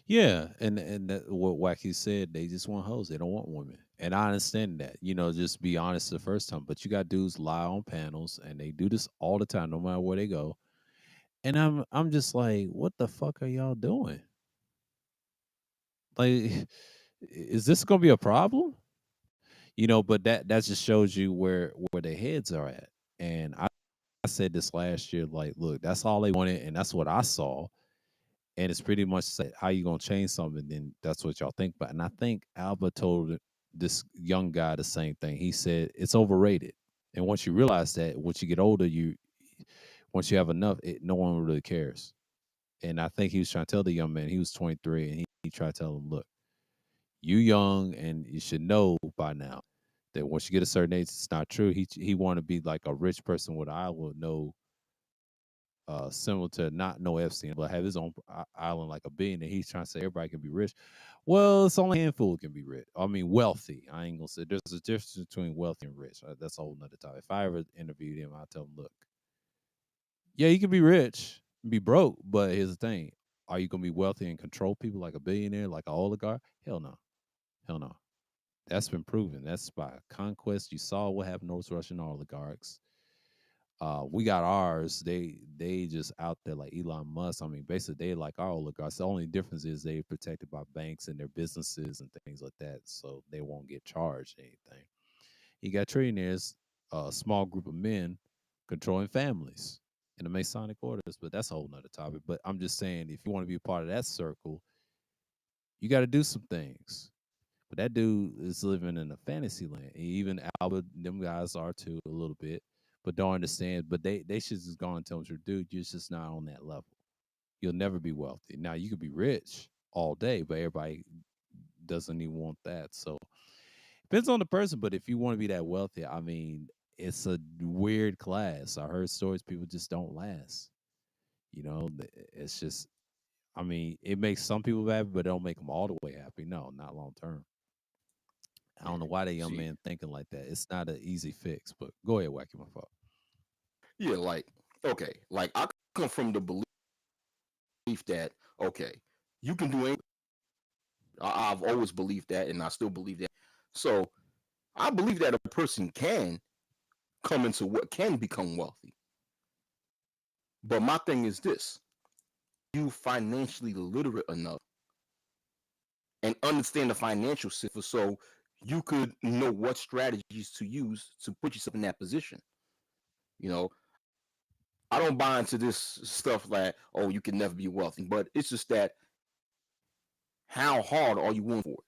S1: Yeah, and what Wacky said, they just want hoes. They don't want women, and I understand that. Just be honest the first time. But you got dudes lie on panels, and they do this all the time, no matter where they go. And I'm just like, what the fuck are y'all doing? Like, is this gonna be a problem? But that just shows you where their heads are at. And I said this last year, like, look, that's all they wanted, and that's what I saw. And it's pretty much like, how you gonna change something? Then that's what y'all think about. And I think Alba told this young guy the same thing. He said it's overrated. And once you realize that, once you get older, once you have enough, no one really cares. And I think he was trying to tell the young man, he was 23, and he tried to tell him, look, you young, and you should know by now that once you get a certain age, it's not true. He want to be like a rich person with Iowa, no, similar to not no Epstein, but have his own island like a billionaire. He's trying to say everybody can be rich. Well, it's only a handful who can be rich. I mean, wealthy. I ain't gonna say there's a difference between wealthy and rich. That's a whole nother topic. If I ever interviewed him, I'll tell him, look, yeah, you can be rich, be broke, but here's the thing: are you gonna be wealthy and control people like a billionaire, like an oligarch? Hell no, hell no. That's been proven. That's by conquest. You saw what happened to those Russian oligarchs. We got ours. They just out there like Elon Musk. I mean, basically they like our oligarchs. The only difference is they're protected by banks and their businesses and things like that, so they won't get charged anything. You got trillionaires, a small group of men controlling families in the Masonic orders, but that's a whole nother topic. But I'm just saying, if you want to be a part of that circle, you got to do some things. But that dude is living in a fantasy land. And even Albert, them guys are too a little bit, but don't understand. But they should just go and tell him, dude, you're just not on that level. You'll never be wealthy. Now you could be rich all day, but everybody doesn't even want that. So depends on the person. But if you want to be that wealthy, I mean, it's a weird class. I heard stories people just don't last. It's just, I mean, it makes some people happy, but it don't make them all the way happy. No, not long term. I
S2: Yeah.
S1: don't know why that young
S2: See,
S1: man thinking like that. It's not an easy fix, but go ahead, Wacky, my fault.
S2: yeah, like, okay, like I come from the belief. belief that okay, you can do anything. I've always believed that, and I still believe that. So I believe that a person can come into what can become wealthy. But my thing is this: you financially literate enough and understand the financial system so you could know what strategies to use to put yourself in that position. You know, I don't buy into this stuff like, oh, you can never be wealthy, but it's just that how hard are you willing for it?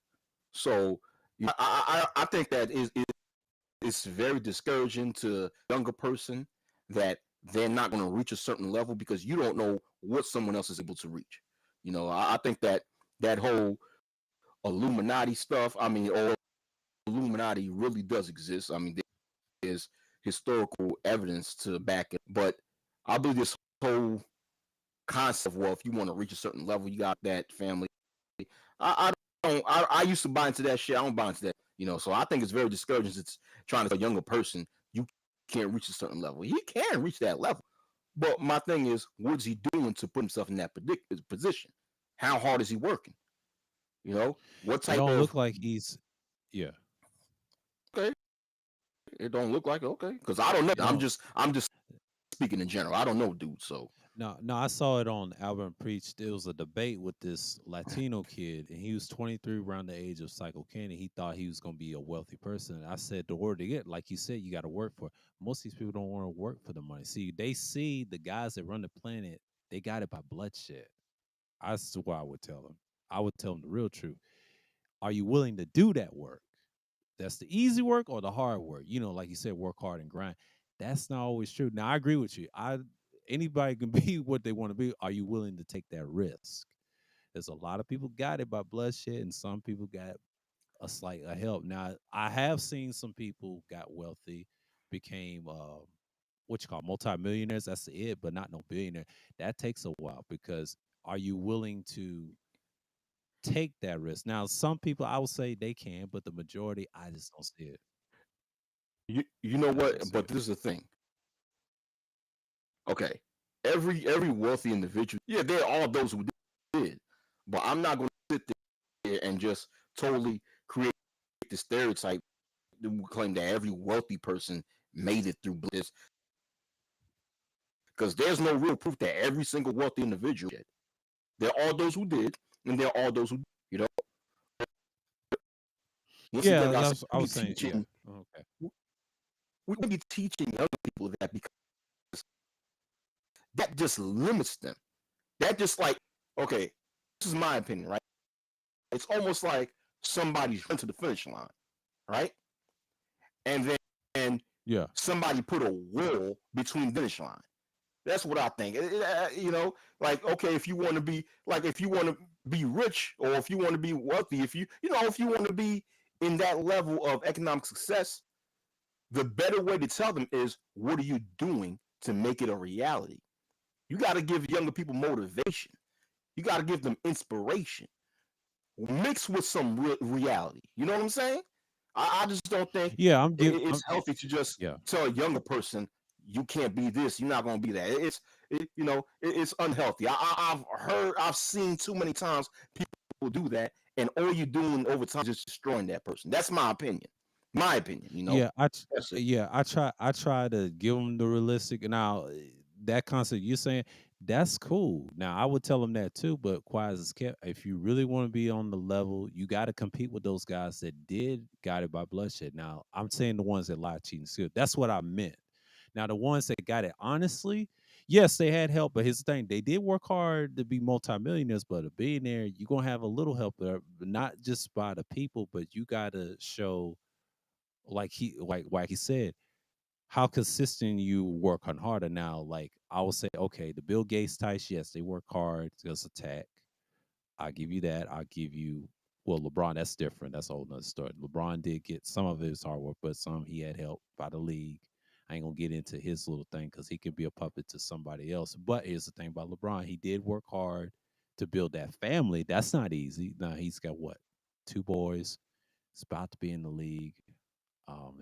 S2: So I think that it's very discouraging to a younger person that they're not going to reach a certain level because you don't know what someone else is able to reach. I think that that whole Illuminati stuff, I mean, or Illuminati really does exist. I mean, there's historical evidence to back it, but I believe this whole concept of, well, if you want to reach a certain level, you got that family. I don't. I used to buy into that shit. I don't buy into that. So I think it's very discouraging. It's trying to tell a younger person you can't reach a certain level. He can reach that level, but my thing is, what is he doing to put himself in that position? How hard is he working? What
S1: It
S2: type
S1: don't
S2: of
S1: look like he's yeah.
S2: okay? It don't look like okay because I don't know. I'm
S1: No,
S2: just I'm just speaking in general. I don't know, dude. So
S1: no, I saw it on Albert Preached. There was a debate with this Latino kid, and he was 23, around the age of Psycho Candy. He thought he was gonna be a wealthy person. I said the word to get, like you said, you got to work for it. Most of these people don't want to work for the money. See, they see the guys that run the planet, they got it by bloodshed. That's what I would tell them. I would tell them the real truth. Are you willing to do that work? That's the easy work or the hard work. Like you said, work hard and grind. That's not always true. Now I agree with you. Anybody can be what they want to be. Are you willing to take that risk? There's a lot of people got it by bloodshed, and some people got a help. Now I have seen some people got wealthy, became what you call multimillionaires. That's it, but not no billionaire. That takes a while because are you willing to take that risk? Now, some people I would say they can, but the majority I just don't see it.
S2: you know
S1: I just don't
S2: what?
S1: see
S2: But
S1: it.
S2: this is the thing. Okay, every wealthy individual, yeah, there are those who did, but I'm not going to sit there and just totally create the stereotype that will claim that every wealthy person made it through bliss because there's no real proof that every single wealthy individual did. There are those who did, and there are those who, you know, once again,
S1: Yeah,
S2: like I said,
S1: I
S2: we be
S1: was saying, yeah.
S2: teaching,
S1: Okay.
S2: we be teaching young people that because that just limits them. That just like, okay, this is my opinion, right? It's almost like somebody's run to the finish line, right? And then
S1: Yeah.
S2: somebody put a wall between the finish line. That's what I think. Like okay, if you want to be like if you want to be rich or if you want to be wealthy, if you want to be in that level of economic success, the better way to tell them is what are you doing to make it a reality? You got to give younger people motivation. You got to give them inspiration mixed with some reality. You know what I'm saying? I just don't think
S1: Yeah,
S2: it's healthy to just
S1: yeah.
S2: tell a younger person you can't be this, you're not going to be that. It's unhealthy. I've seen too many times people do that, and all you're doing over time is just destroying that person. That's my opinion. My opinion.
S1: Yeah,
S2: That's it.
S1: I try to give them the realistic. Now that concept you're saying, that's cool. Now I would tell them that too, but quiet as kept. If you really want to be on the level, you got to compete with those guys that did got it by bloodshed. Now I'm saying the ones that lie, cheating, steal. That's what I meant. Now the ones that got it honestly, yes, they had help, but here's the thing: they did work hard to be multimillionaires. But a billionaire, you're gonna have a little help there, but not just by the people, but you got to show like he said, how consistent you work on harder. Now, like I would say, okay, the Bill Gates types, yes, they work hard to attack. I'll give you that. I'll give you well, LeBron, that's different. That's a whole nother story. LeBron did get some of his hard work, but some he had help by the league. I ain't gonna get into his little thing because he could be a puppet to somebody else. But here's the thing about LeBron, he did work hard to build that family. That's not easy. Now he's got what? Two boys. He's about to be in the league.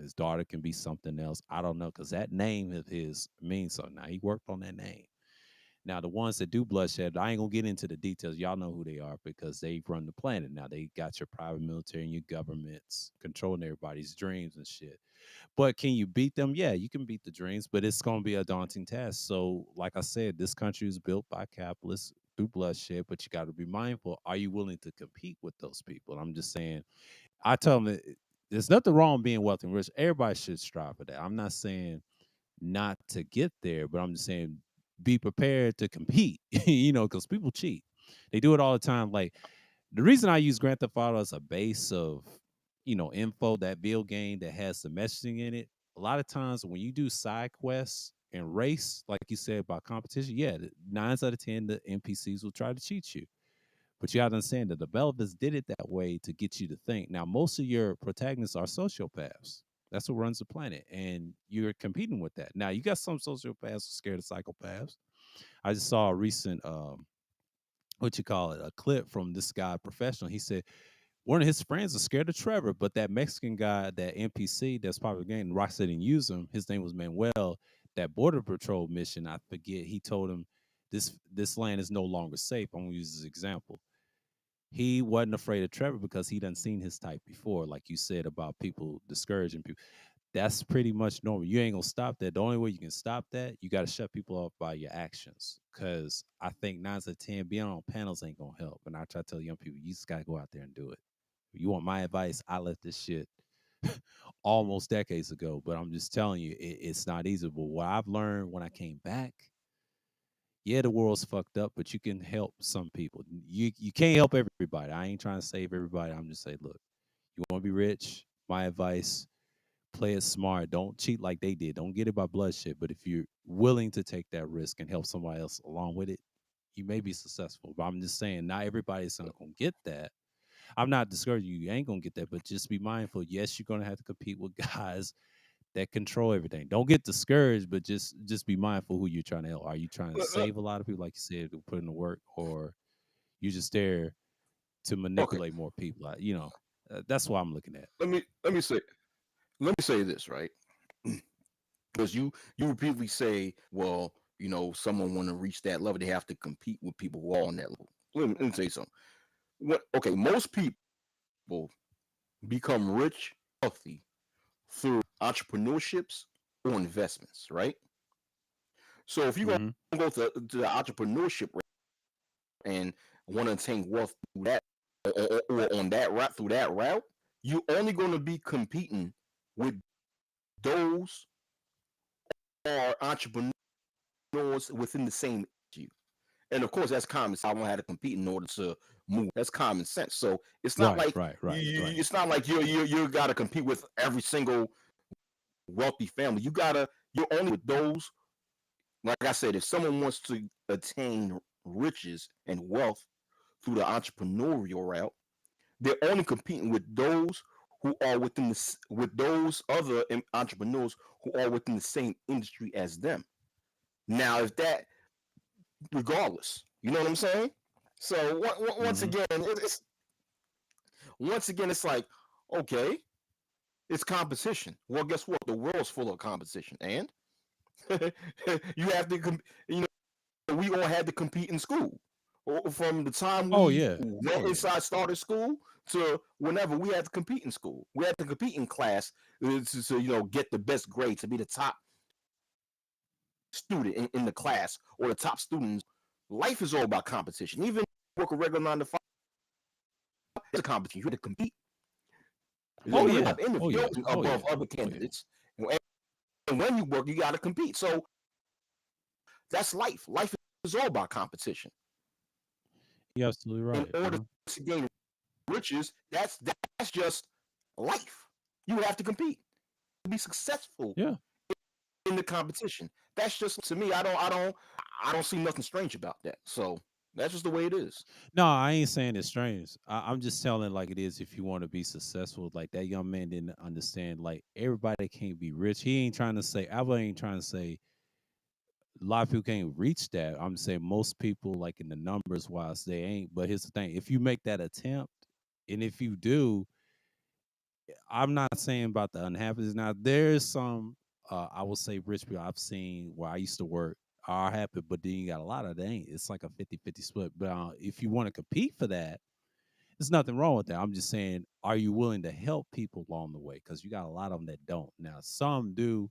S1: His daughter can be something else. I don't know because that name of his means something. Now he worked on that name. Now, the ones that do bloodshed, I ain't gonna get into the details. Y'all know who they are because they run the planet. Now they got your private military and your governments controlling everybody's dreams and shit. But can you beat them? Yeah, you can beat the dreams, but it's gonna be a daunting task. So, like I said, this country is built by capitalists through bloodshed, but you got to be mindful. Are you willing to compete with those people? I'm just saying. I tell them there's nothing wrong being wealthy and rich. Everybody should strive for that. I'm not saying not to get there, but I'm just saying be prepared to compete. Because people cheat. They do it all the time. Like the reason I use Grand Theft Auto as a base of info, that video game that has the messaging in it. A lot of times when you do side quests and race, like you said about competition, yeah, 9 out of 10 the NPCs will try to cheat you. But you have to understand the developers did it that way to get you to think. Now, most of your protagonists are sociopaths. That's what runs the planet. And you're competing with that. Now, you got some sociopaths who are scared of psychopaths. I just saw a recent what you call it, a clip from this guy professional. He said one of his friends was scared of Trevor, but that Mexican guy, that NPC that's part of the game, Rocksteady didn't use him. His name was Manuel. That border patrol mission, I forget. He told him this land is no longer safe. I'm gonna use this example. He wasn't afraid of Trevor because he done seen his type before, like you said about people discouraging people. That's pretty much normal. You ain't gonna stop that. The only way you can stop that, you got to shut people up by your actions. Because I think 9 out of 10 being on panels ain't gonna help. And I try to tell young people, you just gotta go out there and do it. If you want my advice, I left this shit almost decades ago. But I'm just telling you, it's not easy. But what I've learned when I came back, yeah, the world's fucked up, but you can help some people. You can't help everybody. I ain't trying to save everybody. I'm just saying, look, you want to be rich? My advice: play it smart. Don't cheat like they did. Don't get it by bloodshed. But if you're willing to take that risk and help somebody else along with it, you may be successful. But I'm just saying, not everybody's not gonna get that. I'm not discouraging you. You ain't gonna get that, but just be mindful. Yes, you're gonna have to compete with guys that control everything. Don't get discouraged, but just be mindful who you're trying to help. Are you trying to
S2: Uh,
S1: save a lot of people, like you said, to put in the work, or you just there to
S2: Okay,
S1: manipulate more people? That's what I'm looking at.
S2: let me say this, right? Because you repeatedly say, well, someone want to reach that level, they have to compete with people who are on that level. Let me tell you something. Okay, most people become rich, wealthy through entrepreneurships or investments, right? So if you're going
S1: Hmm.
S2: to go to the entrepreneurship and want to attain wealth through that, or on that route, through that route, you're only going to be competing with those are entrepreneurs within the same issue. And of course, that's common sense. I won't have to compete in order to move. That's common sense. So it's not
S1: Right,
S2: like
S1: right, right, right.
S2: it's not like you got to compete with every single wealthy family. You're only with those. Like I said, if someone wants to attain riches and wealth through the entrepreneurial route, they're only competing with those who are with those other entrepreneurs who are within the same industry as them. Now, if that, regardless, you know what I'm saying? So once
S1: Hmm.
S2: again, it's like, okay, it's competition. Well, guess what? The world's full of competition, and you have to, we all had to compete in school. From the time
S1: Oh
S2: we
S1: yeah,
S2: went
S1: oh yeah.
S2: inside, started school, to whenever we had to compete in school. We had to compete in class to get the best grade, to be the top student in the class or the top students. Life is all about competition. Even work a regular 9 to 5, it's a competition. You have to compete.
S1: Oh
S2: You
S1: yeah,
S2: have in the
S1: oh yeah,
S2: building
S1: oh
S2: above
S1: yeah,
S2: other
S1: oh yeah.
S2: candidates, and when you work, you got to compete. So that's life. Life is all about competition.
S1: You're absolutely
S2: In
S1: right.
S2: order to gain riches, that's just life. You have to compete to be successful
S1: Yeah.
S2: in the competition. That's just, to me. I don't see nothing strange about that. So that's just the way it is.
S1: No, I ain't saying it's strange. I'm just telling like it is. If you want to be successful, like that young man didn't understand. Like everybody can't be rich. He ain't trying to say. Alva ain't trying to say a lot of people can't reach that. I'm saying most people, like in the numbers wise, they ain't. But here's the thing: if you make that attempt, and if you do, I'm not saying about the unhappiness. Now, there's some, I will say, rich people I've seen where I used to work.
S4: are happy, but then you got a lot of they ain't. It's like a 50-50 split. But if you want to compete for that, there's nothing wrong with that. I'm just saying, are you willing to help people along the way? Because you got a lot of them that don't. Now, some do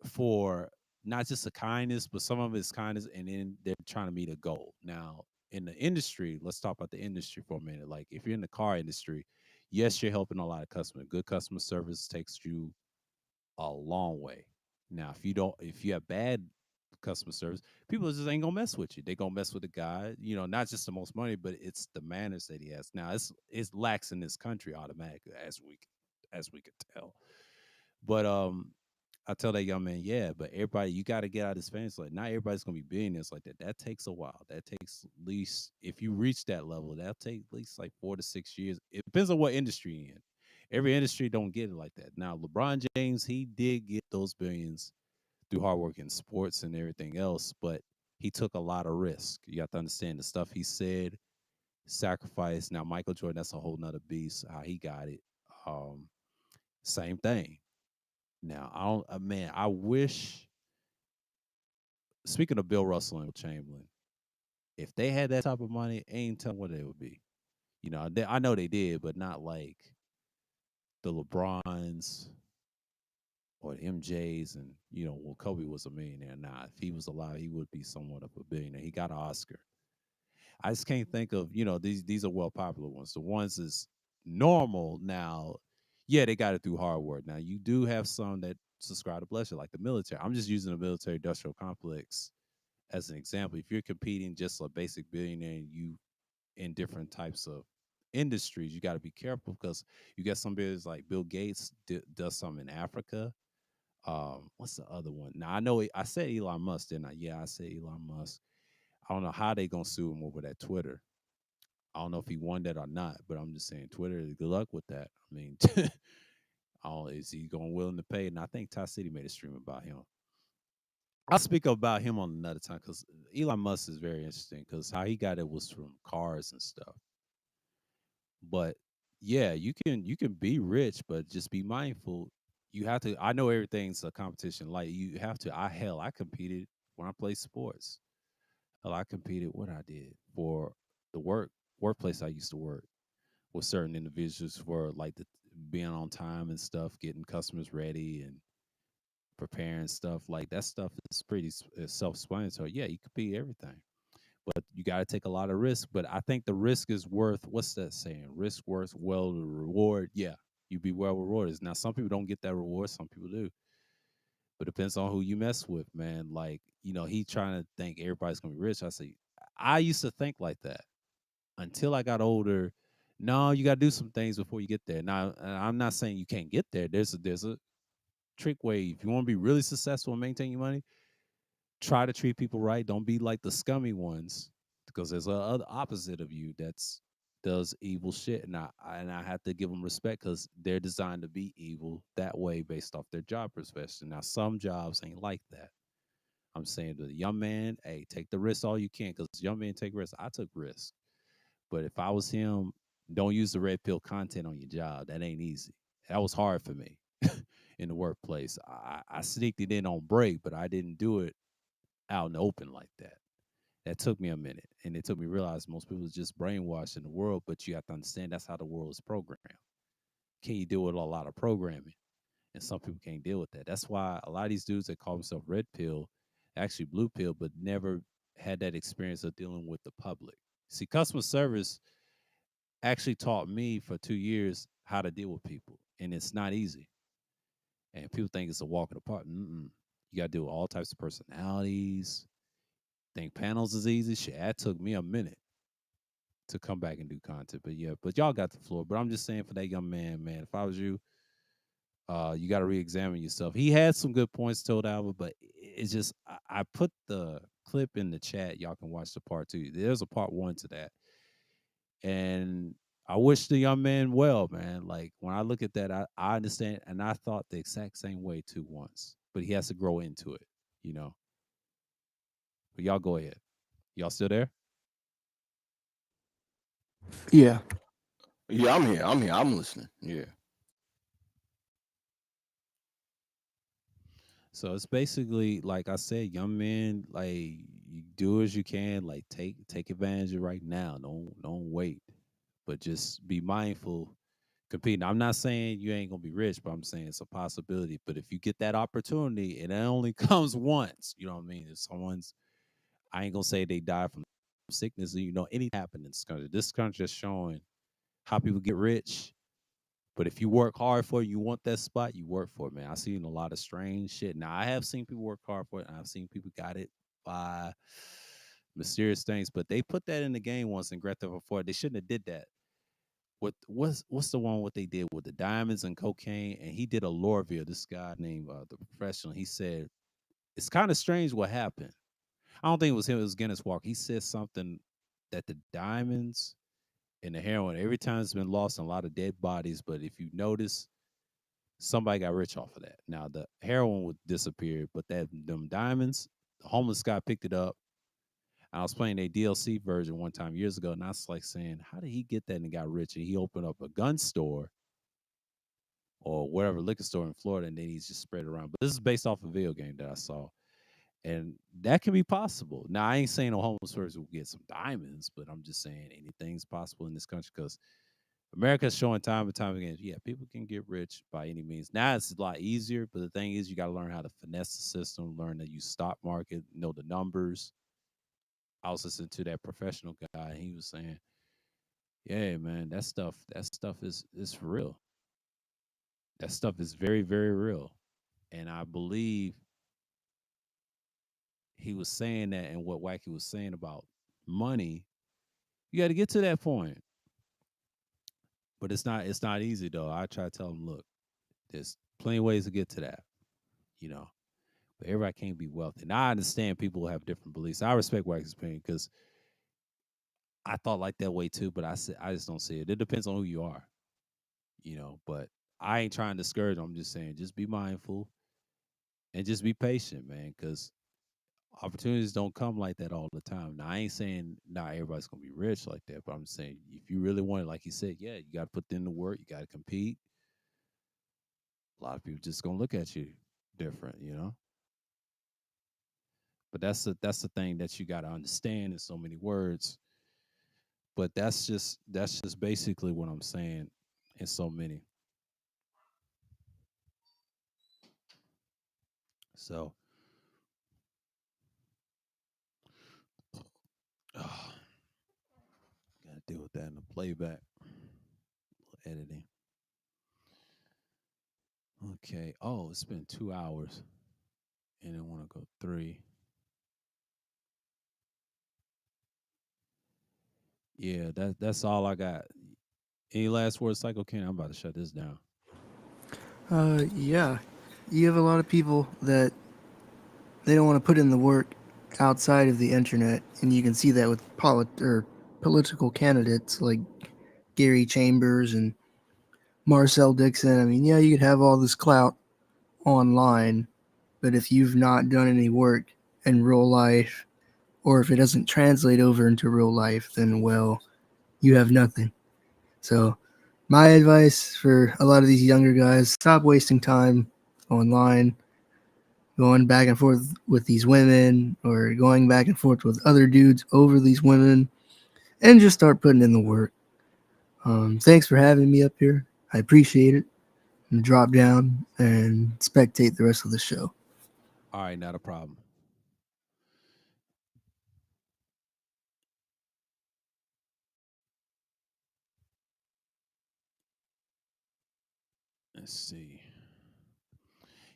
S4: for not just a kindness, but some of it's kindness, and then they're trying to meet a goal. Now, in the industry, let's talk about the industry for a minute. Like if you're in the car industry, yes, you're helping a lot of customers. Good customer service takes you a long way. Now, if you have bad customer service, people just ain't gonna mess with you. They gonna mess with the guy. Not just the most money, but it's the manners that he has. Now, it's lax in this country automatically, as we could tell. But I tell that young man, yeah, but everybody, you got to get out of this fantasy. Like, not everybody's gonna be billionaires like that. That takes a while. That takes at least, if you reach that level, that'll take at least like 4 to 6 years. It depends on what industry you're in. Every industry don't get it like that. Now, LeBron James, he did get those billions through hard work in sports and everything else, but he took a lot of risk. You have to understand the stuff he said, sacrifice. Now, Michael Jordan, that's a whole nother beast. How he got it, um, same thing. Now, I don't, man, I wish. Speaking of Bill Russell and Chamberlain, if they had that type of money, ain't telling what they would be. I know they did, but not like the LeBrons or the MJs, and well, Kobe was a millionaire. Now, if he was alive, he would be somewhat of a billionaire. He got an Oscar. I just can't think of these are well popular ones. The ones is normal now. Yeah, they got it through hard work. Now you do have some that subscribe to pleasure, like the military. I'm just using the military industrial complex as an example. If you're competing just a basic billionaire and you in different types of industries, you got to be careful because you got some business like Bill Gates does something in Africa. What's the other one? Now I know I said Elon Musk, didn't I? Yeah, I said Elon Musk. I don't know how they gonna sue him over that Twitter. I don't know if he won that or not, but I'm just saying Twitter. Good luck with that. I mean, is he going willing to pay? And I think Ty City made a stream about him. I'll speak about him on another time because Elon Musk is very interesting because how he got it was from cars and stuff. But yeah, you can be rich, but just be mindful. You have to. I know everything's a competition. Like you have to. I competed when I played sports. Hell, I competed what I did for the workplace I used to work with certain individuals for like the being on time and stuff, getting customers ready and preparing stuff. Like that stuff is pretty self-explanatory. Yeah, you could be everything, but you got to take a lot of risk. But I think the risk is worth what's that saying? Risk worth well the reward. Yeah, you be well rewarded. Now some people don't get that reward, some people do. But it depends on who you mess with, man. Like, he trying to think everybody's gonna be rich. I say I used to think like that until I got older. No, you gotta do some things before you get there. Now I'm not saying you can't get there. There's a trick way. If you want to be really successful and maintain your money, try to treat people right. Don't be like the scummy ones, because there's a other opposite of you that's does evil shit, and I have to give them respect because they're designed to be evil that way based off their job profession. Now, some jobs ain't like that. I'm saying to the young man, hey, take the risk all you can because young men take risks. I took risks, but if I was him, don't use the red pill content on your job. That ain't easy. That was hard for me in the workplace. I sneaked it in on break, but I didn't do it out in the open like that. That took me a minute, and it took me to realize most people is just brainwashed in the world. But you have to understand that's how the world is programmed. Can you deal with a lot of programming? And some people can't deal with that. That's why a lot of these dudes that call themselves red pill, actually blue pill, but never had that experience of dealing with the public. See, customer service actually taught me for 2 years how to deal with people, and it's not easy. And people think it's a walk in the park. Mm-mm. You got to deal with all types of personalities. Think panels is easy. Shit, that took me a minute to come back and do content. But yeah, but y'all got the floor. But I'm just saying for that young man, man, if I was you, you got to re-examine yourself. He had some good points told Albert, but it's just I put the clip in the chat. Y'all can watch the part two. There's a part one to that, and I wish the young man well, man. Like when I look at that, I understand, and I thought the exact same way too once. But he has to grow into it, you know. But y'all go ahead. Y'all still there?
S3: Yeah.
S2: Yeah, I'm here. I'm here. I'm listening. Yeah.
S4: So it's basically like I said, young men, like you do as you can, like take advantage of right now. Don't wait, but just be mindful. Competing. I'm not saying you ain't gonna be rich, but I'm saying it's a possibility. But if you get that opportunity, and it only comes once, you know what I mean? If someone's, I ain't gonna say they die from sickness, you know, anything happen in this country. This country just showing how people get rich. But if you work hard for it, you want that spot, you work for it, man. I've seen a lot of strange shit. Now I have seen people work hard for it, and I've seen people got it by mysterious things, but they put that in the game once in Grand Theft Auto 4. They shouldn't have did that. What's the one what they did with the diamonds and cocaine? And he did a lore video. This guy named the professional. He said it's kind of strange what happened. I don't think it was him. It was Guinness Walker. He said something that the diamonds and the heroin every time it's been lost and a lot of dead bodies. But if you notice, somebody got rich off of that. Now the heroin would disappear, but that them diamonds, the homeless guy picked it up. I was playing a DLC version one time years ago, and I was like saying, "How did he get that and got rich?" And he opened up a gun store or whatever liquor store in Florida, and then he's just spread it around. But this is based off a video game that I saw, and that can be possible. Now, I ain't saying a homeless person will get some diamonds, but I'm just saying anything's possible in this country because America's showing time and time again. Yeah, people can get rich by any means. Now it's a lot easier, but the thing is, you got to learn how to finesse the system, learn to use stock market, know the numbers. I was listening to that professional guy, and he was saying, "Yeah, man, that stuff is for real. That stuff is very, very real." And I believe he was saying that, and what Wacky was saying about money, you got to get to that point. But it's not easy though. I try to tell him, look, there's plenty of ways to get to that, you know. But everybody can't be wealthy. Now I understand people have different beliefs. I respect Wacky's opinion because I thought like that way too, but I just don't see it. It depends on who you are, you know. But I ain't trying to discourage them. I'm just saying, just be mindful and just be patient, man, because opportunities don't come like that all the time. Now I ain't saying not everybody's gonna be rich like that, but I'm saying if you really want it, like you said, yeah, you gotta put in the work, you gotta compete. A lot of people just gonna look at you different, you know. But that's the thing that you gotta understand in so many words. But that's just basically what I'm saying in so many. So gotta deal with that in the playback editing. Okay. Oh, it's been 2 hours and I wanna go three. Yeah, that's all I got. Any last words, Psycho Ken? I'm about to shut this down.
S3: Yeah, you have a lot of people that they don't want to put in the work outside of the internet, and you can see that with political candidates like Gary Chambers and Marcel Dixon. I mean, yeah, you could have all this clout online, but if you've not done any work in real life, or if it doesn't translate over into real life, then well, you have nothing. So, my advice for a lot of these younger guys: stop wasting time online going back and forth with these women or going back and forth with other dudes over these women, and just start putting in the work. Thanks for having me up here. I appreciate it. And drop down and spectate the rest of the show.
S4: All right, not a problem. Let's see.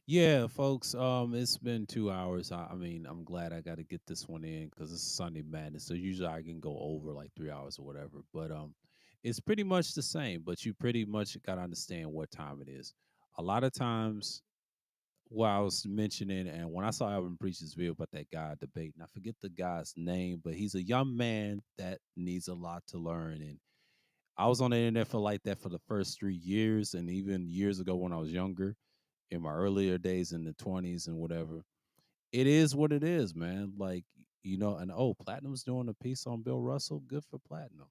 S4: Yeah, folks. It's been 2 hours. I mean, I'm glad I got to get this one in because it's Sunday Madness. So usually I can go over like 3 hours or whatever. But it's pretty much the same. But you pretty much got to understand what time it is. A lot of times, what I was mentioning, and when I saw Alvin Preach's video about that guy debating, I forget the guy's name, but he's a young man that needs a lot to learn. And I was on the internet for like that for the first 3 years, and even years ago when I was younger, in my earlier days in the 20s and whatever. It is what it is, man. Like, and oh, Platinum's doing a piece on Bill Russell. Good for Platinum.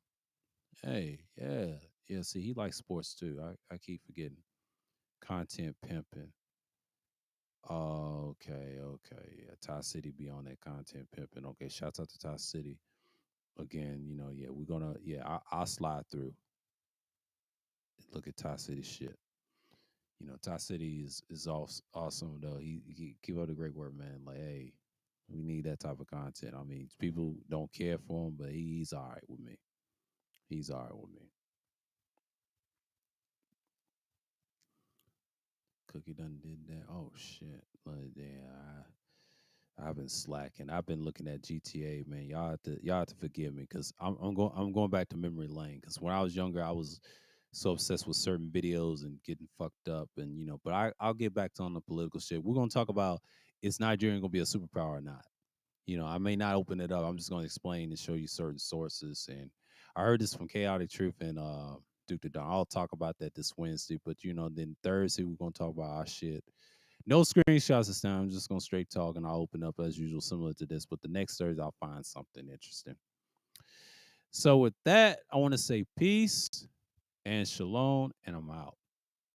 S4: Hey, yeah. Yeah, see, he likes sports too. I keep forgetting. Content pimping. Okay, okay. Yeah, Ty City be on that content pimping. Okay, shouts out to Ty City. Again, yeah, we're gonna I'll slide through. Look at Ty City shit. Ty City is awesome though. He keep up the great work, man. Like, hey, we need that type of content. I mean, people don't care for him, but he's all right with me. He's all right with me. Cookie done did that. Oh shit. Like, yeah, I've been slacking. I've been looking at GTA, man. Y'all have to forgive me because I'm going back to memory lane. Because when I was younger, I was so obsessed with certain videos and getting fucked up, and But I'll get back to on the political shit. We're gonna talk about is Nigeria gonna be a superpower or not. I may not open it up. I'm just gonna explain and show you certain sources. And I heard this from Chaotic Truth and Duke the Don. I'll talk about that this Wednesday, but then Thursday we're gonna talk about our shit. No screenshots this time. I'm just gonna straight talk, and I'll open up as usual, similar to this. But the next Thursday, I'll find something interesting. So with that, I want to say peace and shalom, and I'm out.